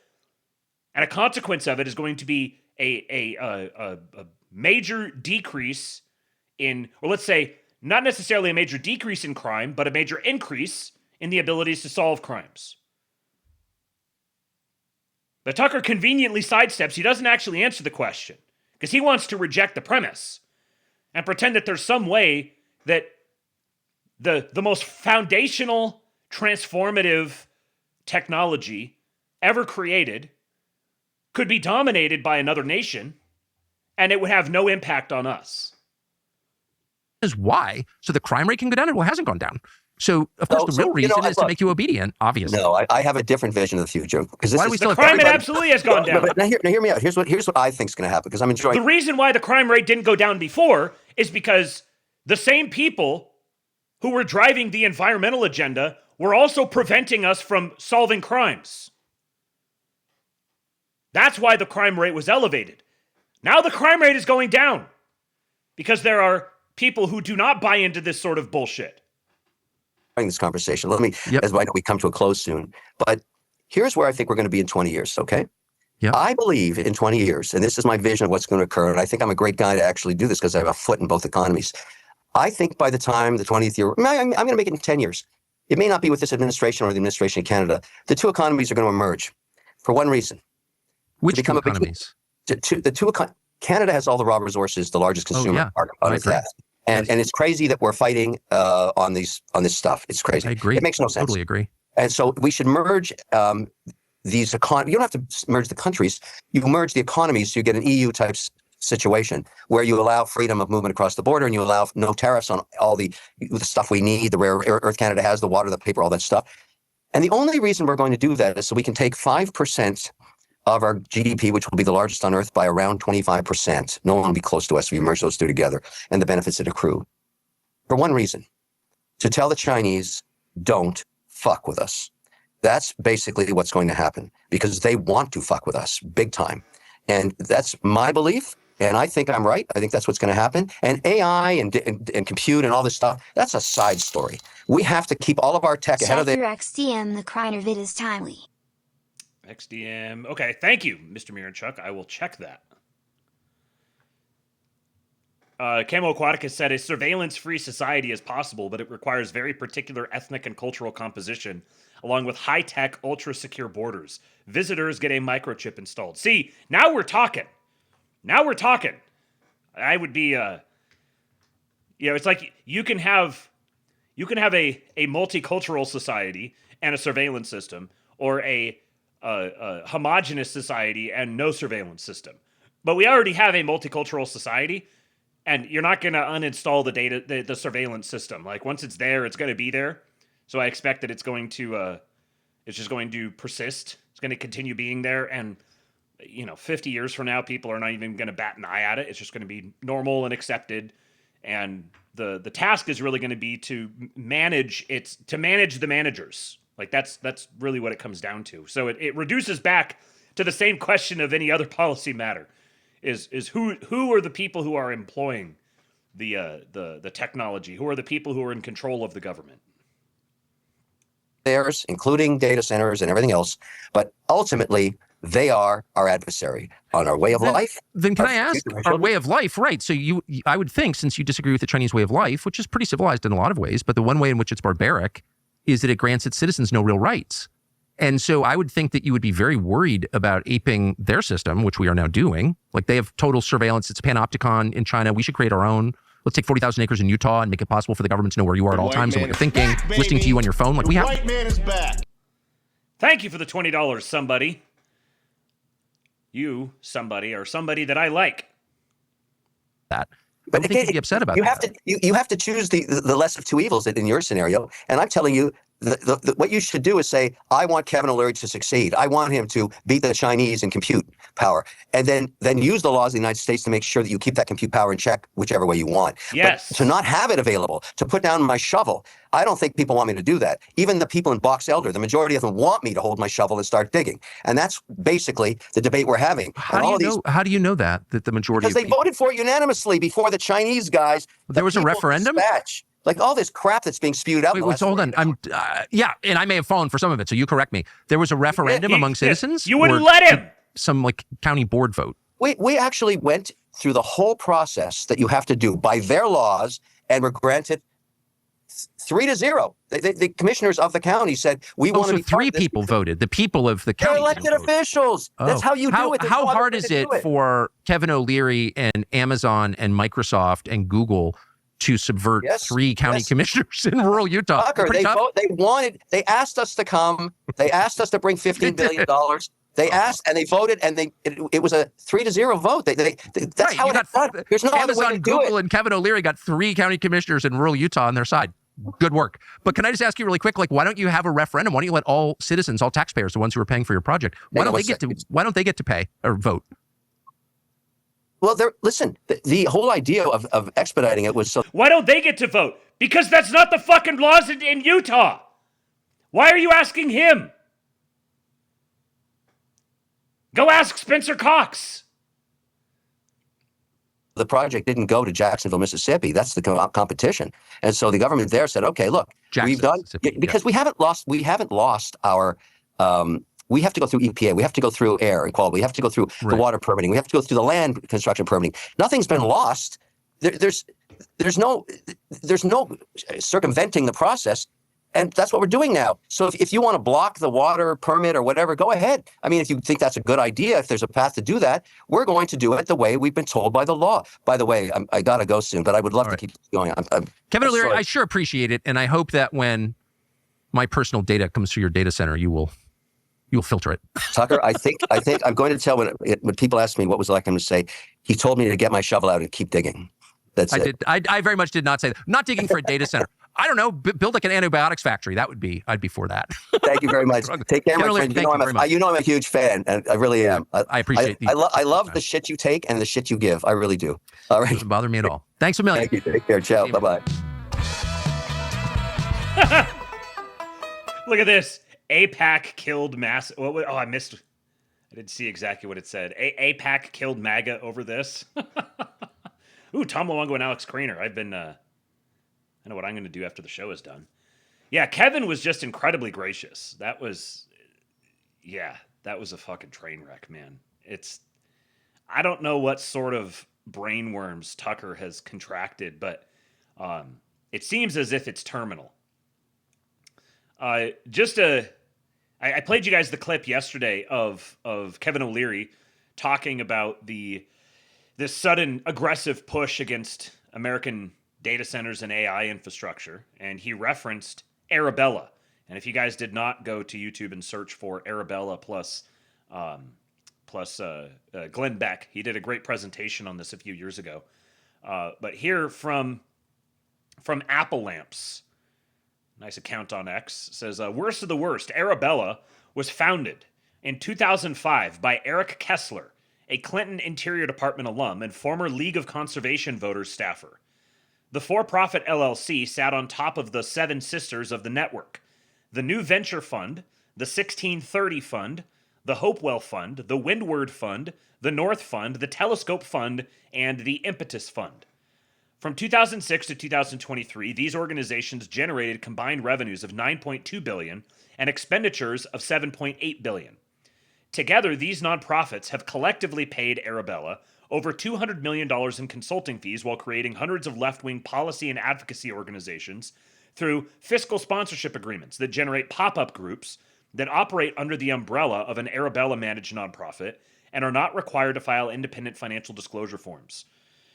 And a consequence of it is going to be a major decrease in, or let's say, not necessarily a major decrease in crime, but a major increase in the abilities to solve crimes. But Tucker conveniently sidesteps. He doesn't actually answer the question because he wants to reject the premise and pretend that there's some way that the most foundational, transformative technology ever created could be dominated by another nation and it would have no impact on us. Is why? So the crime rate can go down? Well, it hasn't gone down. So, of course, the real reason is to make you obedient, obviously. No, I have a different vision of the future. The crime rate absolutely has gone down. Now hear me out. Here's what I think is going to happen, because I'm enjoying... The reason why the crime rate didn't go down before is because the same people who were driving the environmental agenda were also preventing us from solving crimes. That's why the crime rate was elevated. Now the crime rate is going down because there are people who do not buy into this sort of bullshit. This conversation. Let me, as I know we come to a close soon, but here's where I think we're going to be in 20 years, okay? I believe in 20 years, and this is my vision of what's going to occur, and I think I'm a great guy to actually do this because I have a foot in both economies. I think by the time the 20th year, I'm going to make it in 10 years. It may not be with this administration or the administration in Canada. The two economies are going to emerge for one reason. Which two economies? Canada has all the raw resources, the largest consumer on Earth has. And it's crazy that we're fighting on this stuff. It's crazy. I agree. It makes no sense. Totally agree. And so we should merge these economies. You don't have to merge the countries. You merge the economies so you get an EU type situation where you allow freedom of movement across the border and you allow no tariffs on all the stuff we need, the rare earth Canada has, the water, the paper, all that stuff. And the only reason we're going to do that is so we can take 5% of our GDP, which will be the largest on Earth by around 25%. No one will be close to us if we merge those two together, and the benefits that accrue. For one reason, to tell the Chinese, don't fuck with us. That's basically what's going to happen because they want to fuck with us big time. And that's my belief. And I think I'm right. I think that's what's going to happen. And AI and compute and all this stuff, that's a side story. We have to keep all of our tech ahead of Check your XDM, the Kreiner vid is timely. XDM. Okay, thank you, Mr. Miranchuk. I will check that. Camo Aquaticus said, a surveillance-free society is possible, but it requires very particular ethnic and cultural composition, along with high-tech, ultra-secure borders. Visitors get a microchip installed. See, now we're talking. Now we're talking. I would be, it's like you can have a multicultural society and a surveillance system, or a homogenous society and no surveillance system. But we already have a multicultural society, and you're not going to uninstall the surveillance system. Like once it's there, it's going to be there. So I expect that it's just going to persist. It's going to continue being there, and 50 years from now, people are not even going to bat an eye at it. It's just going to be normal and accepted. And the task is really going to be to manage the managers. Like that's really what it comes down to. So it reduces back to the same question of any other policy matter: is who are the people who are employing the technology? Who are the people who are in control of the government? Theirs, including data centers and everything else. But ultimately, they are our adversary on our way of life. Then can I ask, our way of life, right? So I would think, since you disagree with the Chinese way of life, which is pretty civilized in a lot of ways, but the one way in which it's barbaric is that it grants its citizens no real rights. And so I would think that you would be very worried about aping their system, which we are now doing. Like they have total surveillance. It's panopticon in China. We should create our own. Let's take 40,000 acres in Utah and make it possible for the government to know where you are at all times and what you're thinking, listening to you on your phone. Like we have. White man is back. Thank you for the $20, somebody. You, somebody, or somebody that I like. That. But I don't think you'd be upset about that. You have to choose the less of two evils in your scenario. And I'm telling you, what you should do is say, I want Kevin O'Leary to succeed. I want him to beat the Chinese in compute power. And then use the laws of the United States to make sure that you keep that compute power in check whichever way you want. Yes. But to not have it available, to put down my shovel, I don't think people want me to do that. Even the people in Box Elder, the majority of them want me to hold my shovel and start digging. And that's basically the debate we're having. How do you know that the majority because they voted for it unanimously before the Chinese guys. There was a referendum? Like all this crap that's being spewed out. Wait, hold on. Yeah, and I may have fallen for some of it, so you correct me. There was a referendum among citizens? You wouldn't let him! Some county board vote. We actually went through the whole process that you have to do by their laws and were granted 3-0. The commissioners of the county said, we want to be three people voted. The people of the county. They're elected officials. That's how you do it. How hard is it for Kevin O'Leary and Amazon and Microsoft and Google to subvert three county commissioners in rural Utah? Tucker, they asked us to come. They asked us to bring $15 billion. They asked and they voted, and it was a 3-0 vote. That's how it got done. There's no other way to do Google it. And Kevin O'Leary got three county commissioners in rural Utah on their side. Good work. But can I just ask you really quick, why don't you have a referendum? Why don't you let all citizens, all taxpayers, the ones who are paying for your project, why don't they get to pay or vote? Well, listen, the whole idea of expediting it was so. Why don't they get to vote? Because that's not the fucking laws in Utah. Why are you asking him? Go ask Spencer Cox. The project didn't go to Jacksonville, Mississippi. That's the competition. And so the government there said, okay, look, we've done, because we haven't lost our, we have to go through EPA. We have to go through air quality. We have to go through the water permitting. We have to go through the land construction permitting. Nothing's been lost. There's no circumventing the process. And that's what we're doing now. So if you want to block the water permit or whatever, go ahead. I mean, if you think that's a good idea, if there's a path to do that, we're going to do it the way we've been told by the law. By the way, I got to go soon, but I would love to keep going on. Kevin O'Leary, I sure appreciate it. And I hope that when my personal data comes through your data center, you'll filter it. Tucker, I think I'm going to tell when people ask me what was it like, I'm going to say, he told me to get my shovel out and keep digging. That's it. I very much did not say that. I'm not digging for a data center. I don't know. Build like an antibiotics factory. I'd be for that. Thank you very much. Take care, my friend. You know I'm a huge fan, and I really am. I appreciate it. I love the shit you take and the shit you give. I really do. All right. Doesn't bother me at all. Thanks a million. Thank you. Take care. Ciao. Bye-bye. Look at this. APAC killed mass. Oh, I missed. I didn't see exactly what it said. APAC killed MAGA over this. Ooh, Tom Luongo and Alex Craner. I know what I'm going to do after the show is done. Yeah, Kevin was just incredibly gracious. That was a fucking train wreck, man. I don't know what sort of brain worms Tucker has contracted, but it seems as if it's terminal. I played you guys the clip yesterday of Kevin O'Leary talking about this sudden aggressive push against American data centers and AI infrastructure, and he referenced Arabella. And if you guys did not go to YouTube and search for Arabella plus Glenn Beck, he did a great presentation on this a few years ago. But here from Apple Lamps, nice account on X, says, worst of the worst, Arabella was founded in 2005 by Eric Kessler, a Clinton Interior Department alum and former League of Conservation Voters staffer. The for-profit LLC sat on top of the 7 sisters of the network: the New Venture Fund, the 1630 Fund, the Hopewell Fund, the Windward Fund, the North Fund, the Telescope Fund, and the Impetus Fund. From 2006 to 2023, these organizations generated combined revenues of $9.2 billion and expenditures of $7.8 billion. Together, these nonprofits have collectively paid Arabella over $200 million in consulting fees while creating hundreds of left-wing policy and advocacy organizations through fiscal sponsorship agreements that generate pop-up groups that operate under the umbrella of an Arabella-managed nonprofit and are not required to file independent financial disclosure forms.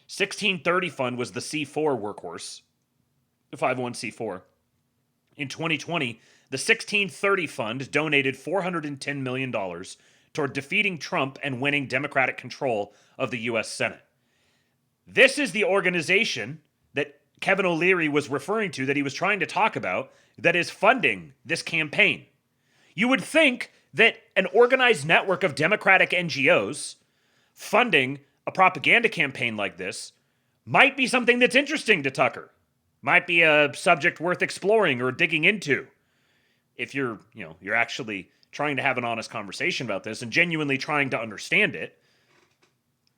1630 Fund was the C4 workhorse, the 501c4. In 2020, the 1630 Fund donated $410 million toward defeating Trump and winning Democratic control of the U.S. Senate. This is the organization that Kevin O'Leary was referring to, that he was trying to talk about, that is funding this campaign. You would think that an organized network of Democratic NGOs funding a propaganda campaign like this might be something that's interesting to Tucker. Might be a subject worth exploring or digging into. If you're actually trying to have an honest conversation about this and genuinely trying to understand it.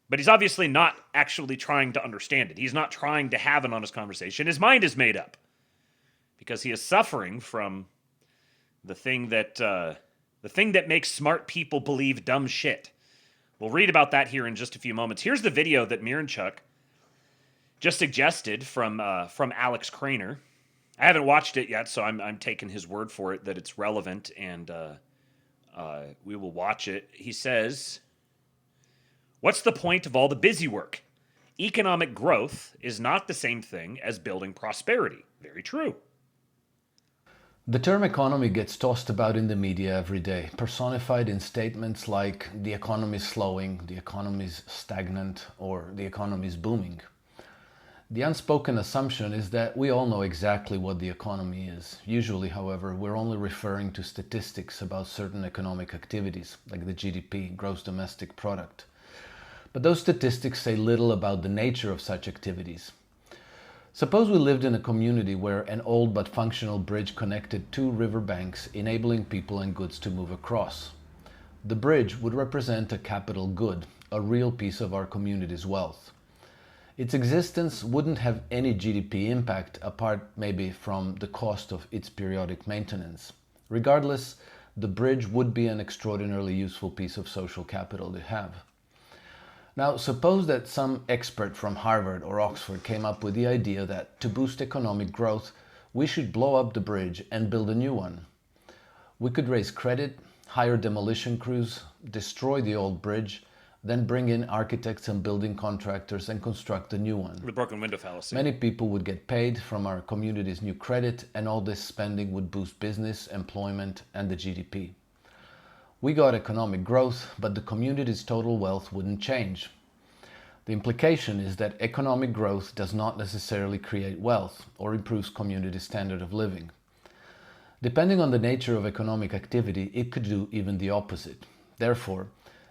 But he's obviously not actually trying to understand it. He's not trying to have an honest conversation. His mind is made up because he is suffering from the thing that makes smart people believe dumb shit. We'll read about that here in just a few moments. Here's the video that Miranchuk just suggested from Alex Craner. I haven't watched it yet, so I'm taking his word for it that it's relevant, and we will watch it. He says, "What's the point of all the busy work? Economic growth is not the same thing as building prosperity." Very true. The term economy gets tossed about in the media every day, personified in statements like the economy is slowing, the economy is stagnant, or the economy is booming. The unspoken assumption is that we all know exactly what the economy is. Usually, however, we're only referring to statistics about certain economic activities, like the GDP, gross domestic product. But those statistics say little about the nature of such activities. Suppose we lived in a community where an old but functional bridge connected 2 river banks, enabling people and goods to move across. The bridge would represent a capital good, a real piece of our community's wealth. Its existence wouldn't have any GDP impact, apart maybe from the cost of its periodic maintenance. Regardless, the bridge would be an extraordinarily useful piece of social capital to have. Now, suppose that some expert from Harvard or Oxford came up with the idea that to boost economic growth, we should blow up the bridge and build a new one. We could raise credit, hire demolition crews, destroy the old bridge, then bring in architects and building contractors and construct a new one. The broken window fallacy. Many people would get paid from our community's new credit, and all this spending would boost business, employment, and the GDP. We got economic growth, but the community's total wealth wouldn't change. The implication is that economic growth does not necessarily create wealth or improves community standard of living. Depending on the nature of economic activity, it could do even the opposite. Therefore,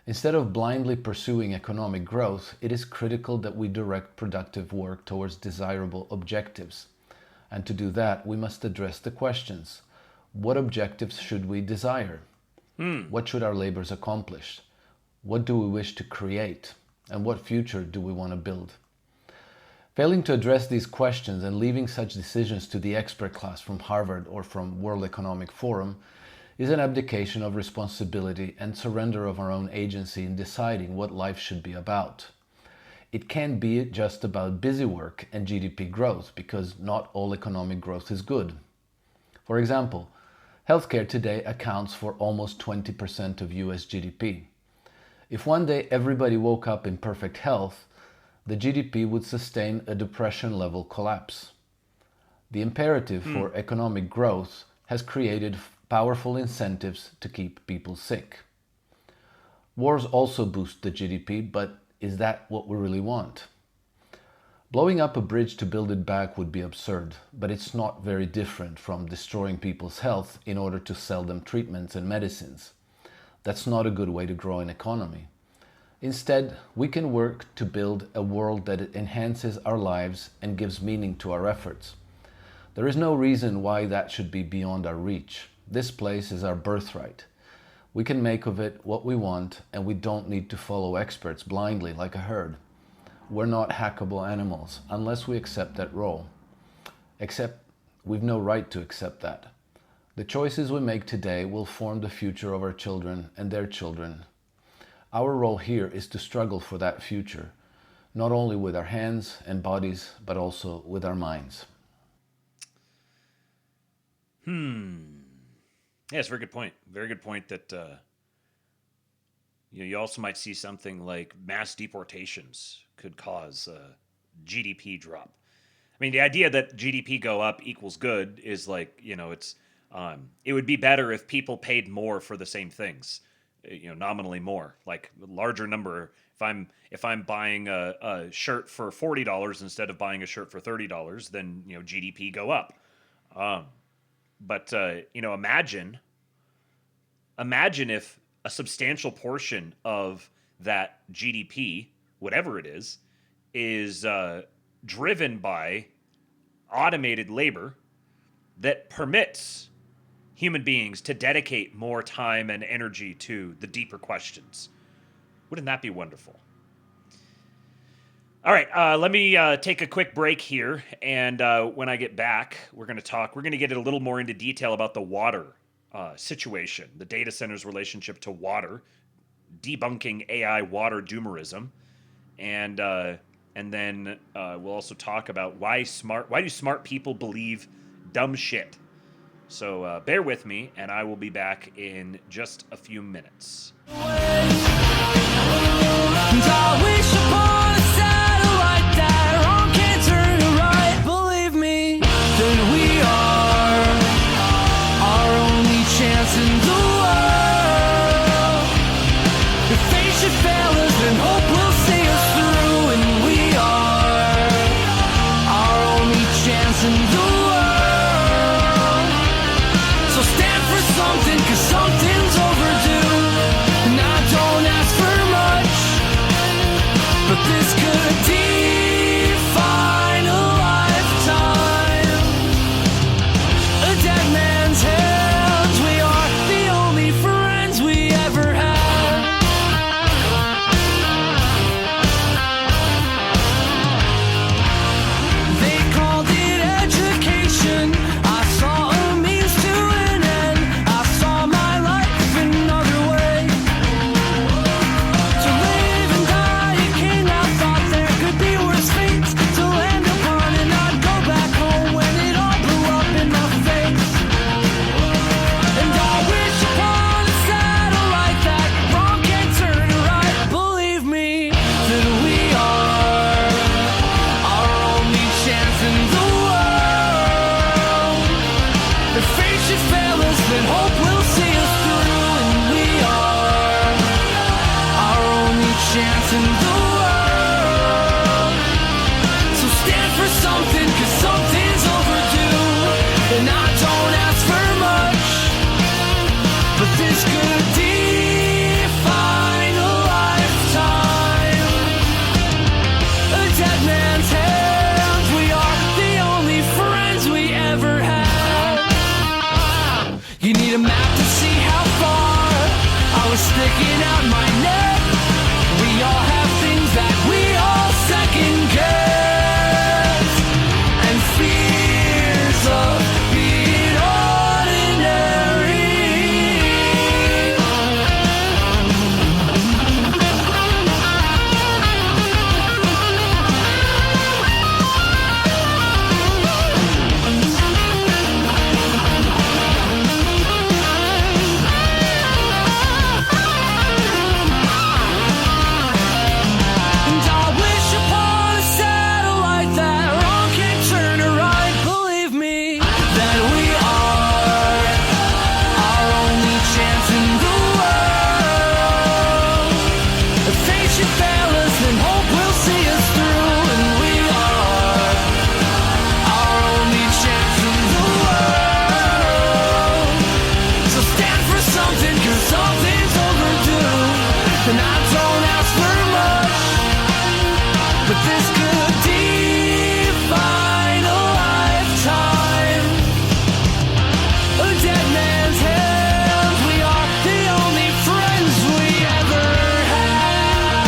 instead of blindly pursuing economic growth, it is critical that we direct productive work towards desirable objectives. And to do that, we must address the questions. What objectives should we desire? What should our labors accomplish? What do we wish to create? And what future do we want to build? Failing to address these questions and leaving such decisions to the expert class from Harvard or from World Economic Forum is an abdication of responsibility and surrender of our own agency in deciding what life should be about. It can't be just about busy work and GDP growth, because not all economic growth is good. For example, healthcare today accounts for almost 20% of US GDP. If one day everybody woke up in perfect health, the GDP would sustain a depression-level collapse. The imperative for economic growth has created powerful incentives to keep people sick. Wars also boost the GDP, but is that what we really want? Blowing up a bridge to build it back would be absurd, but it's not very different from destroying people's health in order to sell them treatments and medicines. That's not a good way to grow an economy. Instead, we can work to build a world that enhances our lives and gives meaning to our efforts. There is no reason why that should be beyond our reach. This place is our birthright. We can make of it what we want, and we don't need to follow experts blindly like a herd. We're not hackable animals unless we accept that role. Except we've no right to accept that. The choices we make today will form the future of our children and their children. Our role here is to struggle for that future, not only with our hands and bodies, but also with our minds. Yeah, it's a very good point. Very good point that you also might see something like mass deportations could cause a GDP drop. I mean, the idea that GDP go up equals good is like, it's it would be better if people paid more for the same things, nominally more, like a larger number. If I'm buying a shirt for $40 instead of buying a shirt for $30, then GDP go up. But imagine if a substantial portion of that GDP, whatever it is driven by automated labor that permits human beings to dedicate more time and energy to the deeper questions. Wouldn't that be wonderful? All right, let me take a quick break here, and when I get back, we're going to get a little more into detail about the water situation, the data center's relationship to water, debunking AI water doomerism, and then we'll also talk about why do smart people believe dumb shit. So bear with me, and I will be back in just a few minutes. Something's overdue, and I sticking out my neck. We all have things that we all second guess, and fears of being ordinary. And I wish upon a satellite that wrong can turn to right. Believe me, that we are our only chance in the world. If fate should fail us, then hope will see us through. And we are our only chance in the world. So stand for something, 'cause something's overdue. And I don't ask for much, but this could define a lifetime. A dead man's hands, we are the only friends we ever had.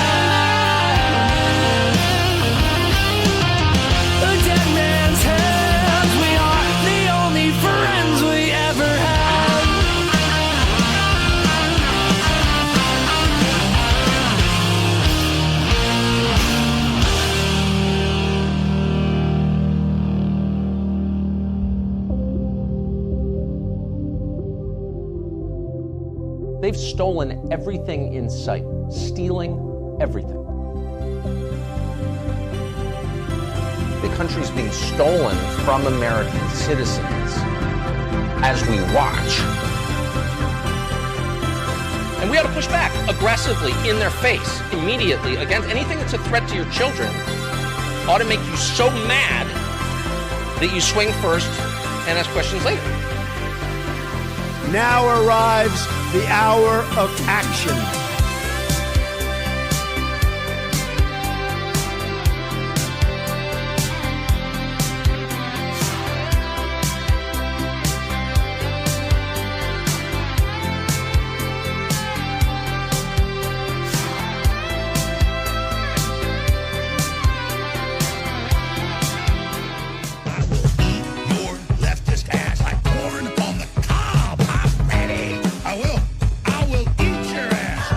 A dead man's hands, we are the only friends we ever had. They've stolen everything in sight, stealing everything. The country's being stolen from American citizens as we watch. And we ought to push back aggressively in their face, immediately, against anything that's a threat to your children. Ought to make you so mad that you swing first and ask questions later. Now arrives the hour of action. Your leftist ass like corn on the cob. I'm ready. I will eat your ass.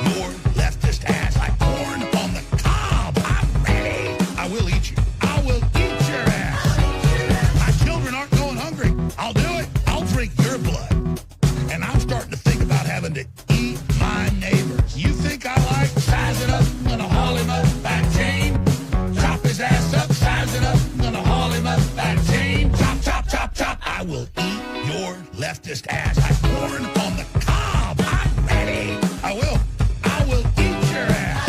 Your leftist ass like corn on the cob. I'm ready. I will eat you. I will eat your ass. My children aren't going hungry. I'll do it. I'll drink your blood. And I'm starting to think about having to eat my neighbors. You think I like sizing up? I'm gonna haul him up back chain. Chop his ass up, size it up. I'm gonna haul him up back chain. Chop, chop, chop, chop. I will eat your leftist ass like corn on the cob. I'm ready. I will eat your ass.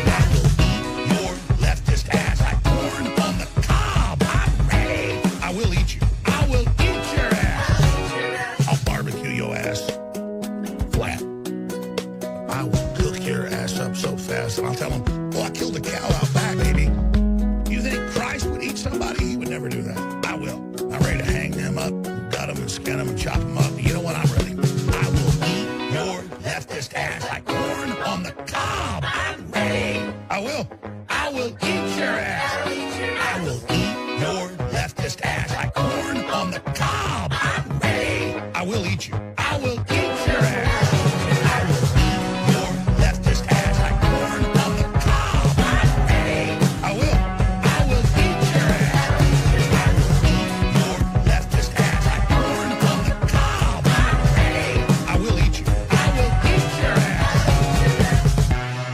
I will eat your leftist ass like corn on the cob. I'm ready. I will eat you. I will eat your ass. I'll barbecue your ass flat. I will cook your ass up so fast, and I'll tell them, "Oh, I killed a cow out back, baby." You think Christ would eat somebody? He would never do that. I will. I'm ready to hang them up, gut them and skin them and chop them up. You know what? I'm ready. I will eat your leftist ass like corn on the cob. I'm ready. I will eat your ass. I will eat your leftist ass like corn on the cob. I'm ready. I will eat you. I will eat your ass. I will eat your leftist ass like corn on the cob. I'm ready. I will eat your ass. I will eat your leftist ass like corn on the cob. I'm ready. I will eat you. I will eat your ass.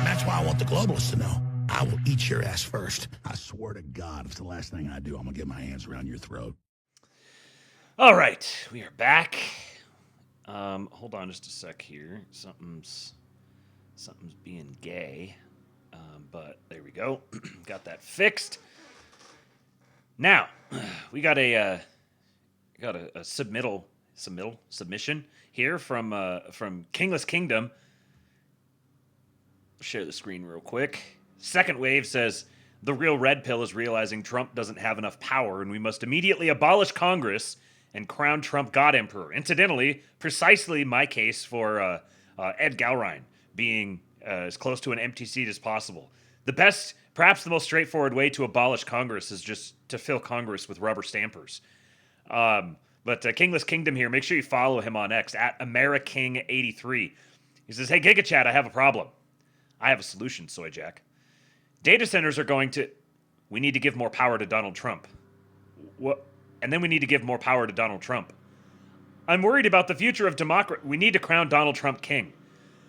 That's why I want the globalists to know. I will eat your ass first. I swear to God, if it's the last thing I do, I'm gonna get my hands around your throat. All right, we are back. Hold on just a sec here. Something's being gay, but there we go. Got that fixed. Now we got a submission here from Kingless Kingdom. Share the screen real quick. Second Wave says, the real red pill is realizing Trump doesn't have enough power and we must immediately abolish Congress and crown Trump God Emperor. Incidentally, precisely my case for Ed Gowrine being as close to an empty seat as possible. The best, perhaps the most straightforward way to abolish Congress is just to fill Congress with rubber stampers. But Kingless Kingdom here, make sure you follow him on X, at AmeriKing83. He says, hey, GigaChat, I have a problem. I have a solution, Soy Jack. Data centers are going to... We need to give more power to Donald Trump. What? And then we need to give more power to Donald Trump. I'm worried about the future of democracy. We need to crown Donald Trump king.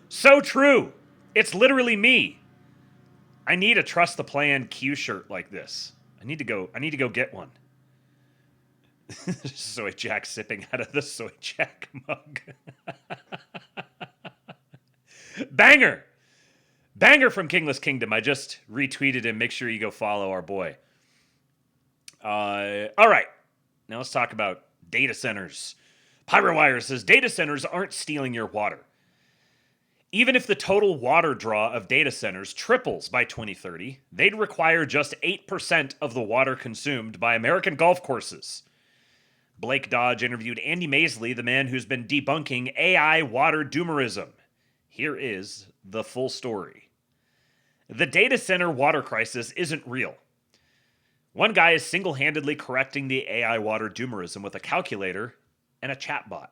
So true. It's literally me. I need a Trust the Plan Q shirt like this. I need to go get one. Soy Jack sipping out of the Soy Jack mug. Banger. Banger from Kingless Kingdom. I just retweeted him. Make sure you go follow our boy. All right. Now let's talk about data centers. PyroWire says data centers aren't stealing your water. Even if the total water draw of data centers triples by 2030, they'd require just 8% of the water consumed by American golf courses. Blake Dodge interviewed Andy Maisley, the man who's been debunking AI water doomerism. Here is the full story. The data center water crisis isn't real. One guy is single-handedly correcting the AI water doomerism with a calculator and a chatbot.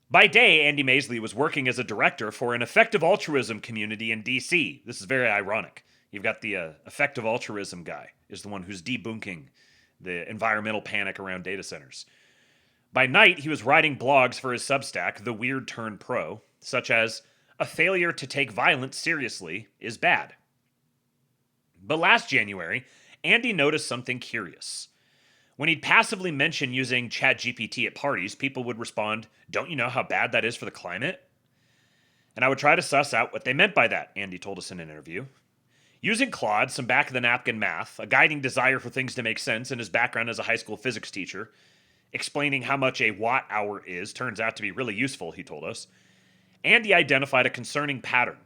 By day, Andy Maisley was working as a director for an effective altruism community in D.C. This is very ironic. You've got the effective altruism guy is the one who's debunking the environmental panic around data centers. By night, he was writing blogs for his Substack, The Weird Turn Pro, such as, a failure to take violence seriously is bad. But last January, Andy noticed something curious. When he'd passively mention using ChatGPT at parties, people would respond, don't you know how bad that is for the climate? And I would try to suss out what they meant by that, Andy told us in an interview. Using Claude, some back-of-the-napkin math, a guiding desire for things to make sense, and his background as a high school physics teacher, explaining how much a watt-hour is turns out to be really useful, he told us. Andy identified a concerning pattern.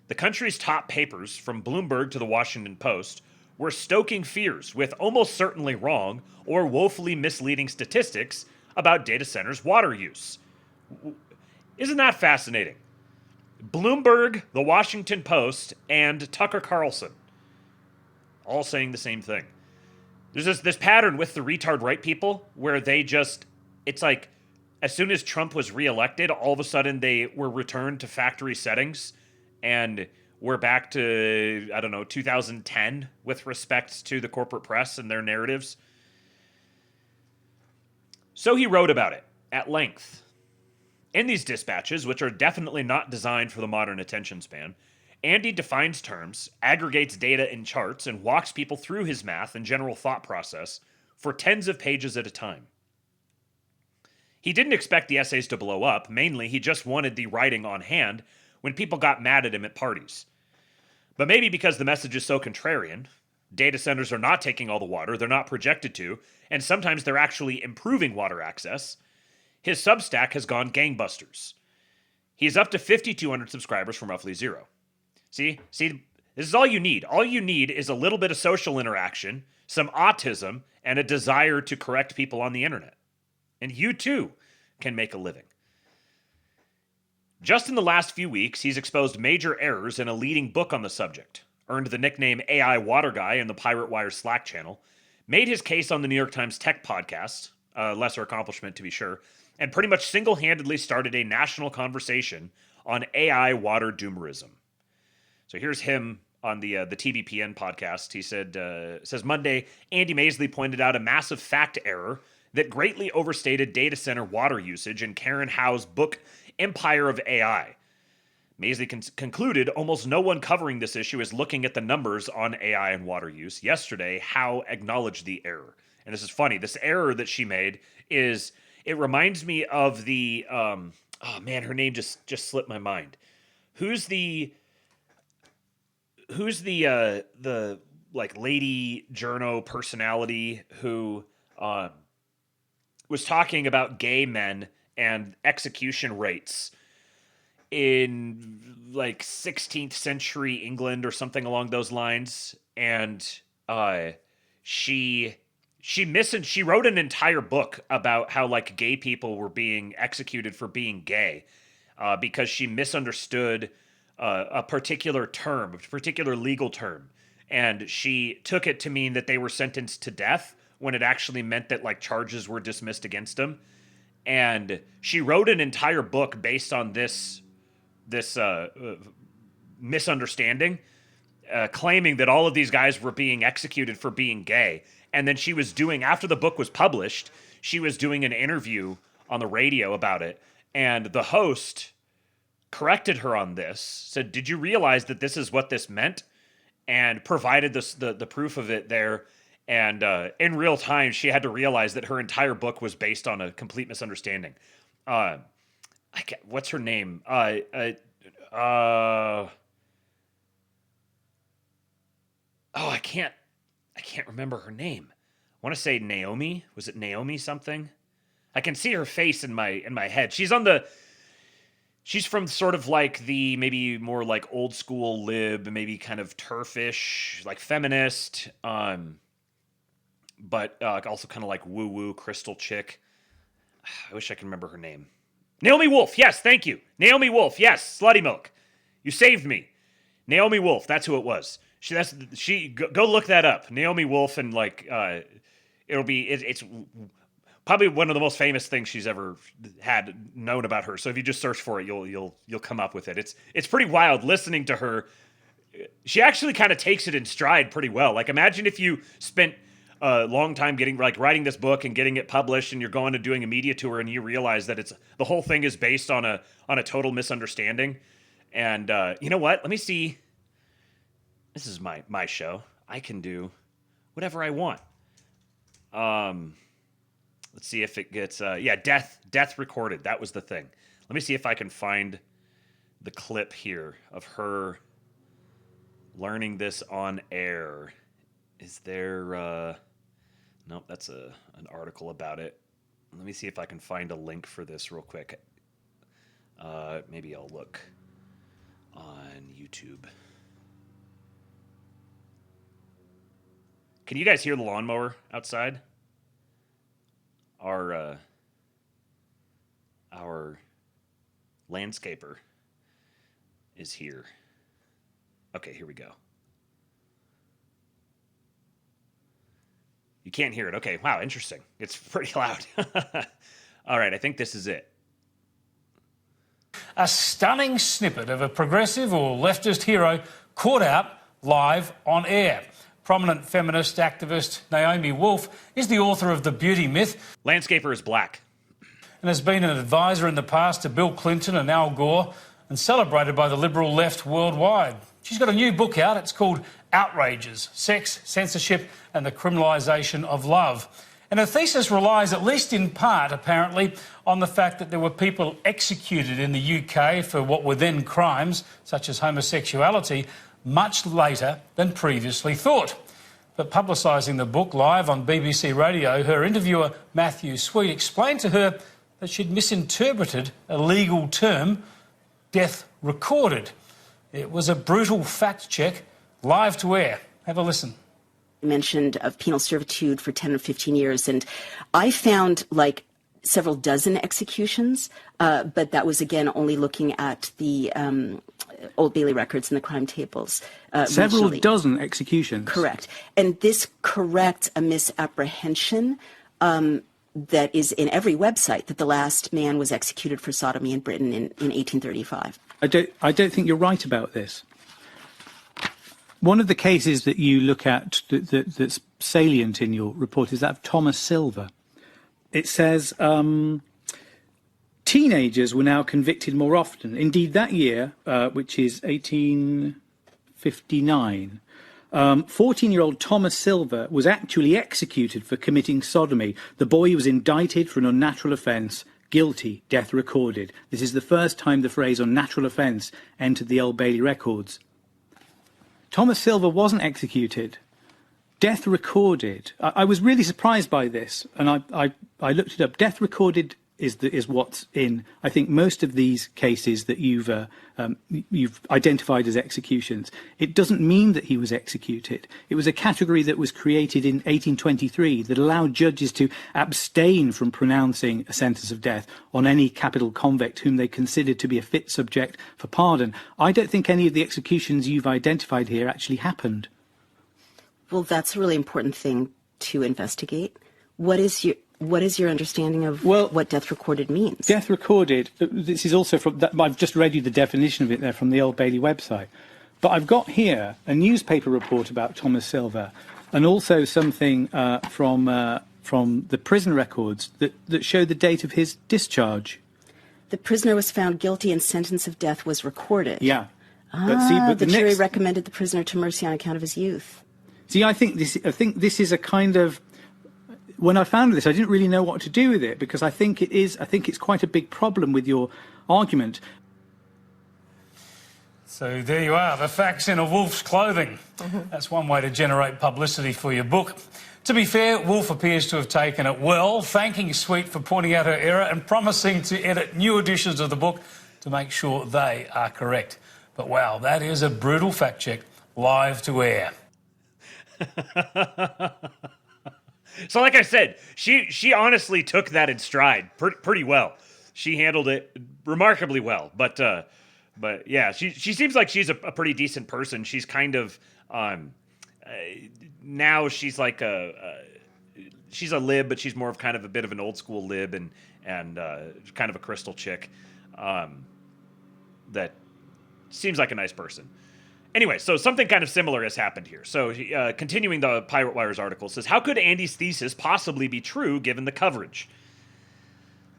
The country's top papers, from Bloomberg to the Washington Post, were stoking fears with almost certainly wrong or woefully misleading statistics about data centers' water use. Isn't that fascinating? Bloomberg, the Washington Post, and Tucker Carlson all saying the same thing. There's this pattern with the retard right people where they just, it's like, as soon as Trump was reelected, all of a sudden they were returned to factory settings, and we're back to, 2010 with respect to the corporate press and their narratives. So he wrote about it at length. In these dispatches, which are definitely not designed for the modern attention span, Andy defines terms, aggregates data in charts, and walks people through his math and general thought process for tens of pages at a time. He didn't expect the essays to blow up. Mainly, he just wanted the writing on hand when people got mad at him at parties. But maybe because the message is so contrarian, data centers are not taking all the water, they're not projected to, and sometimes they're actually improving water access, his Substack has gone gangbusters. He's up to 5,200 subscribers from roughly zero. See, this is all you need. All you need is a little bit of social interaction, some autism, and a desire to correct people on the internet. And you too can make a living. Just in the last few weeks, he's exposed major errors in a leading book on the subject, earned the nickname AI Water Guy in the Pirate Wire Slack channel, made his case on the New York Times Tech podcast, a lesser accomplishment to be sure, and pretty much single-handedly started a national conversation on AI water doomerism. So here's him on the TBPN podcast. He says Monday, Andy Maisley pointed out a massive fact error that greatly overstated data center water usage in Karen Howe's book Empire of AI. Maisley concluded almost no one covering this issue is looking at the numbers on AI and water use. Yesterday, Howe acknowledged the error. And this is funny. This error that she made is, it reminds me of the, oh man, her name just slipped my mind. Who's the like lady journo personality who was talking about gay men and execution rates in like 16th century England or something along those lines, and she she wrote an entire book about how like gay people were being executed for being gay because she misunderstood a particular term, a particular legal term, and she took it to mean that they were sentenced to death when it actually meant that like charges were dismissed against them. And she wrote an entire book based on this misunderstanding, claiming that all of these guys were being executed for being gay. And then she was doing, after the book was published, she was doing an interview on the radio about it. And the host corrected her on this, said, "Did you realize that this is what this meant?" And provided the proof of it there. And in real time, she had to realize that her entire book was based on a complete misunderstanding. What's her name? I can't remember her name. I want to say Naomi. Was it Naomi something? I can see her face in my head. She's from sort of like the maybe more like old school lib, maybe kind of turfish, like feminist, but also kind of like woo woo crystal chick. I wish I could remember her name. Naomi Wolf. Yes, thank you. Naomi Wolf. Yes, Slutty Milk. You saved me. Naomi Wolf. That's who it was. Go look that up. Naomi Wolf, and like it's probably one of the most famous things she's ever had known about her. So if you just search for it, you'll come up with it. It's pretty wild listening to her. She actually kind of takes it in stride pretty well. Like imagine if you spent a long time writing this book and getting it published, and you're going to doing a media tour, and you realize that the whole thing is based on a total misunderstanding. And you know what? Let me see. This is my show. I can do whatever I want. Let's see if it gets death recorded. That was the thing. Let me see if I can find the clip here of her learning this on air. Is there nope, that's an article about it. Let me see if I can find a link for this real quick. Maybe I'll look on YouTube. Can you guys hear the lawnmower outside? Our landscaper is here. Okay, here we go. You can't hear it. Okay, wow, interesting. It's pretty loud. All right, I think this is it. A stunning snippet of a progressive or leftist hero caught out live on air. Prominent feminist activist Naomi Wolf is the author of The Beauty Myth. Landscaper is black. And has been an advisor in the past to Bill Clinton and Al Gore and celebrated by the liberal left worldwide. She's got a new book out. It's called Outrages, Sex, Censorship and the Criminalisation of Love. And her thesis relies, at least in part, apparently, on the fact that there were people executed in the UK for what were then crimes, such as homosexuality, much later than previously thought. But publicising the book live on BBC Radio, her interviewer Matthew Sweet explained to her that she'd misinterpreted a legal term, death recorded. It was a brutal fact check, live to air. Have a listen. Mentioned of penal servitude for 10 or 15 years, and I found like several dozen executions, but that was again only looking at the Old Bailey records and the crime tables. Several regionally. dozen executions. Correct. And this corrects a misapprehension that is in every website that the last man was executed for sodomy in Britain in 1835. I don't think you're right about this. One of the cases that you look at that's salient in your report is that of Thomas Silver. It says teenagers were now convicted more often. Indeed, that year, which is 1859, 14-year-old Thomas Silver was actually executed for committing sodomy. The boy was indicted for an unnatural offence, guilty, death recorded. This is the first time the phrase unnatural offence entered the Old Bailey records. Thomas Silver wasn't executed. Death recorded. I was really surprised by this, and I looked it up. Death recorded is what's in, I think, most of these cases that you've identified as executions. It doesn't mean that he was executed. It was a category that was created in 1823 that allowed judges to abstain from pronouncing a sentence of death on any capital convict whom they considered to be a fit subject for pardon. I don't think any of the executions you've identified here actually happened. Well, that's a really important thing to investigate. What is your understanding of what death recorded means? Death recorded, this is also from, I've just read you the definition of it there from the Old Bailey website. But I've got here a newspaper report about Thomas Silver and also something from the prison records that show the date of his discharge. The prisoner was found guilty and sentence of death was recorded. Yeah. But the jury recommended the prisoner to mercy on account of his youth. See, I think this is a kind of, when I found this, I didn't really know what to do with it because I think it's quite a big problem with your argument. So there you are, the facts in a wolf's clothing. That's one way to generate publicity for your book. To be fair, Wolf appears to have taken it well, thanking Sweet for pointing out her error and promising to edit new editions of the book to make sure they are correct. But wow, that is a brutal fact check, live to air. So like I said, she honestly took that in stride pretty well. She handled it remarkably well. But yeah, she seems like she's a pretty decent person. She's kind of now she's like she's a lib, but she's more of kind of a bit of an old school lib and kind of a crystal chick that seems like a nice person. Anyway, so something kind of similar has happened here. So continuing the Pirate Wire's article says, how could Andy's thesis possibly be true given the coverage?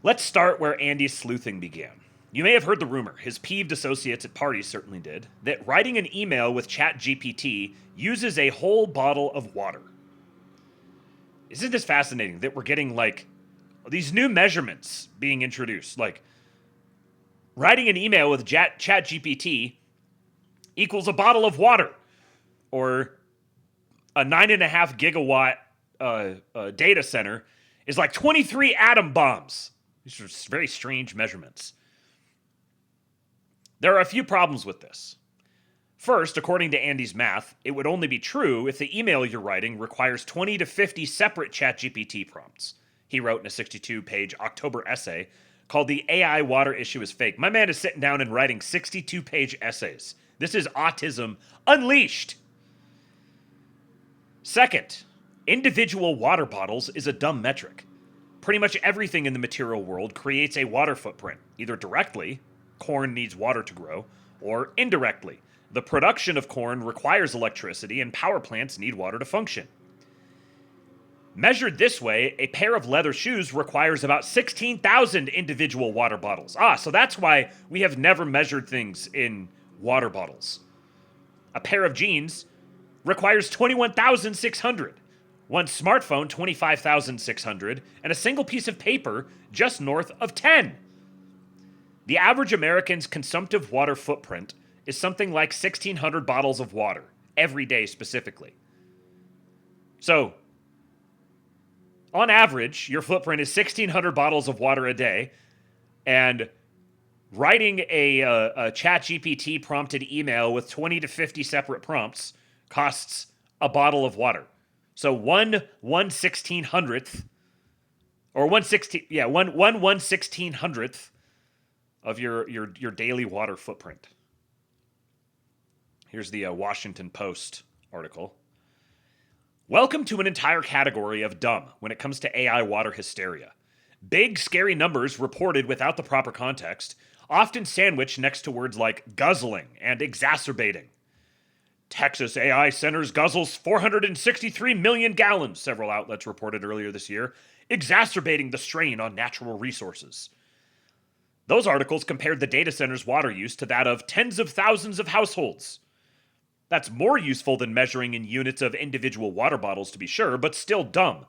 Let's start where Andy's sleuthing began. You may have heard the rumor, his peeved associates at parties certainly did, that writing an email with ChatGPT uses a whole bottle of water. Isn't this fascinating that we're getting like these new measurements being introduced? Like writing an email with ChatGPT equals a bottle of water, or a 9.5 gigawatt data center is like 23 atom bombs. These are very strange measurements. There are a few problems with this. First, according to Andy's math, it would only be true if the email you're writing requires 20 to 50 separate ChatGPT prompts. He wrote in a 62-page October essay called The AI Water Issue is Fake. My man is sitting down and writing 62-page essays. This is autism unleashed. Second, individual water bottles is a dumb metric. Pretty much everything in the material world creates a water footprint, either directly, corn needs water to grow, or indirectly, the production of corn requires electricity and power plants need water to function. Measured this way, a pair of leather shoes requires about 16,000 individual water bottles. So that's why we have never measured things in water bottles. A pair of jeans requires 21,600. One smartphone, 25,600. And a single piece of paper just north of 10. The average American's consumptive water footprint is something like 1,600 bottles of water every day specifically. So, on average, your footprint is 1,600 bottles of water a day, and writing a ChatGPT prompted email with 20 to 50 separate prompts costs a bottle of water. So one 1/1600th, or 1/1600th of your daily water footprint. Here's the Washington Post article. Welcome to an entire category of dumb when it comes to AI water hysteria. Big, scary numbers reported without the proper context, often sandwiched next to words like guzzling and exacerbating. Texas AI Centers guzzles 463 million gallons, several outlets reported earlier this year, exacerbating the strain on natural resources. Those articles compared the data center's water use to that of tens of thousands of households. That's more useful than measuring in units of individual water bottles, to be sure, but still dumb,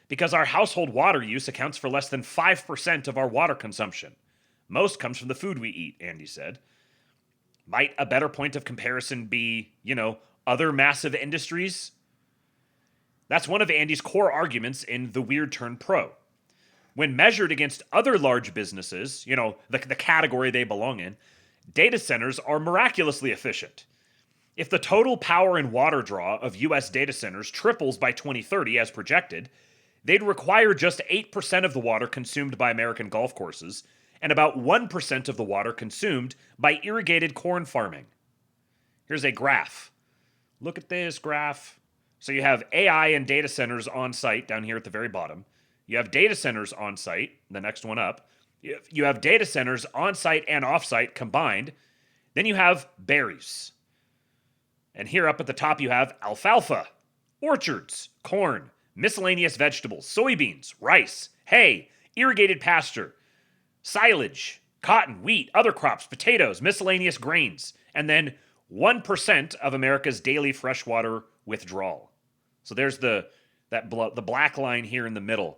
because our household water use accounts for less than 5% of our water consumption. Most comes from the food we eat, Andy said. Might a better point of comparison be, other massive industries? That's one of Andy's core arguments in The Weird Turn Pro. When measured against other large businesses, the category they belong in, data centers are miraculously efficient. If the total power and water draw of U.S. data centers triples by 2030 as projected, they'd require just 8% of the water consumed by American golf courses and about 1% of the water consumed by irrigated corn farming. Here's a graph. Look at this graph. So you have AI and data centers on site down here at the very bottom. You have data centers on site, the next one up. You have data centers on site and off site combined. Then you have berries. And here up at the top you have alfalfa, orchards, corn, miscellaneous vegetables, soybeans, rice, hay, irrigated pasture, silage, cotton, wheat, other crops, potatoes, miscellaneous grains, and then 1% of America's daily freshwater withdrawal. So there's the black line here in the middle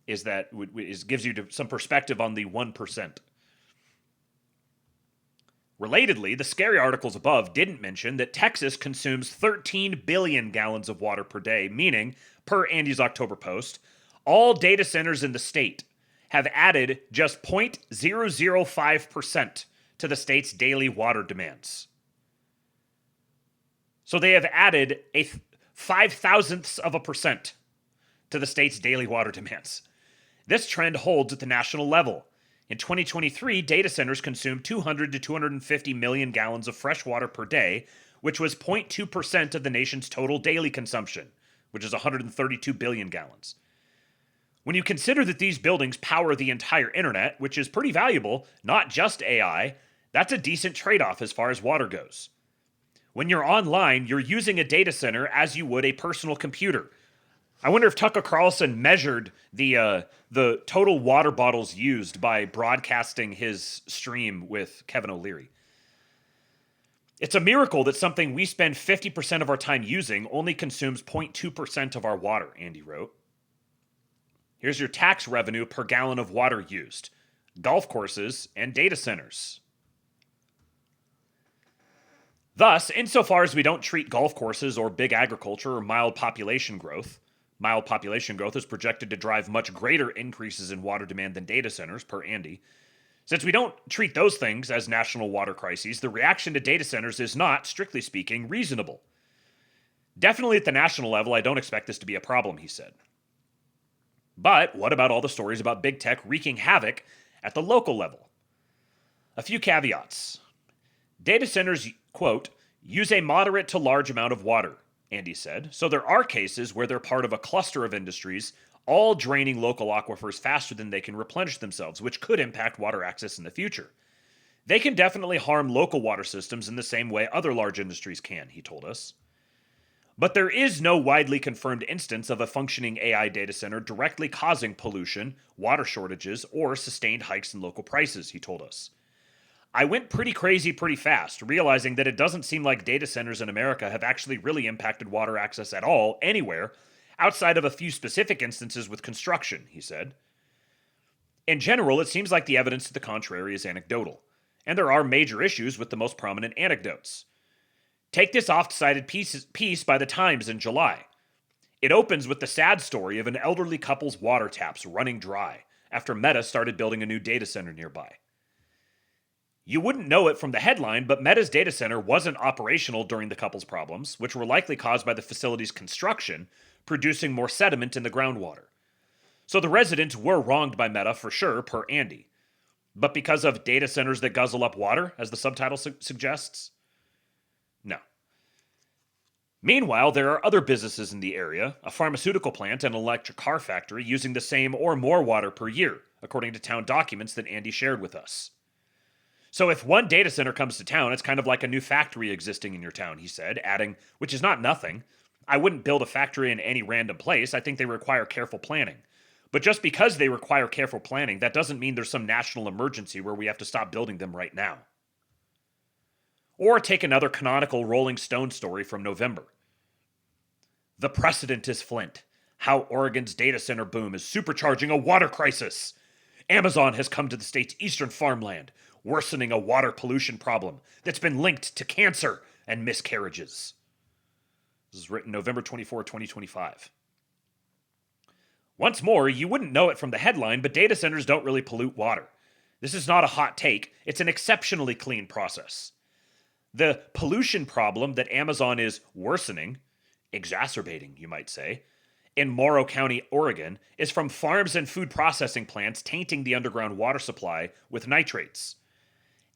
gives you some perspective on the 1%. Relatedly, the scary articles above didn't mention that Texas consumes 13 billion gallons of water per day, meaning, per Andy's October post, all data centers in the state have added just 0.005% to the state's daily water demands. So they have added a 0.005% to the state's daily water demands. This trend holds at the national level. In 2023, data centers consumed 200 to 250 million gallons of fresh water per day, which was 0.2% of the nation's total daily consumption, which is 132 billion gallons. When you consider that these buildings power the entire internet, which is pretty valuable, not just AI, that's a decent trade-off as far as water goes. When you're online, you're using a data center as you would a personal computer. I wonder if Tucker Carlson measured the total water bottles used by broadcasting his stream with Kevin O'Leary. It's a miracle that something we spend 50% of our time using only consumes 0.2% of our water, Andy wrote. Here's your tax revenue per gallon of water used. Golf courses and data centers. Thus, insofar as we don't treat golf courses or big agriculture or mild population growth is projected to drive much greater increases in water demand than data centers, per Andy. Since we don't treat those things as national water crises, the reaction to data centers is not, strictly speaking, reasonable. Definitely at the national level, I don't expect this to be a problem, he said. But what about all the stories about big tech wreaking havoc at the local level? A few caveats. Data centers, quote, use a moderate to large amount of water, Andy said, so there are cases where they're part of a cluster of industries, all draining local aquifers faster than they can replenish themselves, which could impact water access in the future. They can definitely harm local water systems in the same way other large industries can, he told us. But there is no widely confirmed instance of a functioning AI data center directly causing pollution, water shortages, or sustained hikes in local prices, he told us. I went pretty crazy pretty fast, realizing that it doesn't seem like data centers in America have actually really impacted water access at all, anywhere, outside of a few specific instances with construction, he said. In general, it seems like the evidence to the contrary is anecdotal, and there are major issues with the most prominent anecdotes. Take this oft-cited piece by the Times in July. It opens with the sad story of an elderly couple's water taps running dry after Meta started building a new data center nearby. You wouldn't know it from the headline, but Meta's data center wasn't operational during the couple's problems, which were likely caused by the facility's construction, producing more sediment in the groundwater. So the residents were wronged by Meta for sure, per Andy. But because of data centers that guzzle up water, as the subtitle suggests? No. Meanwhile, there are other businesses in the area, a pharmaceutical plant and an electric car factory using the same or more water per year, according to town documents that Andy shared with us. So if one data center comes to town, it's kind of like a new factory existing in your town, he said, adding, which is not nothing. I wouldn't build a factory in any random place. I think they require careful planning. But just because they require careful planning, that doesn't mean there's some national emergency where we have to stop building them right now. Or take another canonical Rolling Stone story from November. The precedent is Flint. How Oregon's data center boom is supercharging a water crisis. Amazon has come to the state's eastern farmland, worsening a water pollution problem that's been linked to cancer and miscarriages. This is written November 24, 2025. Once more, you wouldn't know it from the headline, but data centers don't really pollute water. This is not a hot take, it's an exceptionally clean process. The pollution problem that Amazon is worsening, exacerbating, you might say, in Morrow County, Oregon, is from farms and food processing plants tainting the underground water supply with nitrates.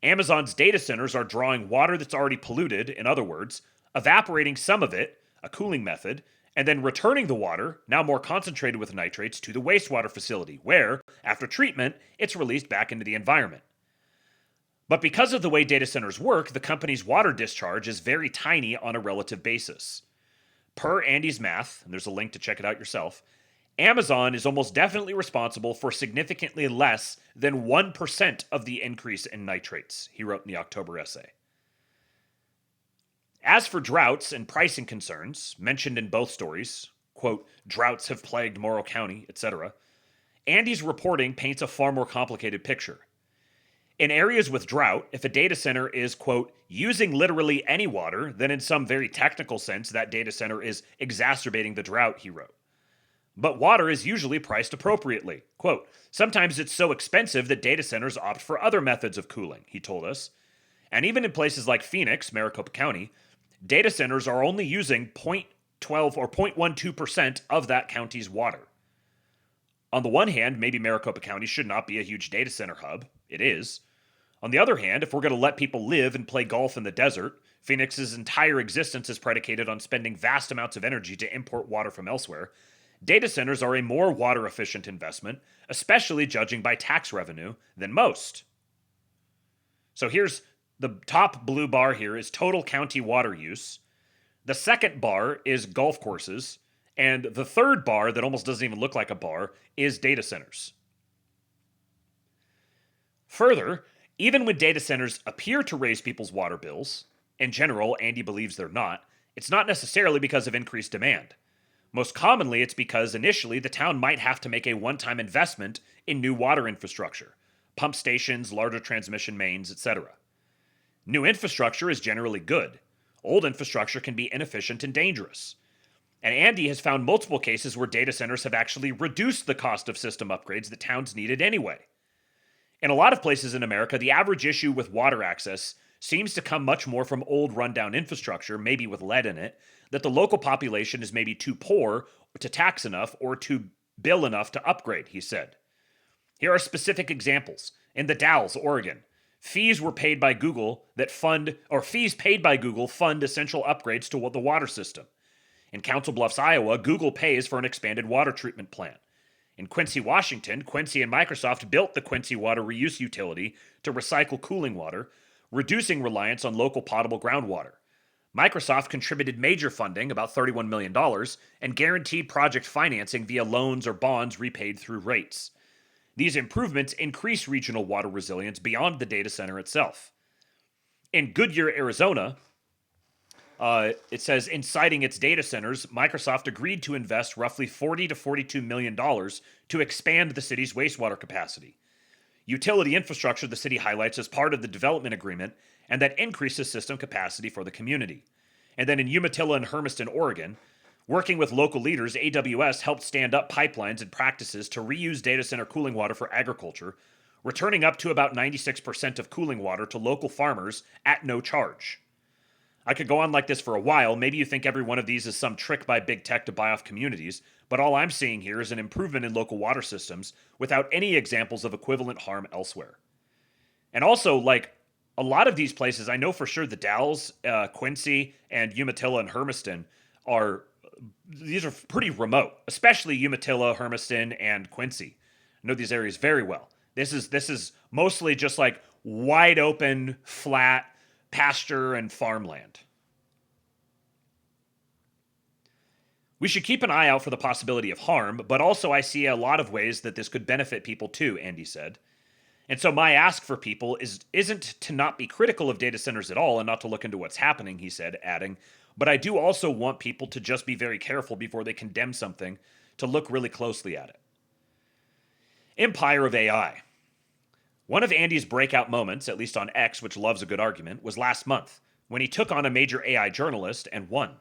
Amazon's data centers are drawing water that's already polluted, in other words, evaporating some of it, a cooling method, and then returning the water, now more concentrated with nitrates, to the wastewater facility, where, after treatment, it's released back into the environment. But because of the way data centers work, the company's water discharge is very tiny on a relative basis. Per Andy's math, and there's a link to check it out yourself, Amazon is almost definitely responsible for significantly less than 1% of the increase in nitrates, he wrote in the October essay. As for droughts and pricing concerns, mentioned in both stories, quote, droughts have plagued Morrow County, etc., Andy's reporting paints a far more complicated picture. In areas with drought, if a data center is, quote, using literally any water, then in some very technical sense, that data center is exacerbating the drought, he wrote. But water is usually priced appropriately. Quote, sometimes it's so expensive that data centers opt for other methods of cooling, he told us. And even in places like Phoenix, Maricopa County, data centers are only using 0.12 or 0.12% of that county's water. On the one hand, maybe Maricopa County should not be a huge data center hub. It is. On the other hand, if we're going to let people live and play golf in the desert, Phoenix's entire existence is predicated on spending vast amounts of energy to import water from elsewhere. Data centers are a more water-efficient investment, especially judging by tax revenue, than most. So here's the top blue bar here is total county water use. The second bar is golf courses. And the third bar, that almost doesn't even look like a bar, is data centers. Further, even when data centers appear to raise people's water bills, in general, Andy believes they're not, it's not necessarily because of increased demand. Most commonly, it's because initially the town might have to make a one-time investment in new water infrastructure, pump stations, larger transmission mains, etc. New infrastructure is generally good. Old infrastructure can be inefficient and dangerous. And Andy has found multiple cases where data centers have actually reduced the cost of system upgrades that towns needed anyway. In a lot of places in America, the average issue with water access seems to come much more from old rundown infrastructure, maybe with lead in it, that the local population is maybe too poor to tax enough or to bill enough to upgrade, he said. Here are specific examples. In the Dalles, Oregon, fees paid by Google fund essential upgrades to the water system. In Council Bluffs, Iowa, Google pays for an expanded water treatment plant. In Quincy, Washington, Quincy and Microsoft built the Quincy Water Reuse Utility to recycle cooling water, reducing reliance on local potable groundwater. Microsoft contributed major funding, about $31 million, and guaranteed project financing via loans or bonds repaid through rates. These improvements increase regional water resilience beyond the data center itself. In Goodyear, Arizona, it says, in citing its data centers, Microsoft agreed to invest roughly $40 to $42 million to expand the city's wastewater capacity. Utility infrastructure the city highlights as part of the development agreement, and that increases system capacity for the community. And then in Umatilla and Hermiston, Oregon, working with local leaders, AWS helped stand up pipelines and practices to reuse data center cooling water for agriculture, returning up to about 96% of cooling water to local farmers at no charge. I could go on like this for a while. Maybe you think every one of these is some trick by big tech to buy off communities, but all I'm seeing here is an improvement in local water systems without any examples of equivalent harm elsewhere. And also, like, a lot of these places, I know for sure the Dalles, Quincy, and Umatilla and Hermiston these are pretty remote, especially Umatilla, Hermiston, and Quincy. I know these areas very well. This is mostly just like wide open, flat pasture and farmland. We should keep an eye out for the possibility of harm, but also I see a lot of ways that this could benefit people too, Andy said. And so my ask for people isn't to not be critical of data centers at all and not to look into what's happening, he said, adding, but I do also want people to just be very careful before they condemn something, to look really closely at it. Empire of AI. One of Andy's breakout moments, at least on X, which loves a good argument, was last month, when he took on a major AI journalist and won.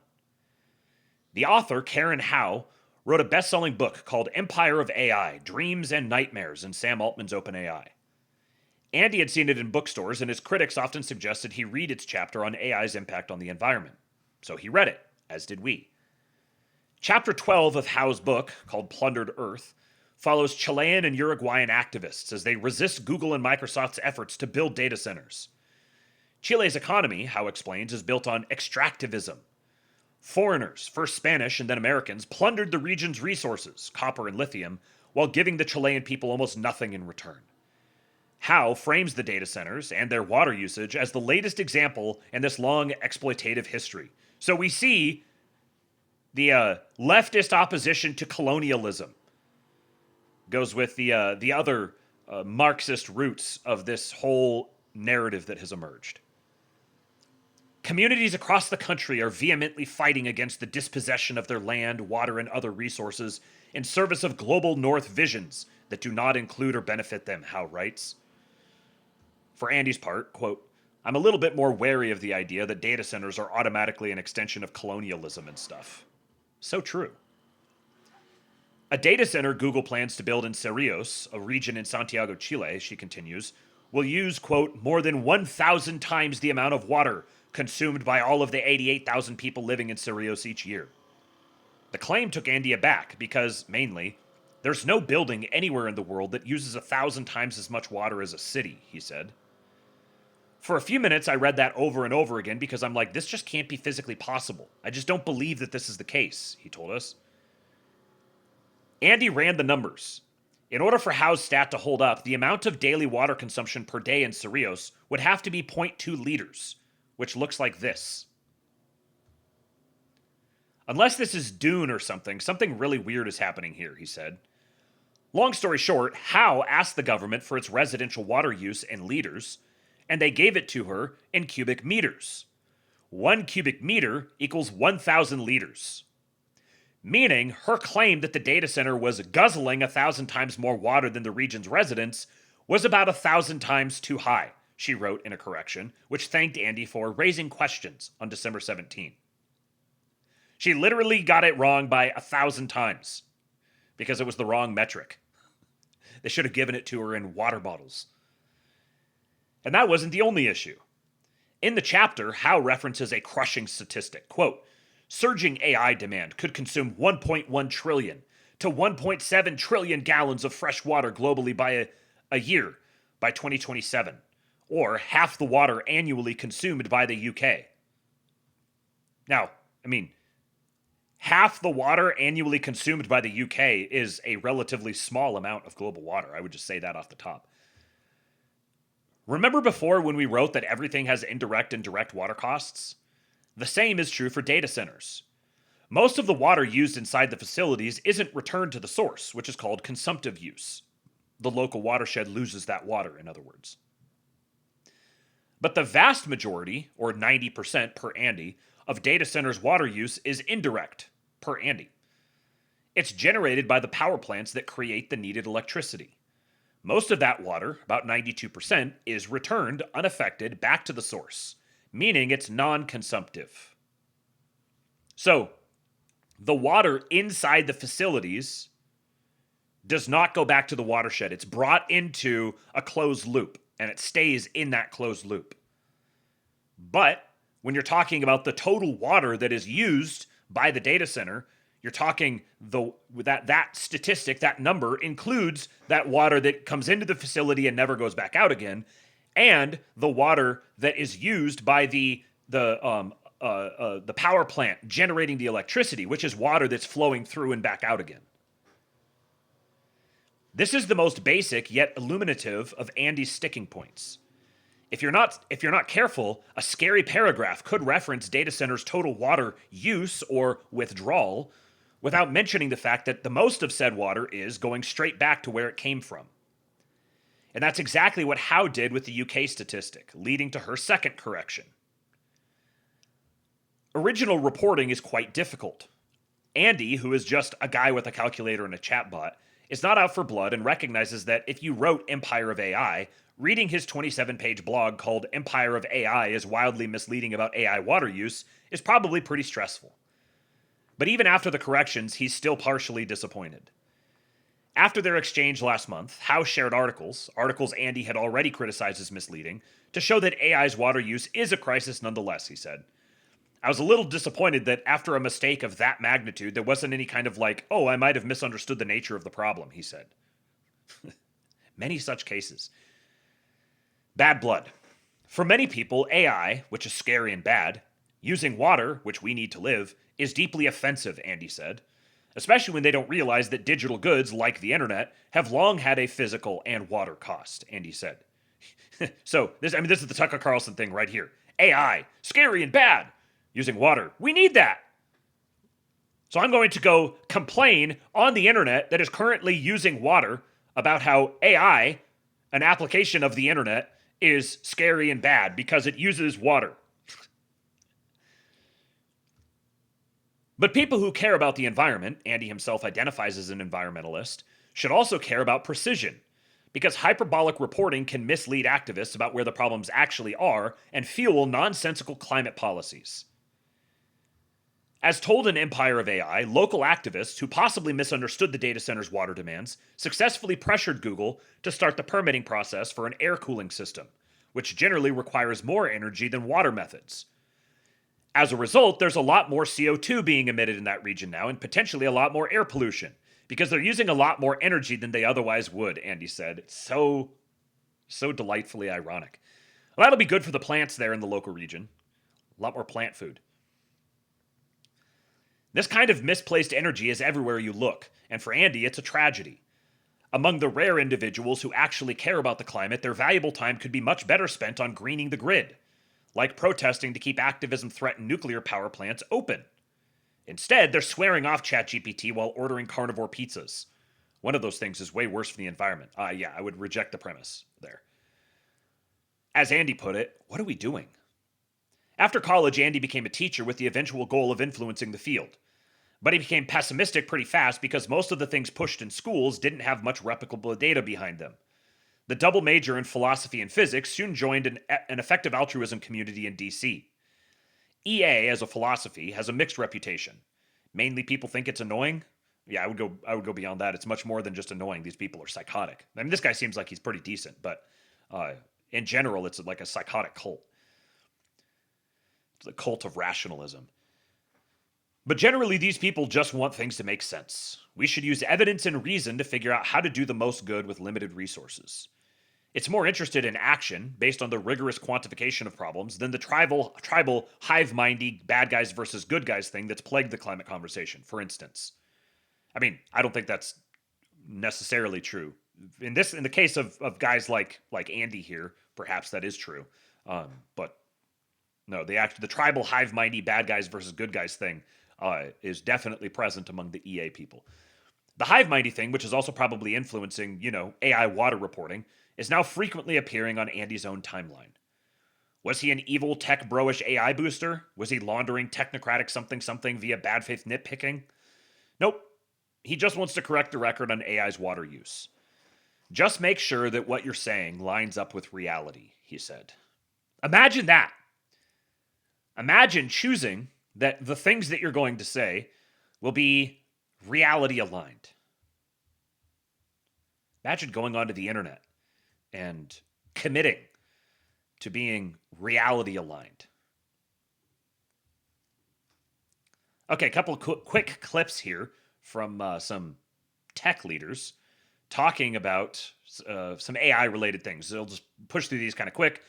The author, Karen Howe, wrote a best-selling book called Empire of AI, Dreams and Nightmares in Sam Altman's OpenAI. Andy had seen it in bookstores, and his critics often suggested he read its chapter on AI's impact on the environment. So he read it, as did we. Chapter 12 of Howe's book, called Plundered Earth, follows Chilean and Uruguayan activists as they resist Google and Microsoft's efforts to build data centers. Chile's economy, Howe explains, is built on extractivism. Foreigners, first Spanish and then Americans, plundered the region's resources, copper and lithium, while giving the Chilean people almost nothing in return. Howe frames the data centers and their water usage as the latest example in this long exploitative history. So we see the leftist opposition to colonialism goes with the other Marxist roots of this whole narrative that has emerged. Communities across the country are vehemently fighting against the dispossession of their land, water, and other resources in service of global North visions that do not include or benefit them, Howe writes. For Andy's part, quote, I'm a little bit more wary of the idea that data centers are automatically an extension of colonialism and stuff. So true. A data center Google plans to build in Cerrillos, a region in Santiago, Chile, she continues, will use, quote, more than 1,000 times the amount of water consumed by all of the 88,000 people living in Cerrillos each year. The claim took Andy aback because, mainly, there's no building anywhere in the world that uses 1,000 times as much water as a city, he said. For a few minutes, I read that over and over again because I'm like, this just can't be physically possible. I just don't believe that this is the case, he told us. Andy ran the numbers. In order for Howe's stat to hold up, the amount of daily water consumption per day in Cerrillos would have to be 0.2 liters, which looks like this. Unless this is Dune or something really weird is happening here, he said. Long story short, Howe asked the government for its residential water use in liters, and they gave it to her in cubic meters. 1 cubic meter equals 1,000 liters. Meaning, her claim that the data center was guzzling 1,000 times more water than the region's residents was about 1,000 times too high, she wrote in a correction, which thanked Andy for raising questions on December 17. She literally got it wrong by 1,000 times because it was the wrong metric. They should have given it to her in water bottles. And that wasn't the only issue. In the chapter, Howe references a crushing statistic. Quote, surging AI demand could consume 1.1 trillion to 1.7 trillion gallons of fresh water globally by a year by 2027, or half the water annually consumed by the UK. Now, half the water annually consumed by the UK is a relatively small amount of global water. I would just say that off the top. Remember before when we wrote that everything has indirect and direct water costs? The same is true for data centers. Most of the water used inside the facilities isn't returned to the source, which is called consumptive use. The local watershed loses that water, in other words. But the vast majority, or 90% per Andy, of data centers' water use is indirect, per Andy. It's generated by the power plants that create the needed electricity. Most of that water, about 92%, is returned unaffected back to the source, meaning it's non-consumptive. So, the water inside the facilities does not go back to the watershed. It's brought into a closed loop, and it stays in that closed loop. But when you're talking about the total water that is used by the data center, you're talking that statistic, that number includes that water that comes into the facility and never goes back out again, and the water that is used by the power plant generating the electricity, which is water that's flowing through and back out again. This is the most basic yet illuminative of Andy's sticking points. If you're not careful, a scary paragraph could reference data centers' total water use or withdrawal without mentioning the fact that the most of said water is going straight back to where it came from. And that's exactly what Howe did with the UK statistic, leading to her second correction. Original reporting is quite difficult. Andy, who is just a guy with a calculator and a chatbot, is not out for blood and recognizes that if you wrote Empire of AI, reading his 27-page blog called Empire of AI is wildly misleading about AI water use is probably pretty stressful. But even after the corrections, he's still partially disappointed. After their exchange last month, Howe shared articles Andy had already criticized as misleading, to show that AI's water use is a crisis nonetheless, he said. I was a little disappointed that after a mistake of that magnitude, there wasn't any kind of like, oh, I might have misunderstood the nature of the problem, he said. Many such cases. Bad blood. For many people, AI, which is scary and bad, using water, which we need to live, is deeply offensive, Andy said. Especially when they don't realize that digital goods, like the internet, have long had a physical and water cost, Andy said. So, this is the Tucker Carlson thing right here. AI, scary and bad. Using water, we need that. So I'm going to go complain on the internet that is currently using water about how AI, an application of the internet, is scary and bad because it uses water. But people who care about the environment, Andy himself identifies as an environmentalist, should also care about precision, because hyperbolic reporting can mislead activists about where the problems actually are and fuel nonsensical climate policies. As told in Empire of AI, local activists who possibly misunderstood the data center's water demands successfully pressured Google to start the permitting process for an air cooling system, which generally requires more energy than water methods. As a result, there's a lot more CO2 being emitted in that region now, and potentially a lot more air pollution, because they're using a lot more energy than they otherwise would, Andy said. It's so delightfully ironic. Well, that'll be good for the plants there in the local region. A lot more plant food. This kind of misplaced energy is everywhere you look, and for Andy, it's a tragedy. Among the rare individuals who actually care about the climate, their valuable time could be much better spent on greening the grid, like protesting to keep activism-threatened nuclear power plants open. Instead, they're swearing off ChatGPT while ordering carnivore pizzas. One of those things is way worse for the environment. Yeah, I would reject the premise there. As Andy put it, what are we doing? After college, Andy became a teacher with the eventual goal of influencing the field. But he became pessimistic pretty fast because most of the things pushed in schools didn't have much replicable data behind them. The double major in philosophy and physics soon joined an effective altruism community in DC. EA, as a philosophy, has a mixed reputation. Mainly people think it's annoying. Yeah, I would go beyond that. It's much more than just annoying. These people are psychotic. I mean, this guy seems like he's pretty decent, but in general, it's like a psychotic cult. It's the cult of rationalism. But generally, these people just want things to make sense. We should use evidence and reason to figure out how to do the most good with limited resources. It's more interested in action, based on the rigorous quantification of problems, than the tribal hive-mindy bad guys versus good guys thing that's plagued the climate conversation, for instance. I mean, I don't think that's necessarily true. In the case of guys like Andy here, perhaps that is true. But no, the tribal hive-mindy bad guys versus good guys thing is definitely present among the EA people. The hive-mindy thing, which is also probably influencing, AI water reporting, is now frequently appearing on Andy's own timeline. Was he an evil tech bro-ish AI booster? Was he laundering technocratic something via bad faith nitpicking? Nope. He just wants to correct the record on AI's water use. Just make sure that what you're saying lines up with reality, he said. Imagine that. Imagine choosing that the things that you're going to say will be reality aligned. Imagine going onto the internet and committing to being reality aligned. Okay, a couple of quick clips here from some tech leaders talking about some AI related things. I'll just push through these kind of quick.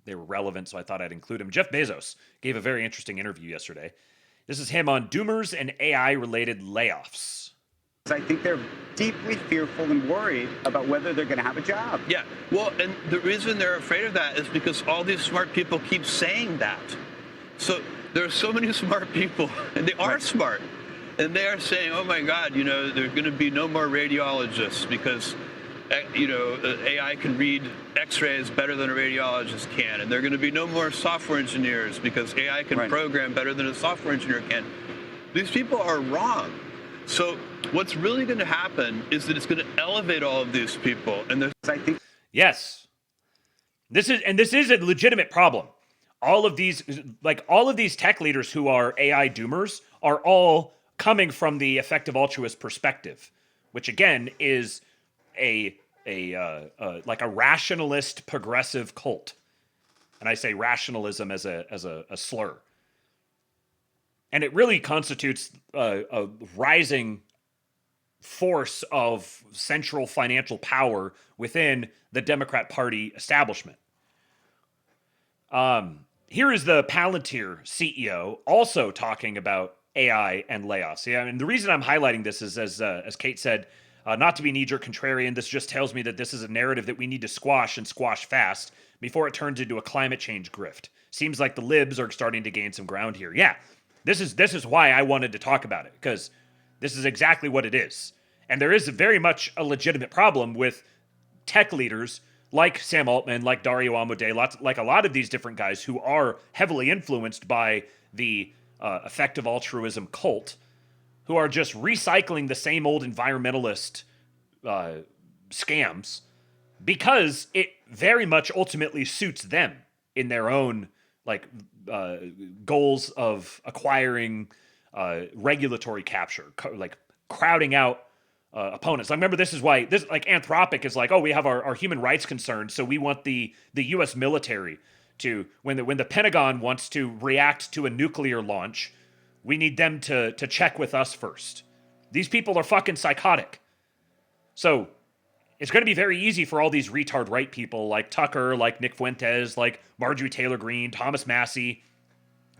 They were relevant, so I thought I'd include them. Jeff Bezos gave a very interesting interview yesterday. This is him on Doomers and AI-related layoffs. I think they're deeply fearful and worried about whether they're going to have a job. Yeah, well, and the reason they're afraid of that is because all these smart people keep saying that. So there are so many smart people, and they are smart, and they are saying, oh my God, there are going to be no more radiologists because AI can read x-rays better than a radiologist can, and there are going to be no more software engineers because AI can program better than a software engineer can. These people are wrong. So what's really going to happen is that it's going to elevate all of these people. And I think yes, this is a legitimate problem. all of these tech leaders who are AI doomers are all coming from the effective altruist perspective, which again is a rationalist progressive cult. And I say rationalism as a slur. And it really constitutes a rising force of central financial power within the Democrat Party establishment. Here is the Palantir CEO also talking about AI and layoffs. Yeah, and the reason I'm highlighting this is, as Kate said, not to be knee-jerk contrarian, this just tells me that this is a narrative that we need to squash and squash fast before it turns into a climate change grift. Seems like the libs are starting to gain some ground here. Yeah, this is why I wanted to talk about it, because this is exactly what it is. And there is very much a legitimate problem with tech leaders like Sam Altman, like Dario Amodei, like a lot of these different guys who are heavily influenced by the effective altruism cult, who are just recycling the same old environmentalist scams because it very much ultimately suits them in their own goals of acquiring regulatory capture, crowding out opponents. I remember this is why Anthropic is like, oh, we have our human rights concerns, so we want the U.S. military to, when the Pentagon wants to react to a nuclear launch, we need them to check with us first. These people are fucking psychotic. So it's going to be very easy for all these retard right people like Tucker, like Nick Fuentes, like Marjorie Taylor Greene, Thomas Massey,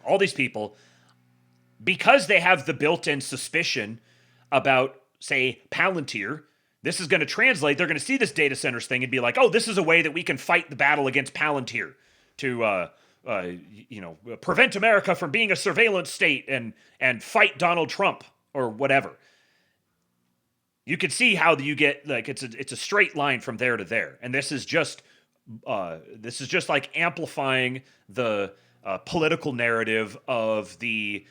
all these people, because they have the built-in suspicion about, say, Palantir, this is going to translate. They're going to see this data centers thing and be like, oh, this is a way that we can fight the battle against Palantir to, prevent America from being a surveillance state and fight Donald Trump or whatever. You can see how you get, it's a straight line from there to there. And this is just like amplifying the political narrative of the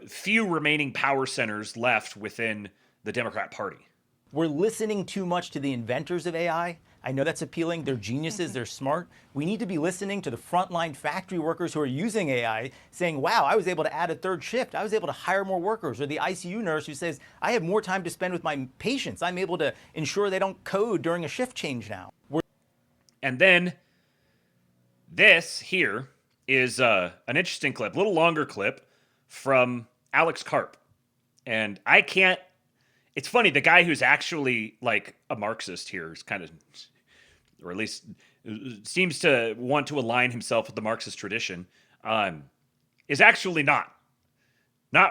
few remaining power centers left within the Democrat Party. We're listening too much to the inventors of AI. I know that's appealing. They're geniuses. They're smart. We need to be listening to the frontline factory workers who are using AI saying, wow, I was able to add a third shift. I was able to hire more workers. Or the ICU nurse who says, I have more time to spend with my patients. I'm able to ensure they don't code during a shift change now. And then this here is an interesting clip, a little longer clip from Alex Karp. And I can't, it's funny, the guy who's actually like a Marxist here is kind of, or at least seems to want to align himself with the Marxist tradition, is actually not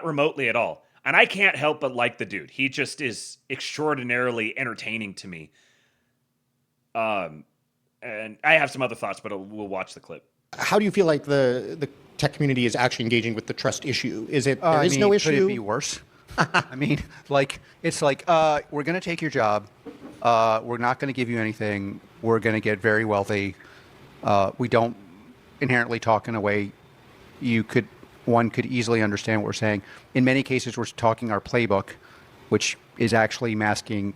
remotely at all. And I can't help but like the dude. He just is extraordinarily entertaining to me. And I have some other thoughts, but we'll watch the clip. How do you feel like the tech community is actually engaging with the trust issue? Is it, there is no issue? Could it be worse? I mean, it's like, we're going to take your job. We're not going to give you anything. We're going to get very wealthy. We don't inherently talk in a way one could easily understand what we're saying. In many cases, we're talking our playbook, which is actually masking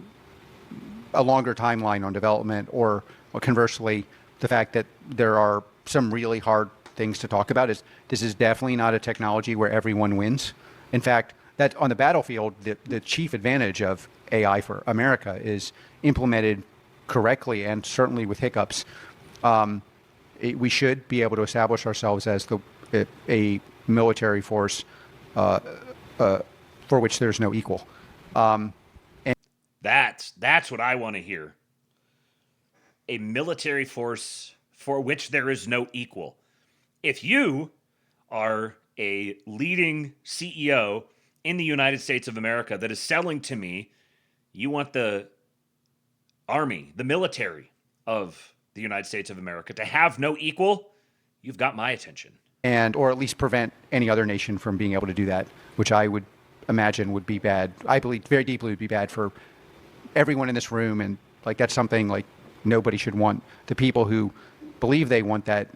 a longer timeline on development, or conversely, the fact that there are some really hard things to talk about. This is definitely not a technology where everyone wins. In fact, that on the battlefield, the chief advantage of AI for America is implemented correctly and certainly with hiccups. We should be able to establish ourselves as a military force for which there's no equal. And that's what I want to hear. A military force for which there is no equal. If you are a leading CEO in the United States of America that is selling to me, you want the army, the military of the United States of America to have no equal, you've got my attention. Or at least prevent any other nation from being able to do that, which I would imagine would be bad. I believe very deeply would be bad for everyone in this room, and that's something nobody should want. The people who believe they want that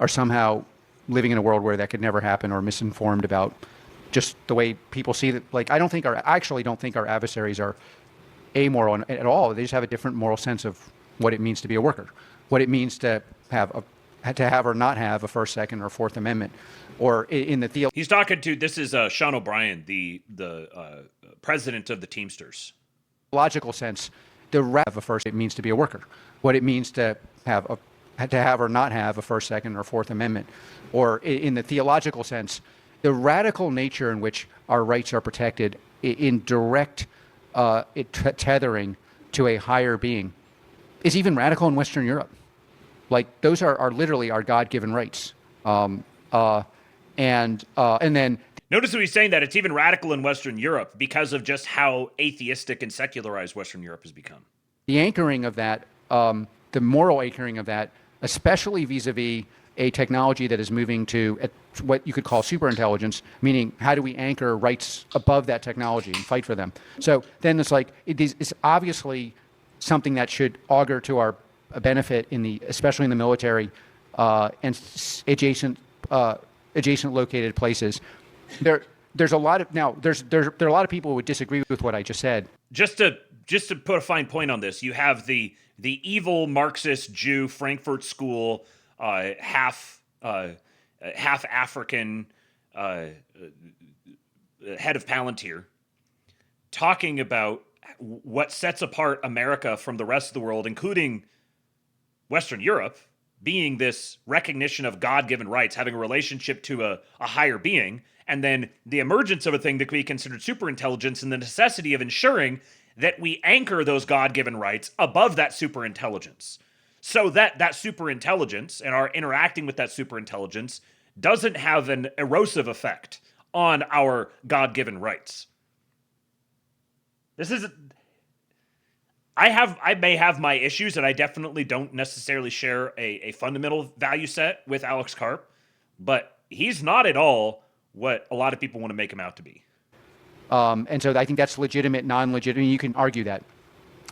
are somehow living in a world where that could never happen, or misinformed about just the way people see that. I actually don't think our adversaries are amoral at all. They just have a different moral sense of what it means to be a worker, what it means to have to have or not have a First, Second, or Fourth Amendment, or in the He's talking to, this is Sean O'Brien, the president of the Teamsters. Logical sense, the of a first, it means to be a worker. What it means to have or not have a First, Second, or Fourth Amendment, or in the theological sense, the radical nature in which our rights are protected in direct tethering to a higher being is even radical in Western Europe. Like, those are literally our God-given rights. And then notice that he's saying that it's even radical in Western Europe because of just how atheistic and secularized Western Europe has become. The anchoring of that, the moral anchoring of that, especially vis-a-vis a technology that is moving to what you could call superintelligence, meaning how do we anchor rights above that technology and fight for them? So then it's like, it's obviously something that should augur to our benefit especially in the military and adjacent located places. There's a lot of there are a lot of people who would disagree with what I just said. Just to put a fine point on this, you have the evil Marxist Jew Frankfurt School, half African head of Palantir, talking about what sets apart America from the rest of the world, including Western Europe, being this recognition of God-given rights, having a relationship to a higher being, and then the emergence of a thing that could be considered superintelligence and the necessity of ensuring that we anchor those God-given rights above that superintelligence, so that that superintelligence and our interacting with that superintelligence doesn't have an erosive effect on our God-given rights. This is... I may have my issues, and I definitely don't necessarily share a fundamental value set with Alex Karp, but he's not at all what a lot of people want to make him out to be. And so I think that's legitimate, non-legitimate. You can argue that.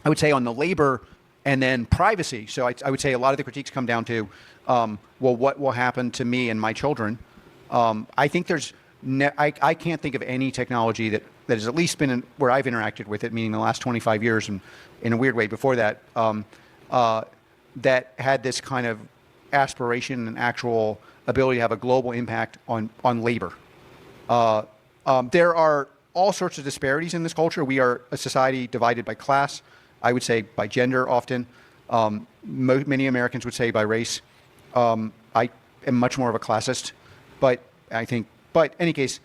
I would say on the labor and then privacy. So I would say a lot of the critiques come down to, well, what will happen to me and my children? I think I can't think of any technology that has at least been where I've interacted with it, meaning the last 25 years, and in a weird way before that, that had this kind of aspiration and actual ability to have a global impact on labor. There are all sorts of disparities in this culture. We are a society divided by class, I would say by gender often. Many Americans would say by race. I am much more of a classist, but in any case,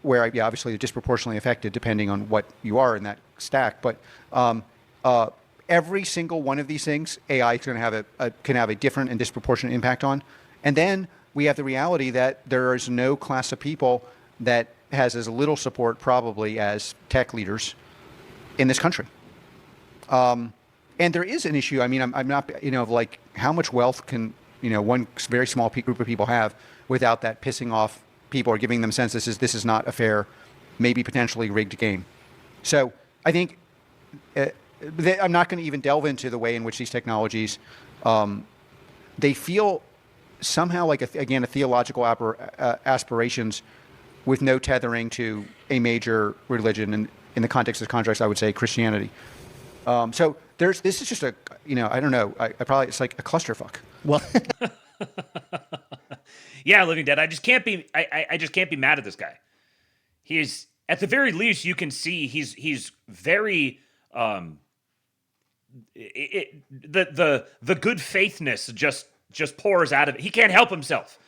where obviously disproportionately affected depending on what you are in that stack. But every single one of these things, AI is going to have can have a different and disproportionate impact on. And then we have the reality that there is no class of people that has as little support probably as tech leaders in this country. And there is an issue. I mean, I'm not, of like how much wealth can, one very small group of people have without that pissing off people or giving them sense this is not a fair, maybe potentially rigged game. So I think I'm not going to even delve into the way in which these technologies, they feel somehow like, a theological aspirations with no tethering to a major religion. And in the context of contracts, I would say Christianity. So this is just I don't know. It's like a clusterfuck. Well, yeah, Living Dead. I just can't be mad at this guy. He's, at the very least, you can see he's very the good faithness just pours out of it. He can't help himself.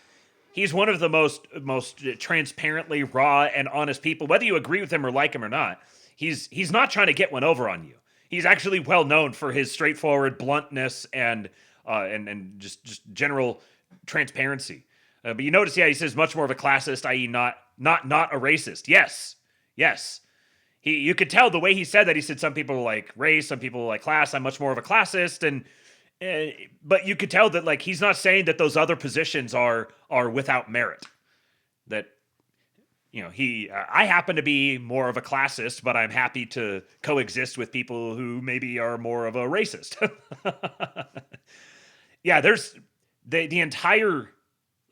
He's one of the most transparently raw and honest people. Whether you agree with him or like him or not, he's not trying to get one over on you. He's actually well known for his straightforward bluntness and just general transparency. But you notice, he says much more of a classist, i.e. not a racist. Yes. You could tell the way he said that. He said some people like race, some people like class. I'm much more of a classist, but you could tell that like he's not saying that those other positions are without merit. That I happen to be more of a classist, but I'm happy to coexist with people who maybe are more of a racist. Yeah, there's the entire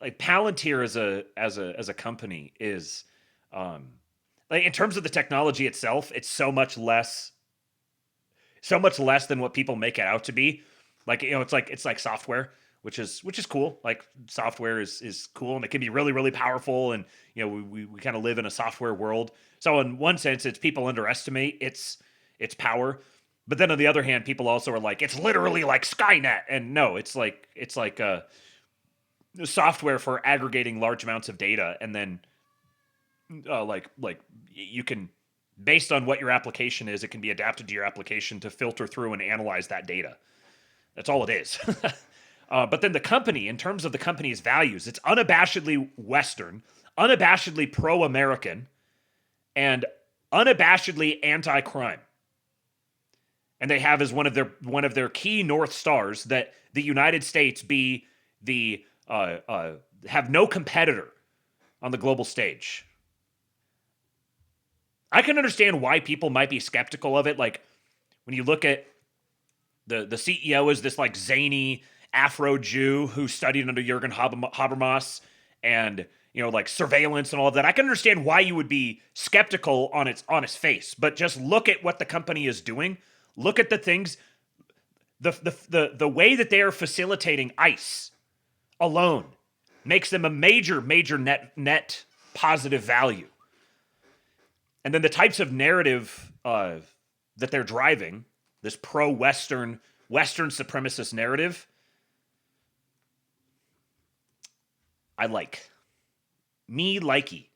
like Palantir as a company is like in terms of the technology itself, it's so much less than what people make it out to be. Like, you know, it's like software, which is cool. Like software is cool and it can be really, really powerful. And, you know, we kind of live in a software world. So in one sense, it's people underestimate its power. But then on the other hand, people also are like, it's literally like Skynet. And no, it's like software for aggregating large amounts of data. And then like you can, based on what your application is, it can be adapted to your application to filter through and analyze that data. That's all it is. But then the company, in terms of the company's values, it's unabashedly Western, unabashedly pro-American, and unabashedly anti-crime. And they have as one of their key North Stars that the United States be the have no competitor on the global stage. I can understand why people might be skeptical of it. Like when you look at the CEO is this like zany Afro Jew who studied under Jürgen Habermas and, you know, like surveillance and all of that. I can understand why you would be skeptical on its face, but just look at what the company is doing. Look at the things, the way that they are facilitating ICE alone makes them a major net positive value. And then the types of narrative that they're driving, this pro-Western, Western supremacist narrative, I like. Me likey.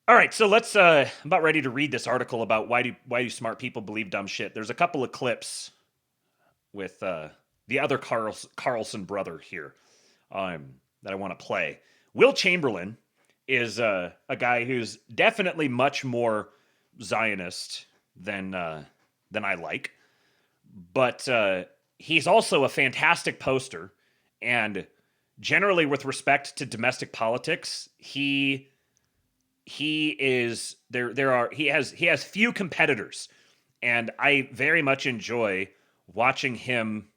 All right, so let's. I'm about ready to read this article about why do smart people believe dumb shit. There's a couple of clips with the other Carlson brother here that I want to play. Will Chamberlain is a guy who's definitely much more Zionist than I like, but he's also a fantastic poster, and generally with respect to domestic politics, he is he has few competitors, and I very much enjoy watching him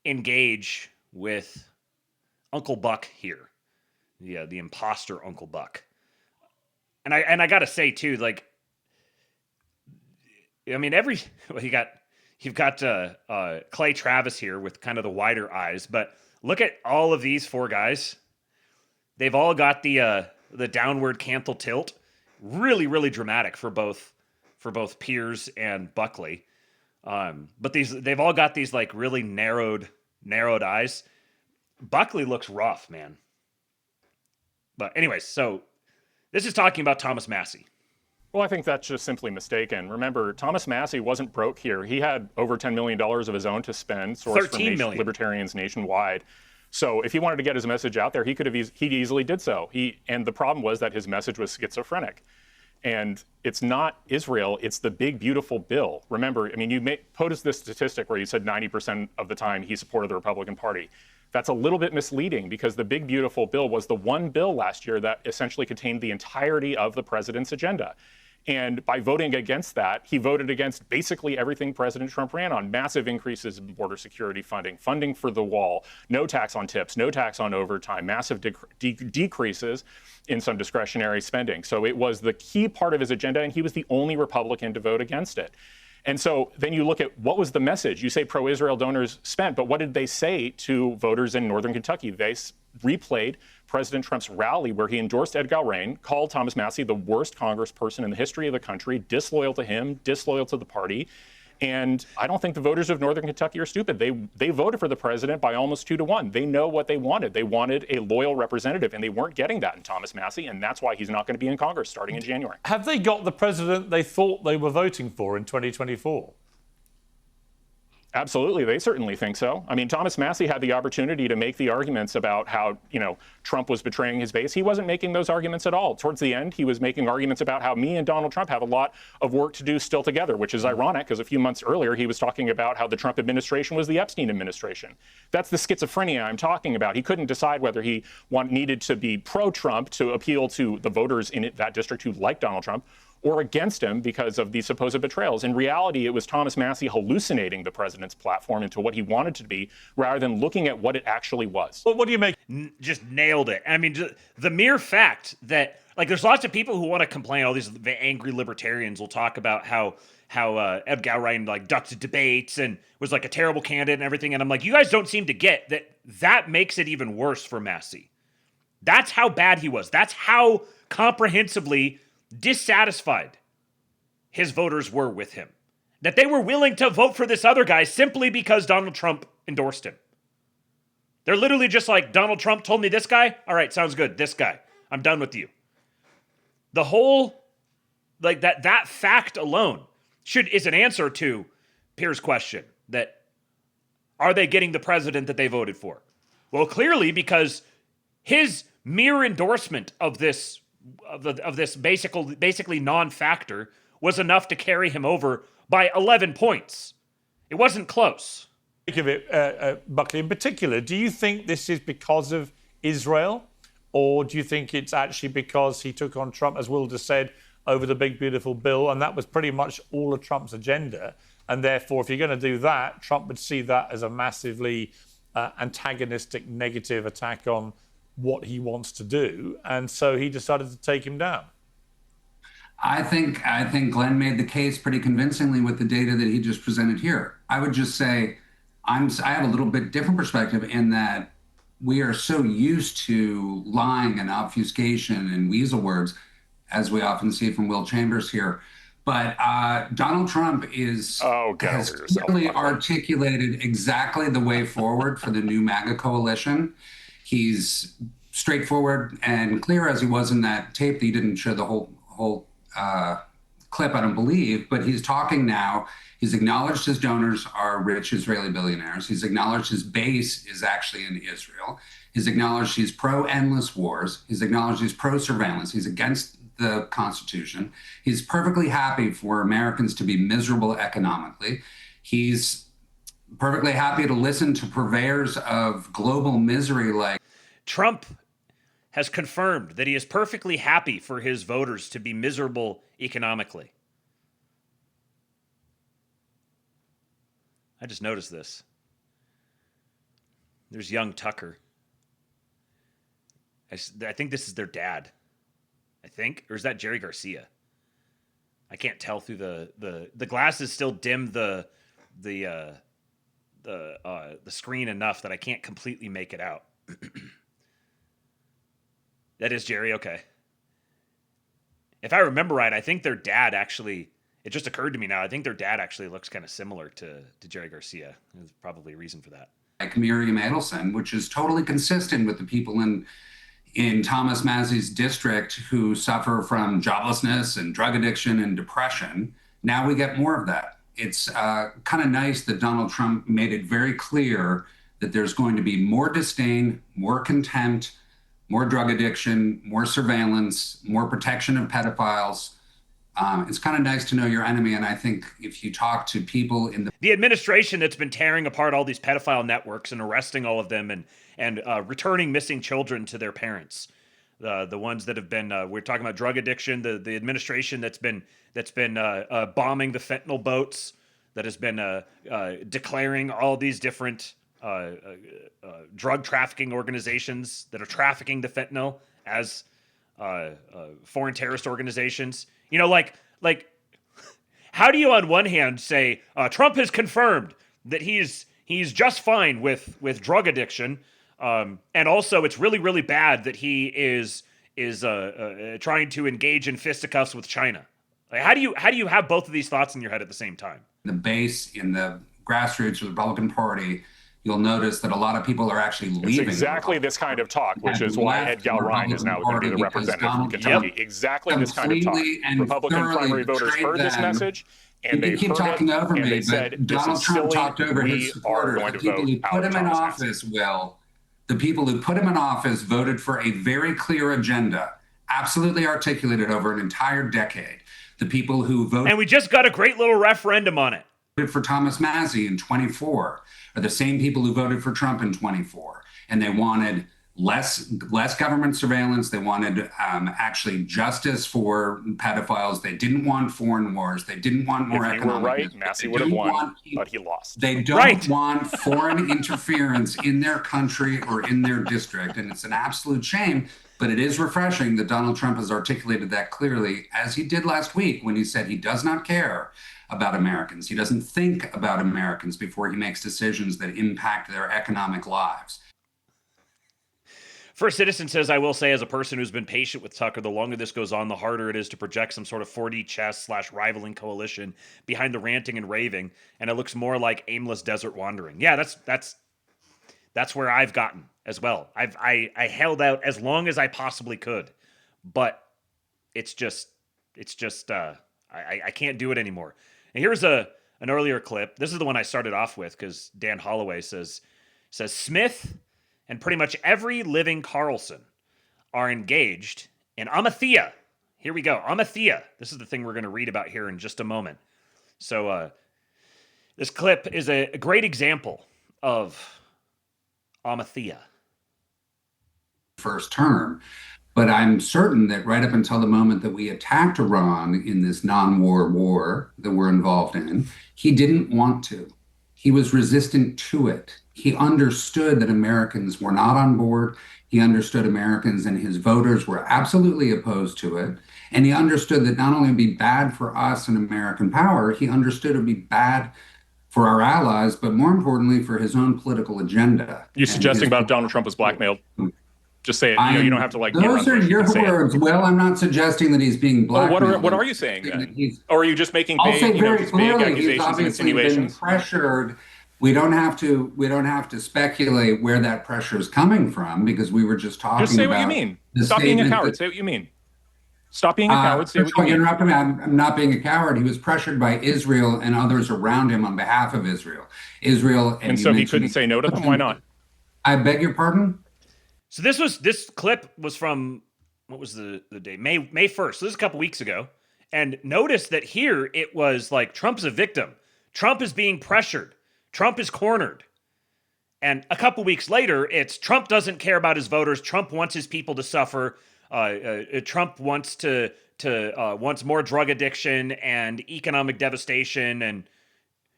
engage with Uncle Buck here. Yeah, the imposter Uncle Buck. And I gotta say too, like, I mean, you've got Clay Travis here with kind of the wider eyes, but look at all of these four guys. They've all got the downward canthal tilt. Really, really dramatic for both Piers and Buckley. But they've all got these like really narrowed eyes. Buckley looks rough, man. But anyways, so this is talking about Thomas Massie. Well, I think that's just simply mistaken. Remember, Thomas Massie wasn't broke here. He had over $10 million of his own to spend, sourced from libertarians nationwide. So if he wanted to get his message out there, he easily did so. And the problem was that his message was schizophrenic. And it's not Israel, it's the big, beautiful bill. Remember, I mean, you posed this statistic where you said 90% of the time he supported the Republican Party. That's a little bit misleading because the big, beautiful bill was the one bill last year that essentially contained the entirety of the president's agenda. And by voting against that, he voted against basically everything President Trump ran on. Massive increases in border security funding for the wall, no tax on tips, no tax on overtime, massive decreases in some discretionary spending. So it was the key part of his agenda, and he was the only Republican to vote against it. And so then you look at what was the message? You say pro-Israel donors spent, but what did they say to voters in northern Kentucky? They replayed President Trump's rally where he endorsed Ed Galbraith, called Thomas Massie the worst congressperson in the history of the country, disloyal to him, disloyal to the party. And I don't think the voters of northern Kentucky are stupid. They voted for the president by almost 2-1. They know what they wanted. They wanted a loyal representative, and they weren't getting that in Thomas Massie, and that's why he's not going to be in Congress starting in January. Have they got the president they thought they were voting for in 2024? Absolutely. They certainly think so. I mean, Thomas Massie had the opportunity to make the arguments about how, Trump was betraying his base. He wasn't making those arguments at all. Towards the end, he was making arguments about how me and Donald Trump have a lot of work to do still together, which is ironic because a few months earlier, he was talking about how the Trump administration was the Epstein administration. That's the schizophrenia I'm talking about. He couldn't decide whether he needed to be pro-Trump to appeal to the voters in that district who liked Donald Trump, or against him because of these supposed betrayals. In reality, it was Thomas Massie hallucinating the president's platform into what he wanted it to be, rather than looking at what it actually was. Well, what do you make? Just nailed it. I mean, the mere fact that, like, there's lots of people who want to complain. All these angry libertarians will talk about how Ed Gowrine like ducked debates and was like a terrible candidate and everything. And I'm like, you guys don't seem to get that makes it even worse for Massie. That's how bad he was. That's how comprehensively dissatisfied his voters were with him. That they were willing to vote for this other guy simply because Donald Trump endorsed him. They're literally just like, Donald Trump told me this guy? All right, sounds good. This guy. I'm done with you. The whole, like that fact alone is an answer to Pierre's question that, are they getting the president that they voted for? Well, clearly, because his mere endorsement of this basically non-factor was enough to carry him over by 11 points. It wasn't close. Think of it, Buckley, in particular, do you think this is because of Israel, or do you think it's actually because he took on Trump, as Will just said, over the big, beautiful bill, and that was pretty much all of Trump's agenda, and therefore, if you're going to do that, Trump would see that as a massively antagonistic, negative attack on what he wants to do, and so he decided to take him down? I think Glenn made the case pretty convincingly with the data that he just presented here. I would just say I have a little bit different perspective in that we are so used to lying and obfuscation and weasel words, as we often see from Will Chambers here. But Donald Trump has clearly articulated exactly the way forward for the new MAGA coalition. He's straightforward and clear, as he was in that tape that you didn't show the whole clip, I don't believe, but he's talking now. He's acknowledged his donors are rich Israeli billionaires. He's acknowledged his base is actually in Israel. He's acknowledged he's pro-endless wars. He's acknowledged he's pro-surveillance. He's against the Constitution. He's perfectly happy for Americans to be miserable economically. He's perfectly happy to listen to purveyors of global misery like Trump has confirmed that he is perfectly happy for his voters to be miserable economically. I just noticed this. There's young Tucker. I think this is their dad. I think, or is that Jerry Garcia? I can't tell through the glasses still dim the screen enough that I can't completely make it out. That is Jerry, okay. If I remember right, I think their dad actually, it just occurred to me now, I think their dad actually looks kind of similar to Jerry Garcia. There's probably a reason for that. Like Miriam Adelson, which is totally consistent with the people in Thomas Massie's district who suffer from joblessness and drug addiction and depression. Now we get more of that. It's kind of nice that Donald Trump made it very clear that there's going to be more disdain, more contempt, more drug addiction, more surveillance, more protection of pedophiles. It's kind of nice to know your enemy. And I think if you talk to people in the administration that's been tearing apart all these pedophile networks and arresting all of them and returning missing children to their parents, the ones that have been, we're talking about drug addiction, the administration that's been bombing the fentanyl boats, that has been declaring all these different drug trafficking organizations that are trafficking the fentanyl as foreign terrorist organizations. You know, like, how do you on one hand say Trump has confirmed that he's just fine with drug addiction, and also it's really, really bad that he is trying to engage in fisticuffs with China? Like, how do you have both of these thoughts in your head at the same time? The base, in the grassroots of the Republican Party, you'll notice that a lot of people are actually leaving. It's exactly this kind of talk, which is why Ed Gowrine is now going to be the representative from Kentucky. Exactly this kind of talk. Republican primary voters heard this message, and they keep talking over me, but Donald Trump talked over his supporters. The people who put him in office, Will, the people who put him in office voted for a very clear agenda, absolutely articulated over an entire decade. The people who voted... And we just got a great little referendum on it. ...for Thomas Massie in 24 are the same people who voted for Trump in 24. And they wanted less government surveillance. They wanted actually justice for pedophiles. They didn't want foreign wars. They didn't want more If he were right, Massey would have won, but he lost. They don't want foreign interference in their country or in their district, and it's an absolute shame. But it is refreshing that Donald Trump has articulated that clearly, as he did last week when he said he does not care about Americans. He doesn't think about Americans before he makes decisions that impact their economic lives. First Citizen says, I will say, as a person who's been patient with Tucker, the longer this goes on, the harder it is to project some sort of 4D chess / rivaling coalition behind the ranting and raving, and it looks more like aimless desert wandering. Yeah, that's where I've gotten as well. I held out as long as I possibly could, but it's just I can't do it anymore. And here's an earlier clip. This is the one I started off with because Dan Holloway says Smith and pretty much every living Carlson are engaged in Amathea. Here we go. Amathea. This is the thing we're going to read about here in just a moment. So this clip is a great example of Amathea. First term. But I'm certain that right up until the moment that we attacked Iran in this non-war war that we're involved in, he didn't want to. He was resistant to it. He understood that Americans were not on board. He understood Americans and his voters were absolutely opposed to it. And he understood that not only would it be bad for us and American power, he understood it would be bad for our allies, but more importantly, for his own political agenda. You suggesting about Donald Trump was blackmailed? Just say it. You don't have to like. Those are your words. Well, I'm not suggesting that he's being blackmailed. Well, what are you saying then? Or are you just making I'll say very clearly, accusations he's and obviously been insinuations? pressured. We don't have to speculate where that pressure is coming from because we were just talking about. Just say what you mean. Stop being a coward. Say what you mean. Stop being a coward. Say what you mean. Interrupt me. I'm not being a coward. He was pressured by Israel and others around him on behalf of Israel. And so he couldn't say no to them. Why not? I beg your pardon. So this clip was from, what was the day? May 1st. So this is a couple weeks ago. And notice that here it was like Trump's a victim. Trump is being pressured. Trump is cornered. And a couple weeks later, it's Trump doesn't care about his voters. Trump wants his people to suffer. Trump wants wants more drug addiction and economic devastation. And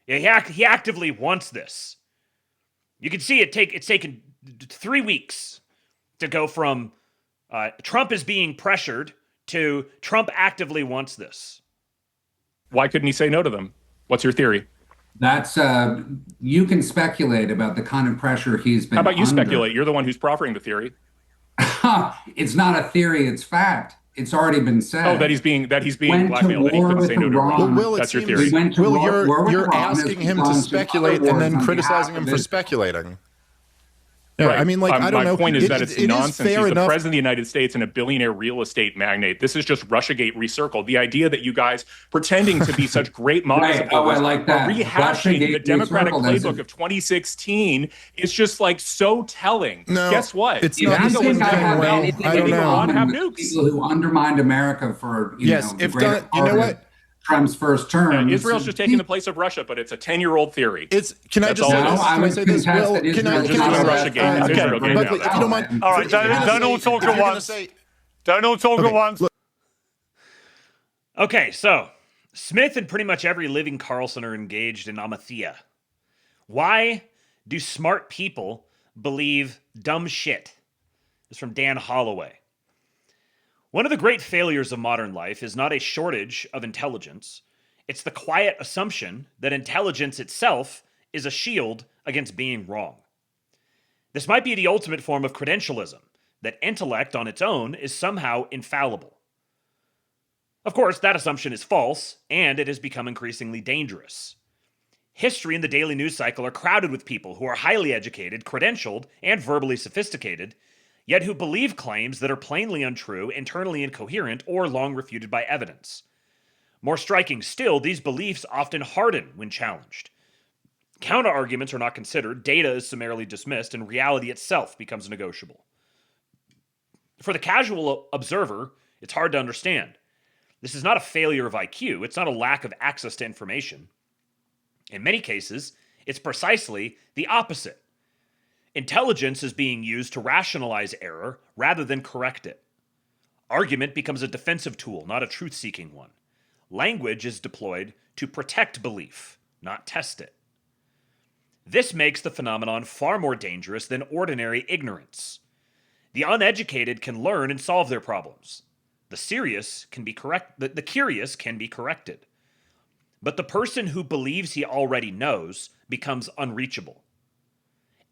he actively wants this. You can see it's taken 3 weeks to go from Trump is being pressured to Trump actively wants this. Why couldn't he say no to them? What's your theory? That's you can speculate about the kind of pressure he's been. How about you under. speculate? You're the one who's proffering the theory. It's not a theory; it's fact. It's already been said. Oh, that he's being blackmailed. That he couldn't say no to Iran. Well, That's your theory. You're asking him to speculate and then criticizing him for speculating. Yeah, right. I mean, like, I don't know. My point is that it's nonsense. He's the enough. president of the United States and a billionaire real estate magnate. This is just Russiagate recircled. The idea that you guys pretending to be such great models Right. I like that. are rehashing Russiagate the Democratic recircled. playbook of 2016 is just like so telling. No, guess what? it's not the same thing. Well, I don't know. Have nukes. People who undermined America for if Trump's first term. Israel's just taking the place of Russia, but it's a 10-year-old theory. Can I just say this? Can I say this? Will, can I Russiagate. It's Israel. But if you don't mind, all right, don't all talk at once. Don't all talk at once. Okay, so Smith and pretty much every living Carlson are engaged in Amathea. Why do smart people believe dumb shit? This is from Dan Holloway. One of the great failures of modern life is not a shortage of intelligence. It's the quiet assumption that intelligence itself is a shield against being wrong. This might be the ultimate form of credentialism, that intellect on its own is somehow infallible. Of course, that assumption is false, and it has become increasingly dangerous. History and the daily news cycle are crowded with people who are highly educated, credentialed, and verbally sophisticated, yet who believe claims that are plainly untrue, internally incoherent, or long refuted by evidence. More striking still, these beliefs often harden when challenged. Counter-arguments are not considered, data is summarily dismissed, and reality itself becomes negotiable. For the casual observer, it's hard to understand. This is not a failure of IQ, it's not a lack of access to information. In many cases, it's precisely the opposite. Intelligence is being used to rationalize error rather than correct it. Argument becomes a defensive tool, not a truth-seeking one. Language is deployed to protect belief, not test it. This makes the phenomenon far more dangerous than ordinary ignorance. The uneducated can learn and solve their problems. The curious can be corrected. But the person who believes he already knows becomes unreachable.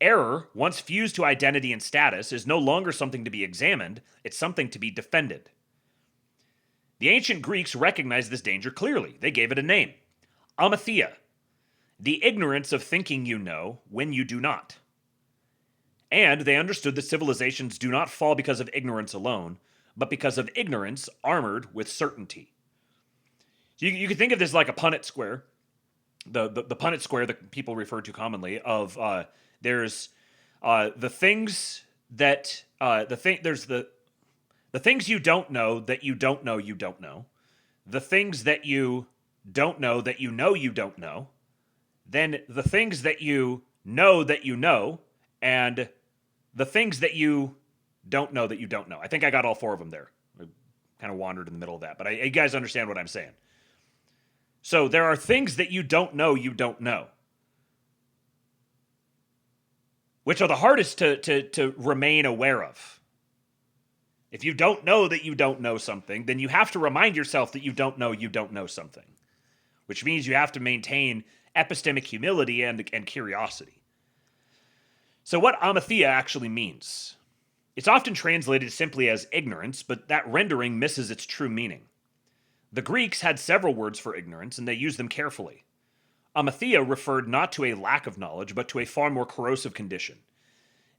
Error, once fused to identity and status, is no longer something to be examined, it's something to be defended. The ancient Greeks recognized this danger clearly. They gave it a name: amathia, the ignorance of thinking you know when you do not. And they understood that civilizations do not fall because of ignorance alone, but because of ignorance armored with certainty. You can think of this like a Punnett square, the Punnett square that people refer to commonly. Of there's the things that there's the things you don't know that you don't know you don't know, the things that you don't know that you know you don't know, then the things that you know, and the things that you don't know that you don't know. I think I got all four of them there. I kind of wandered in the middle of that, but you guys understand what I'm saying. So there are things that you don't know, which are the hardest to remain aware of. If you don't know that you don't know something, then you have to remind yourself that you don't know something, which means you have to maintain epistemic humility and curiosity. So what amathia actually means? It's often translated simply as ignorance, but that rendering misses its true meaning. The Greeks had several words for ignorance, and they used them carefully. Amathia referred not to a lack of knowledge, but to a far more corrosive condition: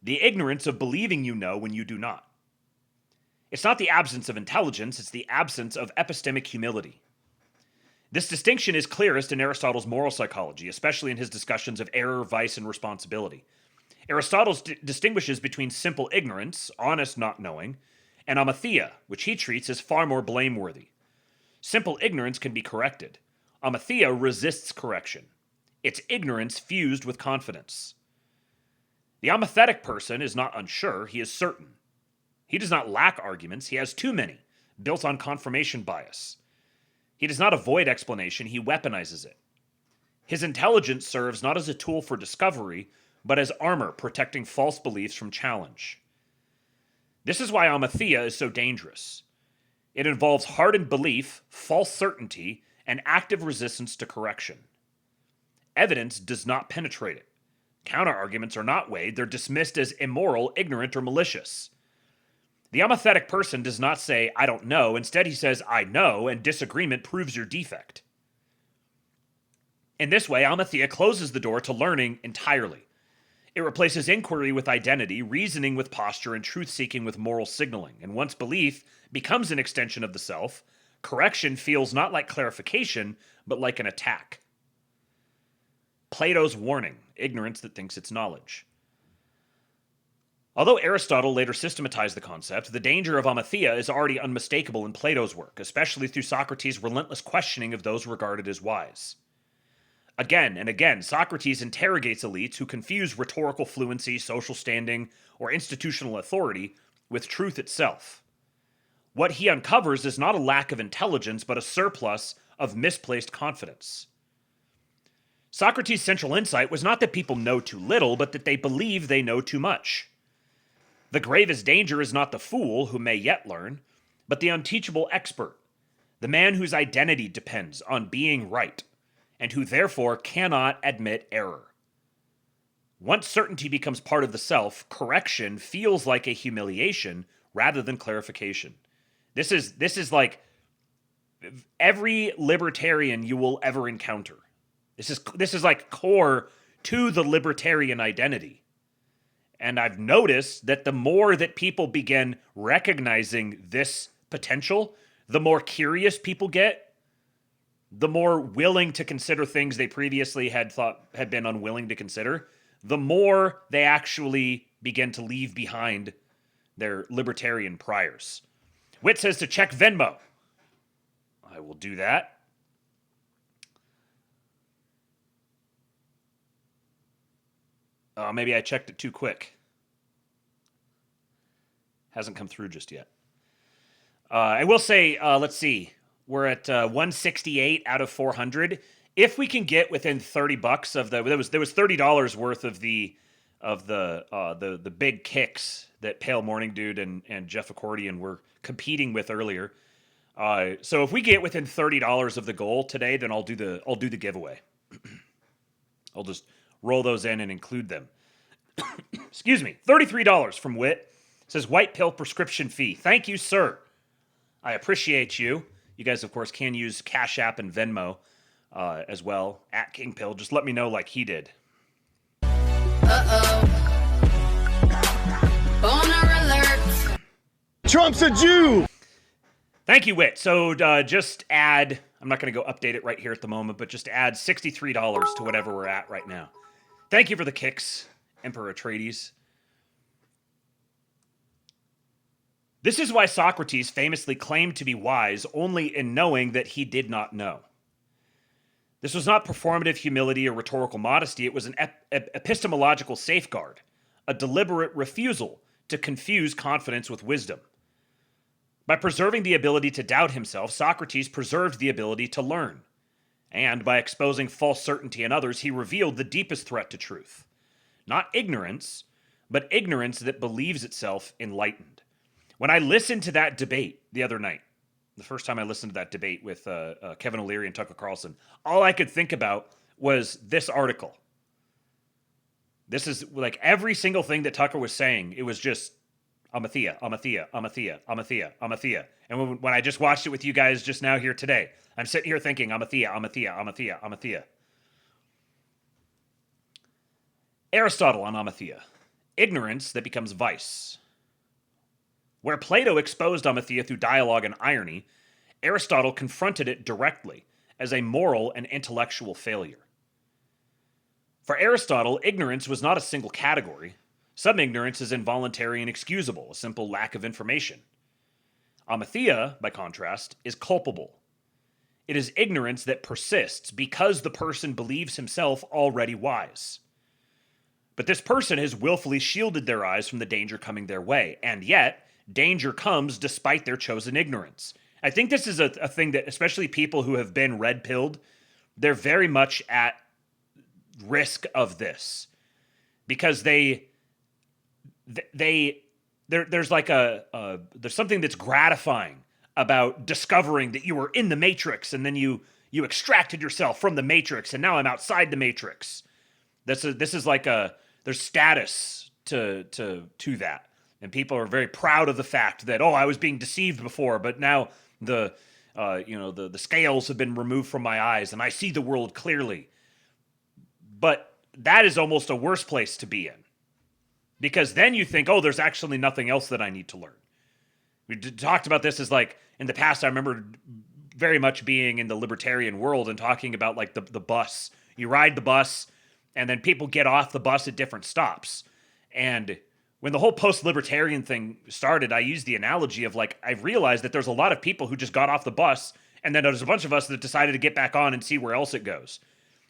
the ignorance of believing you know when you do not. It's not the absence of intelligence, it's the absence of epistemic humility. This distinction is clearest in Aristotle's moral psychology, especially in his discussions of error, vice, and responsibility. Aristotle distinguishes between simple ignorance, honest not knowing, and amathia, which he treats as far more blameworthy. Simple ignorance can be corrected. Amathia resists correction. It's ignorance fused with confidence. The amathetic person is not unsure, he is certain. He does not lack arguments, he has too many, built on confirmation bias. He does not avoid explanation, he weaponizes it. His intelligence serves not as a tool for discovery, but as armor protecting false beliefs from challenge. This is why amathia is so dangerous. It involves hardened belief, false certainty, and active resistance to correction. Evidence does not penetrate it. Counterarguments are not weighed, they're dismissed as immoral, ignorant, or malicious. The amathetic person does not say, I don't know. Instead, he says, I know, and disagreement proves your defect. In this way, amathia closes the door to learning entirely. It replaces inquiry with identity, reasoning with posture, and truth-seeking with moral signaling. And once belief becomes an extension of the self, correction feels not like clarification, but like an attack. Plato's warning: ignorance that thinks it's knowledge. Although Aristotle later systematized the concept, the danger of amathia is already unmistakable in Plato's work, especially through Socrates' relentless questioning of those regarded as wise. Again and again, Socrates interrogates elites who confuse rhetorical fluency, social standing, or institutional authority with truth itself. What he uncovers is not a lack of intelligence, but a surplus of misplaced confidence. Socrates' central insight was not that people know too little, but that they believe they know too much. The gravest danger is not the fool who may yet learn, but the unteachable expert, the man whose identity depends on being right, and who therefore cannot admit error. Once certainty becomes part of the self, correction feels like a humiliation rather than clarification. This is like every libertarian you will ever encounter. This is like core to the libertarian identity. And I've noticed that the more that people begin recognizing this potential, the more curious people get, the more willing to consider things they previously had been unwilling to consider, the more they actually begin to leave behind their libertarian priors. Witt says to check Venmo. I will do that. Maybe I checked it too quick. Hasn't come through just yet. I will say, let's see. We're at 168 out of 400. If we can get within $30 of there was $30 worth of the big kicks that Pale Morning Dude and Jeff Accordion were competing with earlier. So if we get within $30 of the goal today, then I'll do the giveaway. I'll just roll those in and include them. Excuse me. $33 from Wit. It says white pill prescription fee. Thank you, sir. I appreciate you. You guys, of course, can use Cash App and Venmo as well at King Pill. Just let me know like he did. Boner alert. Trump's a Jew. Thank you, Wit. So just add, I'm not going to go update it right here at the moment, but just add $63 to whatever we're at right now. Thank you for the kicks, Emperor Atreides. This is why Socrates famously claimed to be wise only in knowing that he did not know. This was not performative humility or rhetorical modesty. It was an epistemological safeguard, a deliberate refusal to confuse confidence with wisdom. By preserving the ability to doubt himself, Socrates preserved the ability to learn. And by exposing false certainty in others, he revealed the deepest threat to truth. Not ignorance, but ignorance that believes itself enlightened. When I listened to that debate the other night, the first time I listened to that debate with Kevin O'Leary and Tucker Carlson, all I could think about was this article. This is like every single thing that Tucker was saying. It was just Amathea. And when I just watched it with you guys just now here today, I'm sitting here thinking Amathea. Aristotle on Amathea. Ignorance that becomes vice. Where Plato exposed Amathea through dialogue and irony, Aristotle confronted it directly as a moral and intellectual failure. For Aristotle, ignorance was not a single category. Some ignorance is involuntary and excusable, a simple lack of information. Amathea, by contrast, is culpable. It is ignorance that persists because the person believes himself already wise. But this person has willfully shielded their eyes from the danger coming their way, and yet danger comes despite their chosen ignorance. I think this is a thing that, especially people who have been red-pilled, they're very much at risk of this. Because there's like there's something that's gratifying about discovering that you were in the Matrix and then you extracted yourself from the Matrix and now I'm outside the Matrix. This is like there's status to that. And people are very proud of the fact that, I was being deceived before, but now the scales have been removed from my eyes and I see the world clearly. But that is almost a worse place to be in. Because then you think, there's actually nothing else that I need to learn. We talked about this as like, in the past, I remember very much being in the libertarian world and talking about like the bus. You ride the bus and then people get off the bus at different stops. And when the whole post-libertarian thing started, I used the analogy of like, I realized that there's a lot of people who just got off the bus and then there's a bunch of us that decided to get back on and see where else it goes.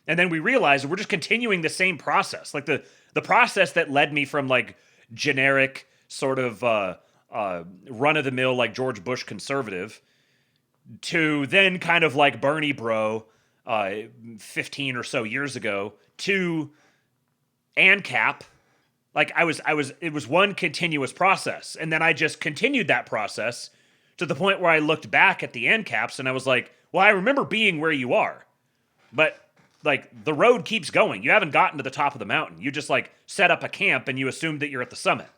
And then we realized we're just continuing the same process. Like the process that led me from like generic sort of run-of-the-mill like George Bush conservative to then kind of like Bernie bro 15 or so years ago to ANCAP. Like it was one continuous process. And then I just continued that process to the point where I looked back at the ANCAPs and I was like, well, I remember being where you are, but like the road keeps going. You haven't gotten to the top of the mountain. You just like set up a camp and you assume that you're at the summit.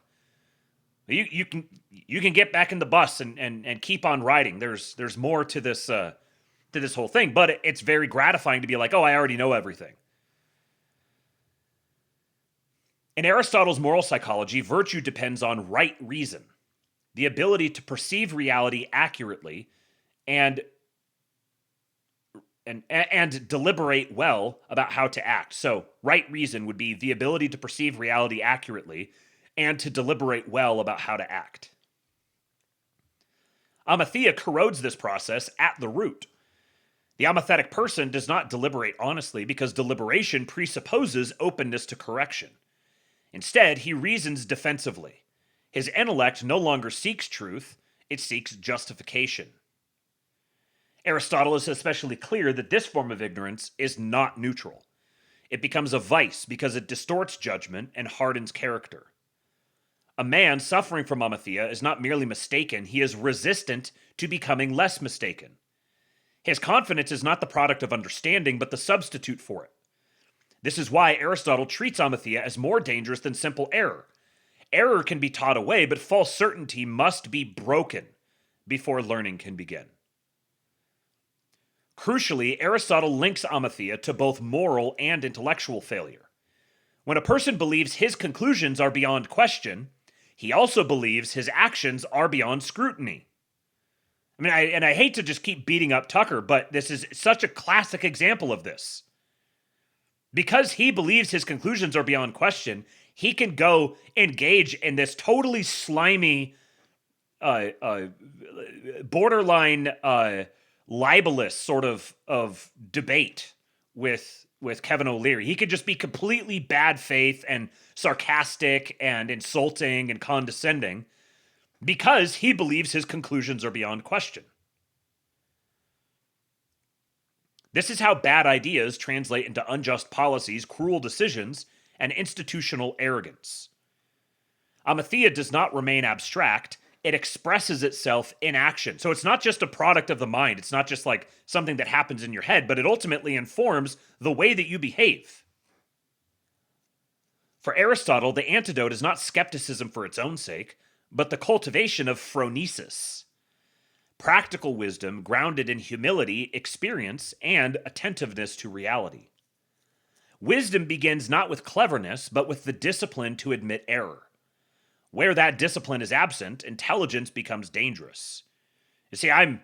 You can get back in the bus and keep on riding. There's more to this whole thing, but it's very gratifying to be like, I already know everything. In Aristotle's moral psychology, virtue depends on right reason, the ability to perceive reality accurately and deliberate well about how to act. So right reason would be the ability to perceive reality accurately and to deliberate well about how to act. Amathea corrodes this process at the root. The amathetic person does not deliberate honestly because deliberation presupposes openness to correction. Instead, he reasons defensively. His intellect no longer seeks truth, it seeks justification. Aristotle is especially clear that this form of ignorance is not neutral. It becomes a vice because it distorts judgment and hardens character. A man suffering from amathia is not merely mistaken, he is resistant to becoming less mistaken. His confidence is not the product of understanding, but the substitute for it. This is why Aristotle treats amathia as more dangerous than simple error. Error can be taught away, but false certainty must be broken before learning can begin. Crucially, Aristotle links amathia to both moral and intellectual failure. When a person believes his conclusions are beyond question, he also believes his actions are beyond scrutiny. I hate to just keep beating up Tucker, but this is such a classic example of this. Because he believes his conclusions are beyond question, he can go engage in this totally slimy, borderline libelous sort of debate with Kevin O'Leary. He could just be completely bad faith and sarcastic and insulting and condescending because he believes his conclusions are beyond question. This is how bad ideas translate into unjust policies, cruel decisions, and institutional arrogance. Amathia does not remain abstract. It expresses itself in action. So it's not just a product of the mind. It's not just like something that happens in your head, but it ultimately informs the way that you behave. For Aristotle, the antidote is not skepticism for its own sake, but the cultivation of phronesis. Practical wisdom grounded in humility, experience, and attentiveness to reality. Wisdom begins not with cleverness, but with the discipline to admit error. Where that discipline is absent, intelligence becomes dangerous. You see, I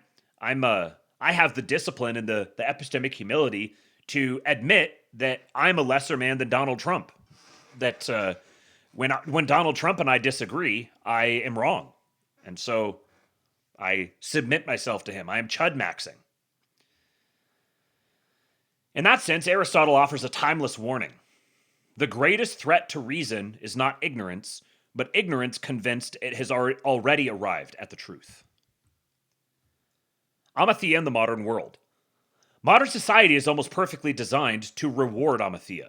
have the discipline and the epistemic humility to admit that I'm a lesser man than Donald Trump. That when Donald Trump and I disagree, I am wrong. And so I submit myself to him. I am chud-maxing. In that sense, Aristotle offers a timeless warning. The greatest threat to reason is not ignorance, but ignorance convinced it has already arrived at the truth. Amathia in the modern world. Modern society is almost perfectly designed to reward amathia.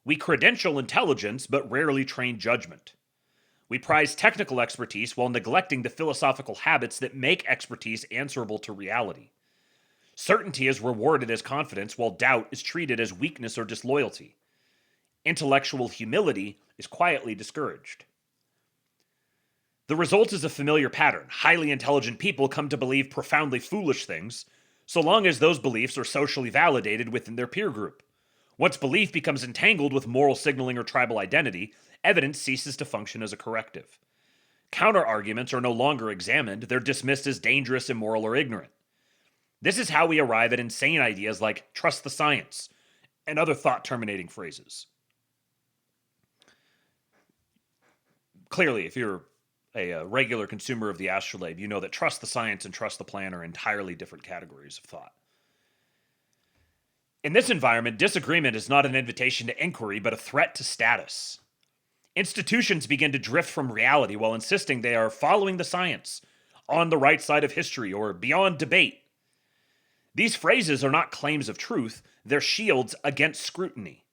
We credential intelligence, but rarely train judgment. We prize technical expertise while neglecting the philosophical habits that make expertise answerable to reality. Certainty is rewarded as confidence, while doubt is treated as weakness or disloyalty. Intellectual humility is quietly discouraged. The result is a familiar pattern. Highly intelligent people come to believe profoundly foolish things, so long as those beliefs are socially validated within their peer group. Once belief becomes entangled with moral signaling or tribal identity, evidence ceases to function as a corrective. Counter-arguments are no longer examined, they're dismissed as dangerous, immoral, or ignorant. This is how we arrive at insane ideas like trust the science and other thought-terminating phrases. Clearly, if you're a regular consumer of the astrolabe, you know that trust the science and trust the plan are entirely different categories of thought. In this environment, disagreement is not an invitation to inquiry, but a threat to status. Institutions begin to drift from reality while insisting they are following the science, on the right side of history, or beyond debate. These phrases are not claims of truth, they're shields against scrutiny.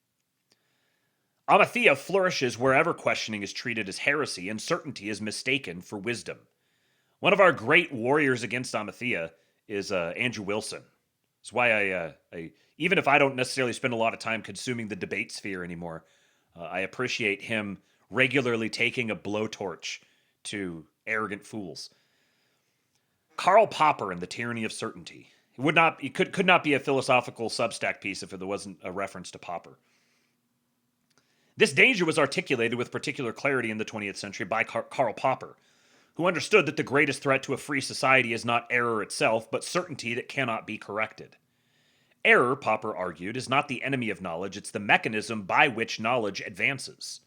Amathia flourishes wherever questioning is treated as heresy and certainty is mistaken for wisdom. One of our great warriors against Amathia is Andrew Wilson. That's why I even if I don't necessarily spend a lot of time consuming the debate sphere anymore, I appreciate him regularly taking a blowtorch to arrogant fools. Karl Popper and the Tyranny of Certainty. It could not be a philosophical Substack piece if there wasn't a reference to Popper. This danger was articulated with particular clarity in the 20th century by Karl Popper, who understood that the greatest threat to a free society is not error itself, but certainty that cannot be corrected. Error, Popper argued, is not the enemy of knowledge, it's the mechanism by which knowledge advances.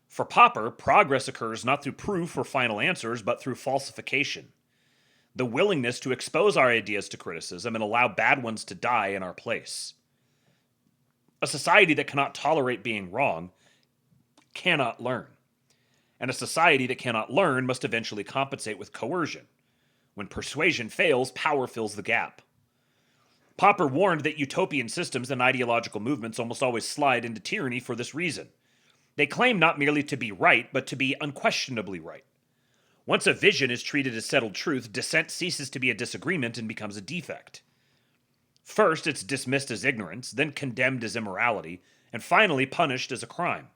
For Popper, progress occurs not through proof or final answers, but through falsification. The willingness to expose our ideas to criticism and allow bad ones to die in our place. A society that cannot tolerate being wrong cannot learn. And a society that cannot learn must eventually compensate with coercion. When persuasion fails, power fills the gap. Popper warned that utopian systems and ideological movements almost always slide into tyranny for this reason. They claim not merely to be right, but to be unquestionably right. Once a vision is treated as settled truth, dissent ceases to be a disagreement and becomes a defect. First, it's dismissed as ignorance, then condemned as immorality, and finally punished as a crime.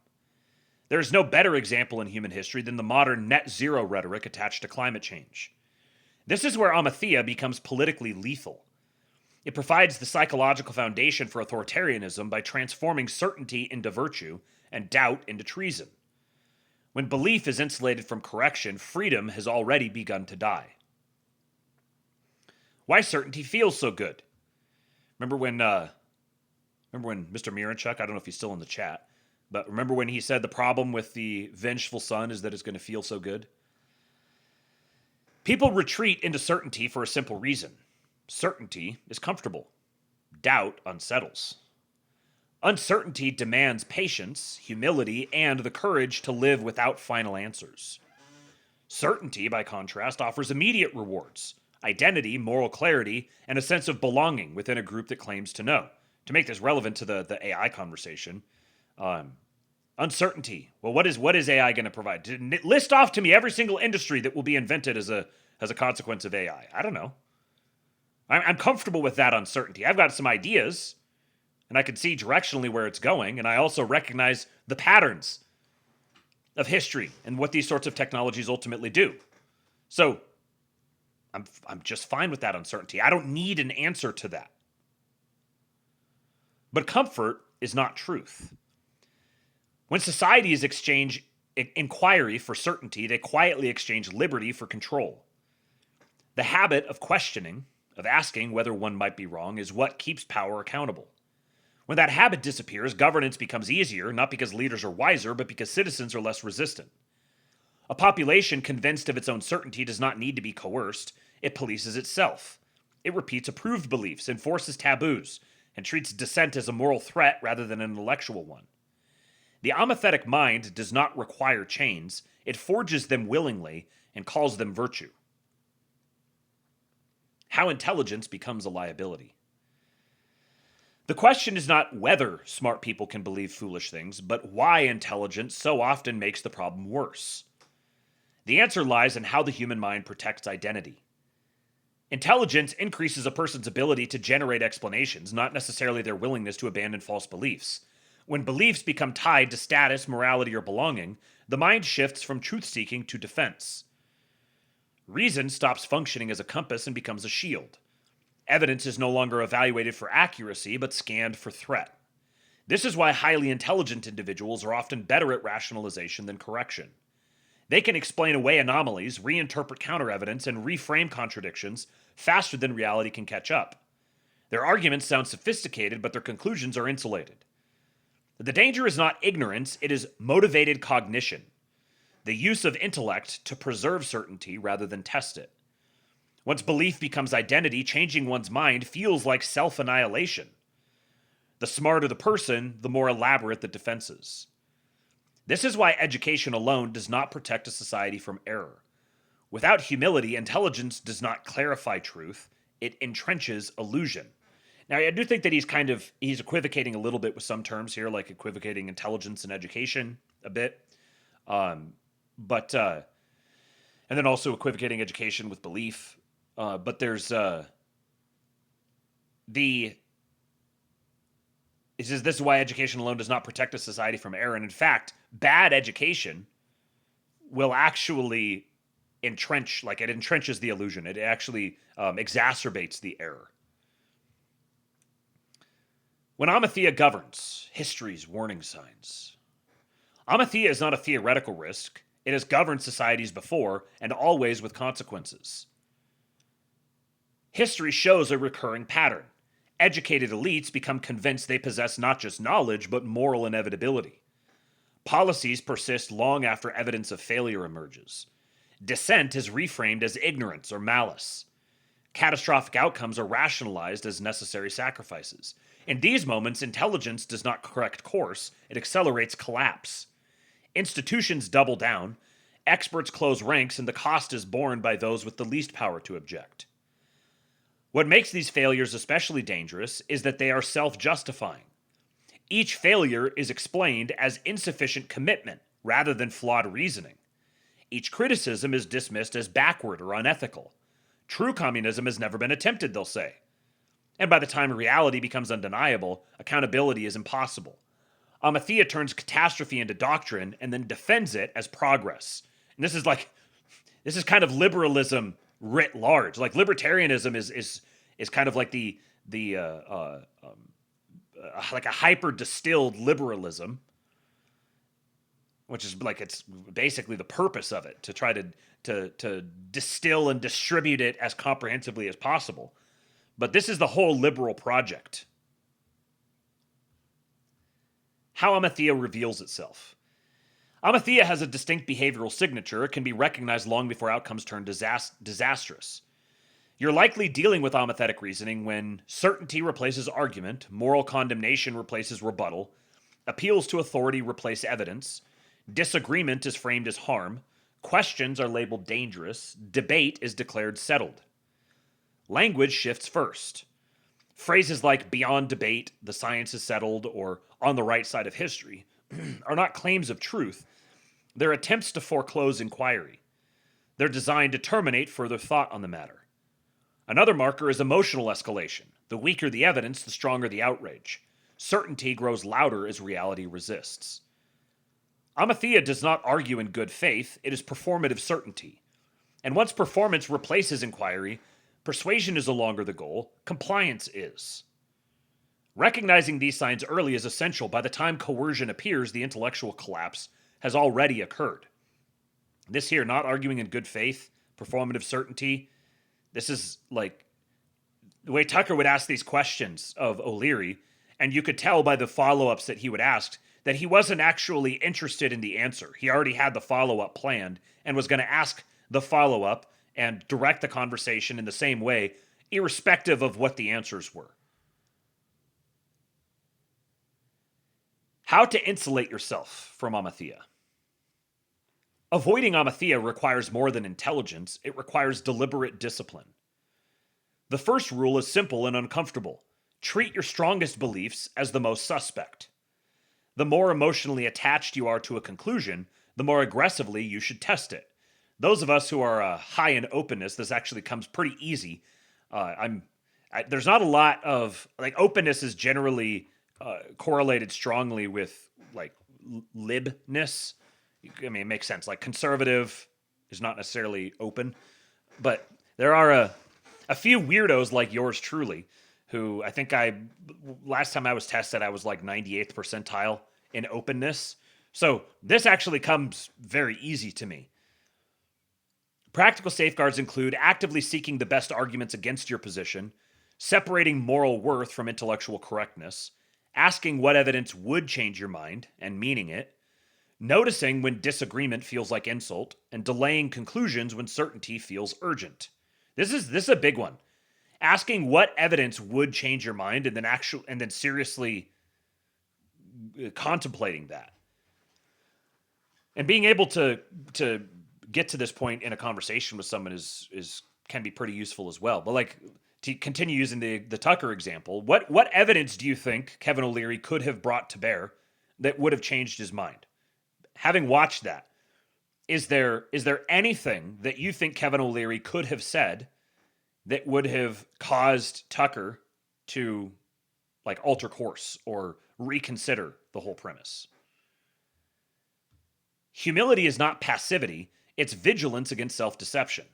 There is no better example in human history than the modern net zero rhetoric attached to climate change. This is where amitheia becomes politically lethal. It provides the psychological foundation for authoritarianism by transforming certainty into virtue and doubt into treason. When belief is insulated from correction, freedom has already begun to die. Why certainty feels so good? Remember when Mr. Miranchuk, I don't know if he's still in the chat, but remember when he said the problem with the vengeful son is that it's going to feel so good? People retreat into certainty for a simple reason. Certainty is comfortable. Doubt unsettles. Uncertainty demands patience, humility, and the courage to live without final answers. Certainty, by contrast, offers immediate rewards, identity, moral clarity, and a sense of belonging within a group that claims to know. To make this relevant to the AI conversation, uncertainty. Well, what is AI going to provide? List off to me every single industry that will be invented as a consequence of AI. I don't know. I'm comfortable with that uncertainty. I've got some ideas, and I can see directionally where it's going, and I also recognize the patterns of history and what these sorts of technologies ultimately do. So I'm just fine with that uncertainty. I don't need an answer to that. But comfort is not truth. When societies exchange inquiry for certainty, they quietly exchange liberty for control. The habit of questioning, of asking whether one might be wrong, is what keeps power accountable. When that habit disappears, governance becomes easier, not because leaders are wiser, but because citizens are less resistant. A population convinced of its own certainty does not need to be coerced. It polices itself. It repeats approved beliefs, enforces taboos, and treats dissent as a moral threat rather than an intellectual one. The amithetic mind does not require chains. It forges them willingly and calls them virtue. How intelligence becomes a liability. The question is not whether smart people can believe foolish things, but why intelligence so often makes the problem worse. The answer lies in how the human mind protects identity. Intelligence increases a person's ability to generate explanations, not necessarily their willingness to abandon false beliefs. When beliefs become tied to status, morality, or belonging, the mind shifts from truth-seeking to defense. Reason stops functioning as a compass and becomes a shield. Evidence is no longer evaluated for accuracy, but scanned for threat. This is why highly intelligent individuals are often better at rationalization than correction. They can explain away anomalies, reinterpret counter-evidence, and reframe contradictions faster than reality can catch up. Their arguments sound sophisticated, but their conclusions are insulated. The danger is not ignorance, it is motivated cognition. The use of intellect to preserve certainty rather than test it. Once belief becomes identity, changing one's mind feels like self-annihilation. The smarter the person, the more elaborate the defenses. This is why education alone does not protect a society from error. Without humility, intelligence does not clarify truth, it entrenches illusion. Now, I do think that he's equivocating a little bit with some terms here, like equivocating intelligence and education a bit. And then also equivocating education with belief. But there's he says this is why education alone does not protect a society from error. And in fact, bad education will actually entrench, like it entrenches the illusion. It actually exacerbates the error. When amitheia governs, history's warning signs. Amitheia is not a theoretical risk. It has governed societies before, and always with consequences. History shows a recurring pattern. Educated elites become convinced they possess not just knowledge, but moral inevitability. Policies persist long after evidence of failure emerges. Dissent is reframed as ignorance or malice. Catastrophic outcomes are rationalized as necessary sacrifices. In these moments, intelligence does not correct course, it accelerates collapse. Institutions double down, experts close ranks, and the cost is borne by those with the least power to object. What makes these failures especially dangerous is that they are self-justifying. Each failure is explained as insufficient commitment rather than flawed reasoning. Each criticism is dismissed as backward or unethical. True communism has never been attempted, they'll say. And by the time reality becomes undeniable, accountability is impossible. Amathea turns catastrophe into doctrine and then defends it as progress. And this is kind of liberalism writ large. Like libertarianism is kind of like like a hyper distilled liberalism, which is like it's basically the purpose of it, to try to distill and distribute it as comprehensively as possible. But this is the whole liberal project. How Amathea reveals itself. Amathea has a distinct behavioral signature. It can be recognized long before outcomes turn disastrous. You're likely dealing with amathetic reasoning when certainty replaces argument, moral condemnation replaces rebuttal, appeals to authority replace evidence, disagreement is framed as harm, questions are labeled dangerous, debate is declared settled. Language shifts first. Phrases like beyond debate, the science is settled, or on the right side of history are not claims of truth. They're attempts to foreclose inquiry. They're designed to terminate further thought on the matter. Another marker is emotional escalation. The weaker the evidence, the stronger the outrage. Certainty grows louder as reality resists. Amathea does not argue in good faith, it is performative certainty. And once performance replaces inquiry, persuasion is no longer the goal, compliance is. Recognizing these signs early is essential. By the time coercion appears, the intellectual collapse has already occurred. This here, not arguing in good faith, performative certainty, this is like the way Tucker would ask these questions of O'Leary, and you could tell by the follow-ups that he would ask that he wasn't actually interested in the answer. He already had the follow-up planned and was going to ask the follow-up and direct the conversation in the same way, irrespective of what the answers were. How to insulate yourself from Amathea. Avoiding Amathea requires more than intelligence, it requires deliberate discipline. The first rule is simple and uncomfortable. Treat your strongest beliefs as the most suspect. The more emotionally attached you are to a conclusion, the more aggressively you should test it. Those of us who are high in openness, this actually comes pretty easy. There's not a lot of, like, openness is generally correlated strongly with, like, libness. I mean, it makes sense. Like, conservative is not necessarily open, but there are a few weirdos like yours truly, who I think last time I was tested, I was like 98th percentile in openness. So this actually comes very easy to me. Practical safeguards include actively seeking the best arguments against your position, separating moral worth from intellectual correctness, asking what evidence would change your mind and meaning it, noticing when disagreement feels like insult, and delaying conclusions when certainty feels urgent. This is a big one. Asking what evidence would change your mind and then seriously contemplating that. And being able to get to this point in a conversation with someone can be pretty useful as well. But like, to continue using the Tucker example, what evidence do you think Kevin O'Leary could have brought to bear that would have changed his mind? Having watched that, is there anything that you think Kevin O'Leary could have said that would have caused Tucker to, like, alter course or reconsider the whole premise? Humility is not passivity, it's vigilance against self-deception.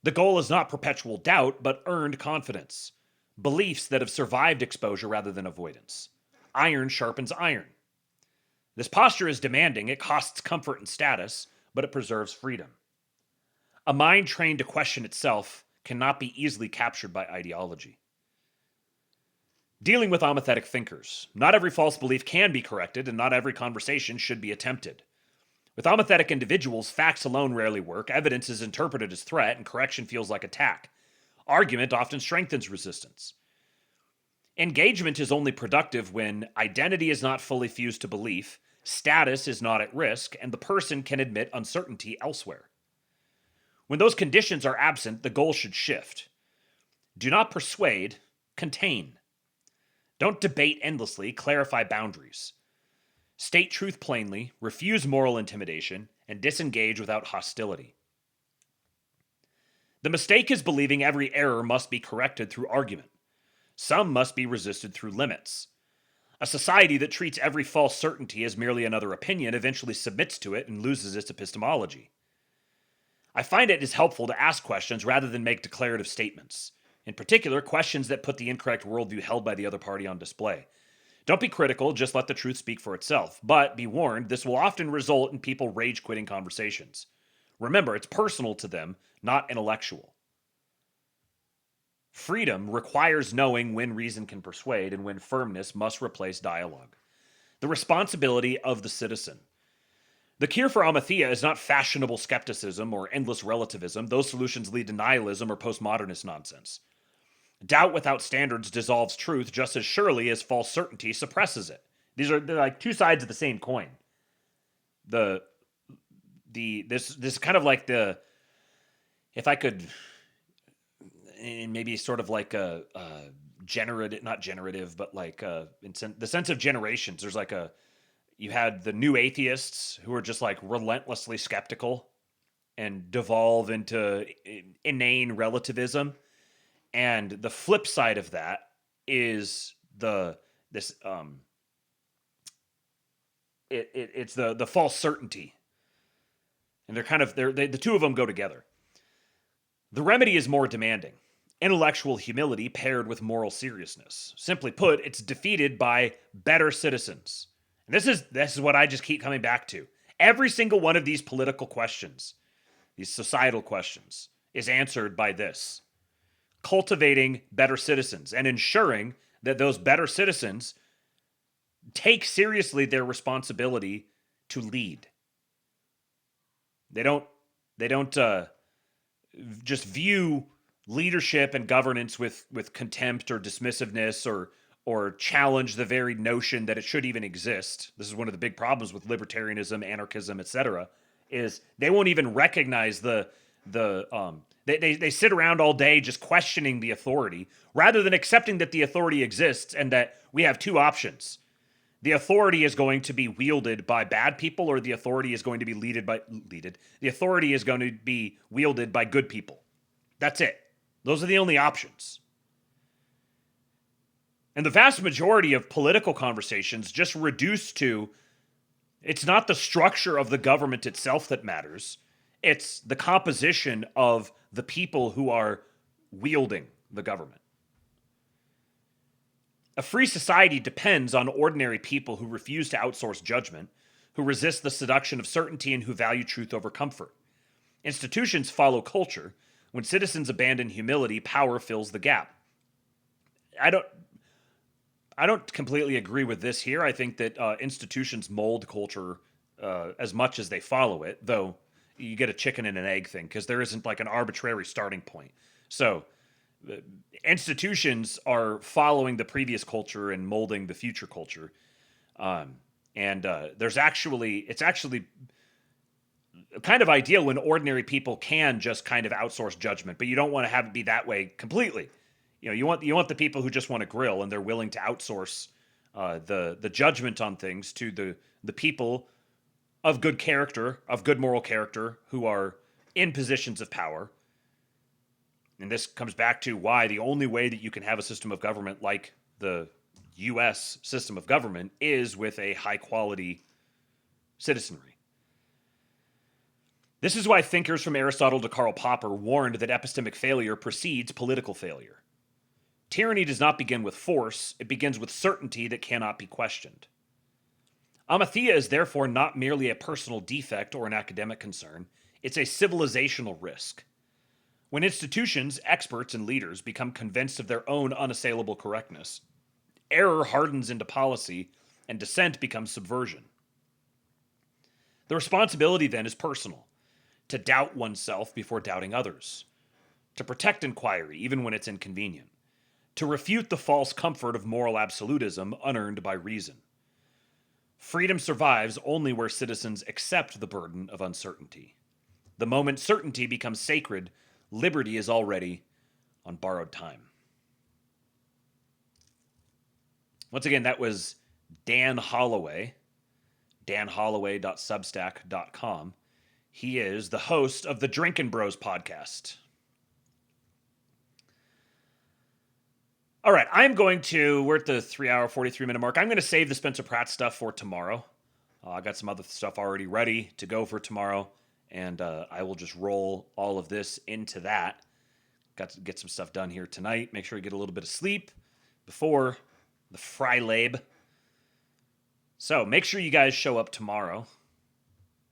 The goal is not perpetual doubt, but earned confidence. Beliefs that have survived exposure rather than avoidance. Iron sharpens iron. This posture is demanding, it costs comfort and status, but it preserves freedom. A mind trained to question itself cannot be easily captured by ideology. Dealing with amathetic thinkers. Not every false belief can be corrected, and not every conversation should be attempted. With amathetic individuals, facts alone rarely work, evidence is interpreted as threat, and correction feels like attack. Argument often strengthens resistance. Engagement is only productive when identity is not fully fused to belief, Status is not at risk, and the person can admit uncertainty elsewhere. When those conditions are absent, the goal should shift. Do not persuade, contain. Don't debate endlessly, clarify boundaries. State truth plainly, refuse moral intimidation, and disengage without hostility. The mistake is believing every error must be corrected through argument. Some must be resisted through limits. A society that treats every false certainty as merely another opinion eventually submits to it and loses its epistemology. I find it is helpful to ask questions rather than make declarative statements. In particular, questions that put the incorrect worldview held by the other party on display. Don't be critical, just let the truth speak for itself. But be warned, this will often result in people rage-quitting conversations. Remember, it's personal to them, not intellectual. Freedom requires knowing when reason can persuade and when firmness must replace dialogue. The responsibility of the citizen. The cure for amathia is not fashionable skepticism or endless relativism. Those solutions lead to nihilism or postmodernist nonsense. Doubt without standards dissolves truth just as surely as false certainty suppresses it. They're like two sides of the same coin. This kind of like the, if I could, maybe sort of like a generative, not generative, but like in the sense of generations. There's like you had the new atheists who are just like relentlessly skeptical and devolve into inane relativism. And the flip side of that is it's the false certainty. And the two of them go together. The remedy is more demanding. Intellectual humility paired with moral seriousness. Simply put, it's defeated by better citizens. And this is what I just keep coming back to. Every single one of these political questions, these societal questions, is answered by this. Cultivating better citizens and ensuring that those better citizens take seriously their responsibility to lead. They don't just view leadership and governance with contempt or dismissiveness or challenge the very notion that it should even exist. This is one of the big problems with libertarianism, anarchism, etc. Is they won't even recognize they sit around all day just questioning the authority rather than accepting that the authority exists and that we have two options. The authority is going to be wielded by bad people, or the authority is going to be the authority is going to be wielded by good people. That's it. Those are the only options. And the vast majority of political conversations just reduce to, it's not the structure of the government itself that matters. It's the composition of the people who are wielding the government. A free society depends on ordinary people who refuse to outsource judgment, who resist the seduction of certainty, and who value truth over comfort. Institutions follow culture. When citizens abandon humility, power fills the gap. I don't completely agree with this here. I think that institutions mold culture as much as they follow it, though you get a chicken and an egg thing because there isn't like an arbitrary starting point. So institutions are following the previous culture and molding the future culture. It's actually kind of ideal when ordinary people can just kind of outsource judgment, but you don't want to have it be that way completely. You want the people who just want to grill and they're willing to outsource the judgment on things to the people of good character, of good moral character, who are in positions of power. And this comes back to why the only way that you can have a system of government like the U.S. system of government is with a high-quality citizenry. This is why thinkers from Aristotle to Karl Popper warned that epistemic failure precedes political failure. Tyranny does not begin with force, it begins with certainty that cannot be questioned. Amathia is therefore not merely a personal defect or an academic concern, it's a civilizational risk. When institutions, experts, and leaders become convinced of their own unassailable correctness, error hardens into policy and dissent becomes subversion. The responsibility then is personal, to doubt oneself before doubting others, to protect inquiry even when it's inconvenient, to refute the false comfort of moral absolutism unearned by reason. Freedom survives only where citizens accept the burden of uncertainty. The moment certainty becomes sacred, liberty is already on borrowed time. Once again, that was Dan Holloway, danholloway.substack.com. He is the host of the Drinkin' Bros podcast. All right, we're at the 3-hour, 43-minute mark. I'm going to save the Spencer Pratt stuff for tomorrow. I got some other stuff already ready to go for tomorrow, and I will just roll all of this into that. Got to get some stuff done here tonight. Make sure you get a little bit of sleep before the Frilab. So make sure you guys show up tomorrow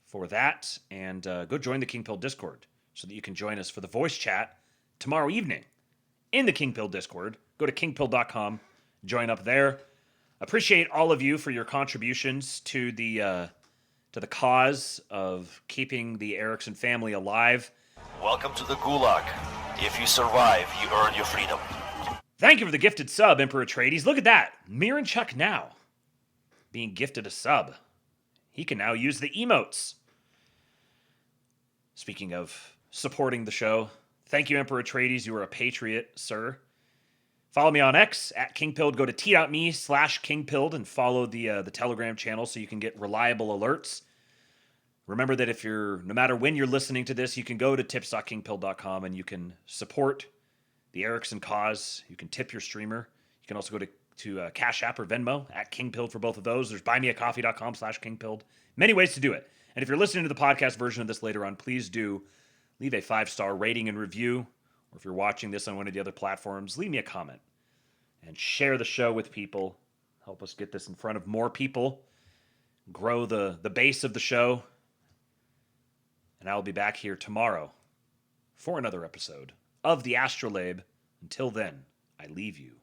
for that, and go join the King Pill Discord so that you can join us for the voice chat tomorrow evening in the King Pill Discord. Go to kingpill.com, join up there. Appreciate all of you for your contributions to the cause of keeping the Erickson family alive. Welcome to the Gulag. If you survive, you earn your freedom. Thank you for the gifted sub, Emperor Atreides. Look at that. Miran Chuck now being gifted a sub. He can now use the emotes. Speaking of supporting the show, thank you, Emperor Atreides. You are a patriot, sir. Follow me on X at KingPilled. Go to t.me/KingPilled and follow the Telegram channel so you can get reliable alerts. Remember that no matter when you're listening to this, you can go to tips.kingpilled.com and you can support the Erickson cause. You can tip your streamer. You can also go to Cash App or Venmo at KingPilled for both of those. There's buymeacoffee.com/KingPilled. Many ways to do it. And if you're listening to the podcast version of this later on, please do leave a 5-star rating and review. Or if you're watching this on one of the other platforms, leave me a comment and share the show with people. Help us get this in front of more people. Grow the base of the show. And I'll be back here tomorrow for another episode of the Astrolabe. Until then, I leave you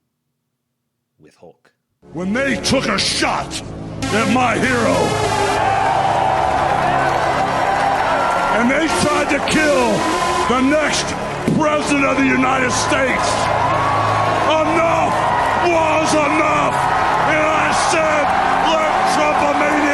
with Hulk. When they took a shot at my hero, and they tried to kill the next President of the United States, enough was enough, and I said, let Trump-a-mania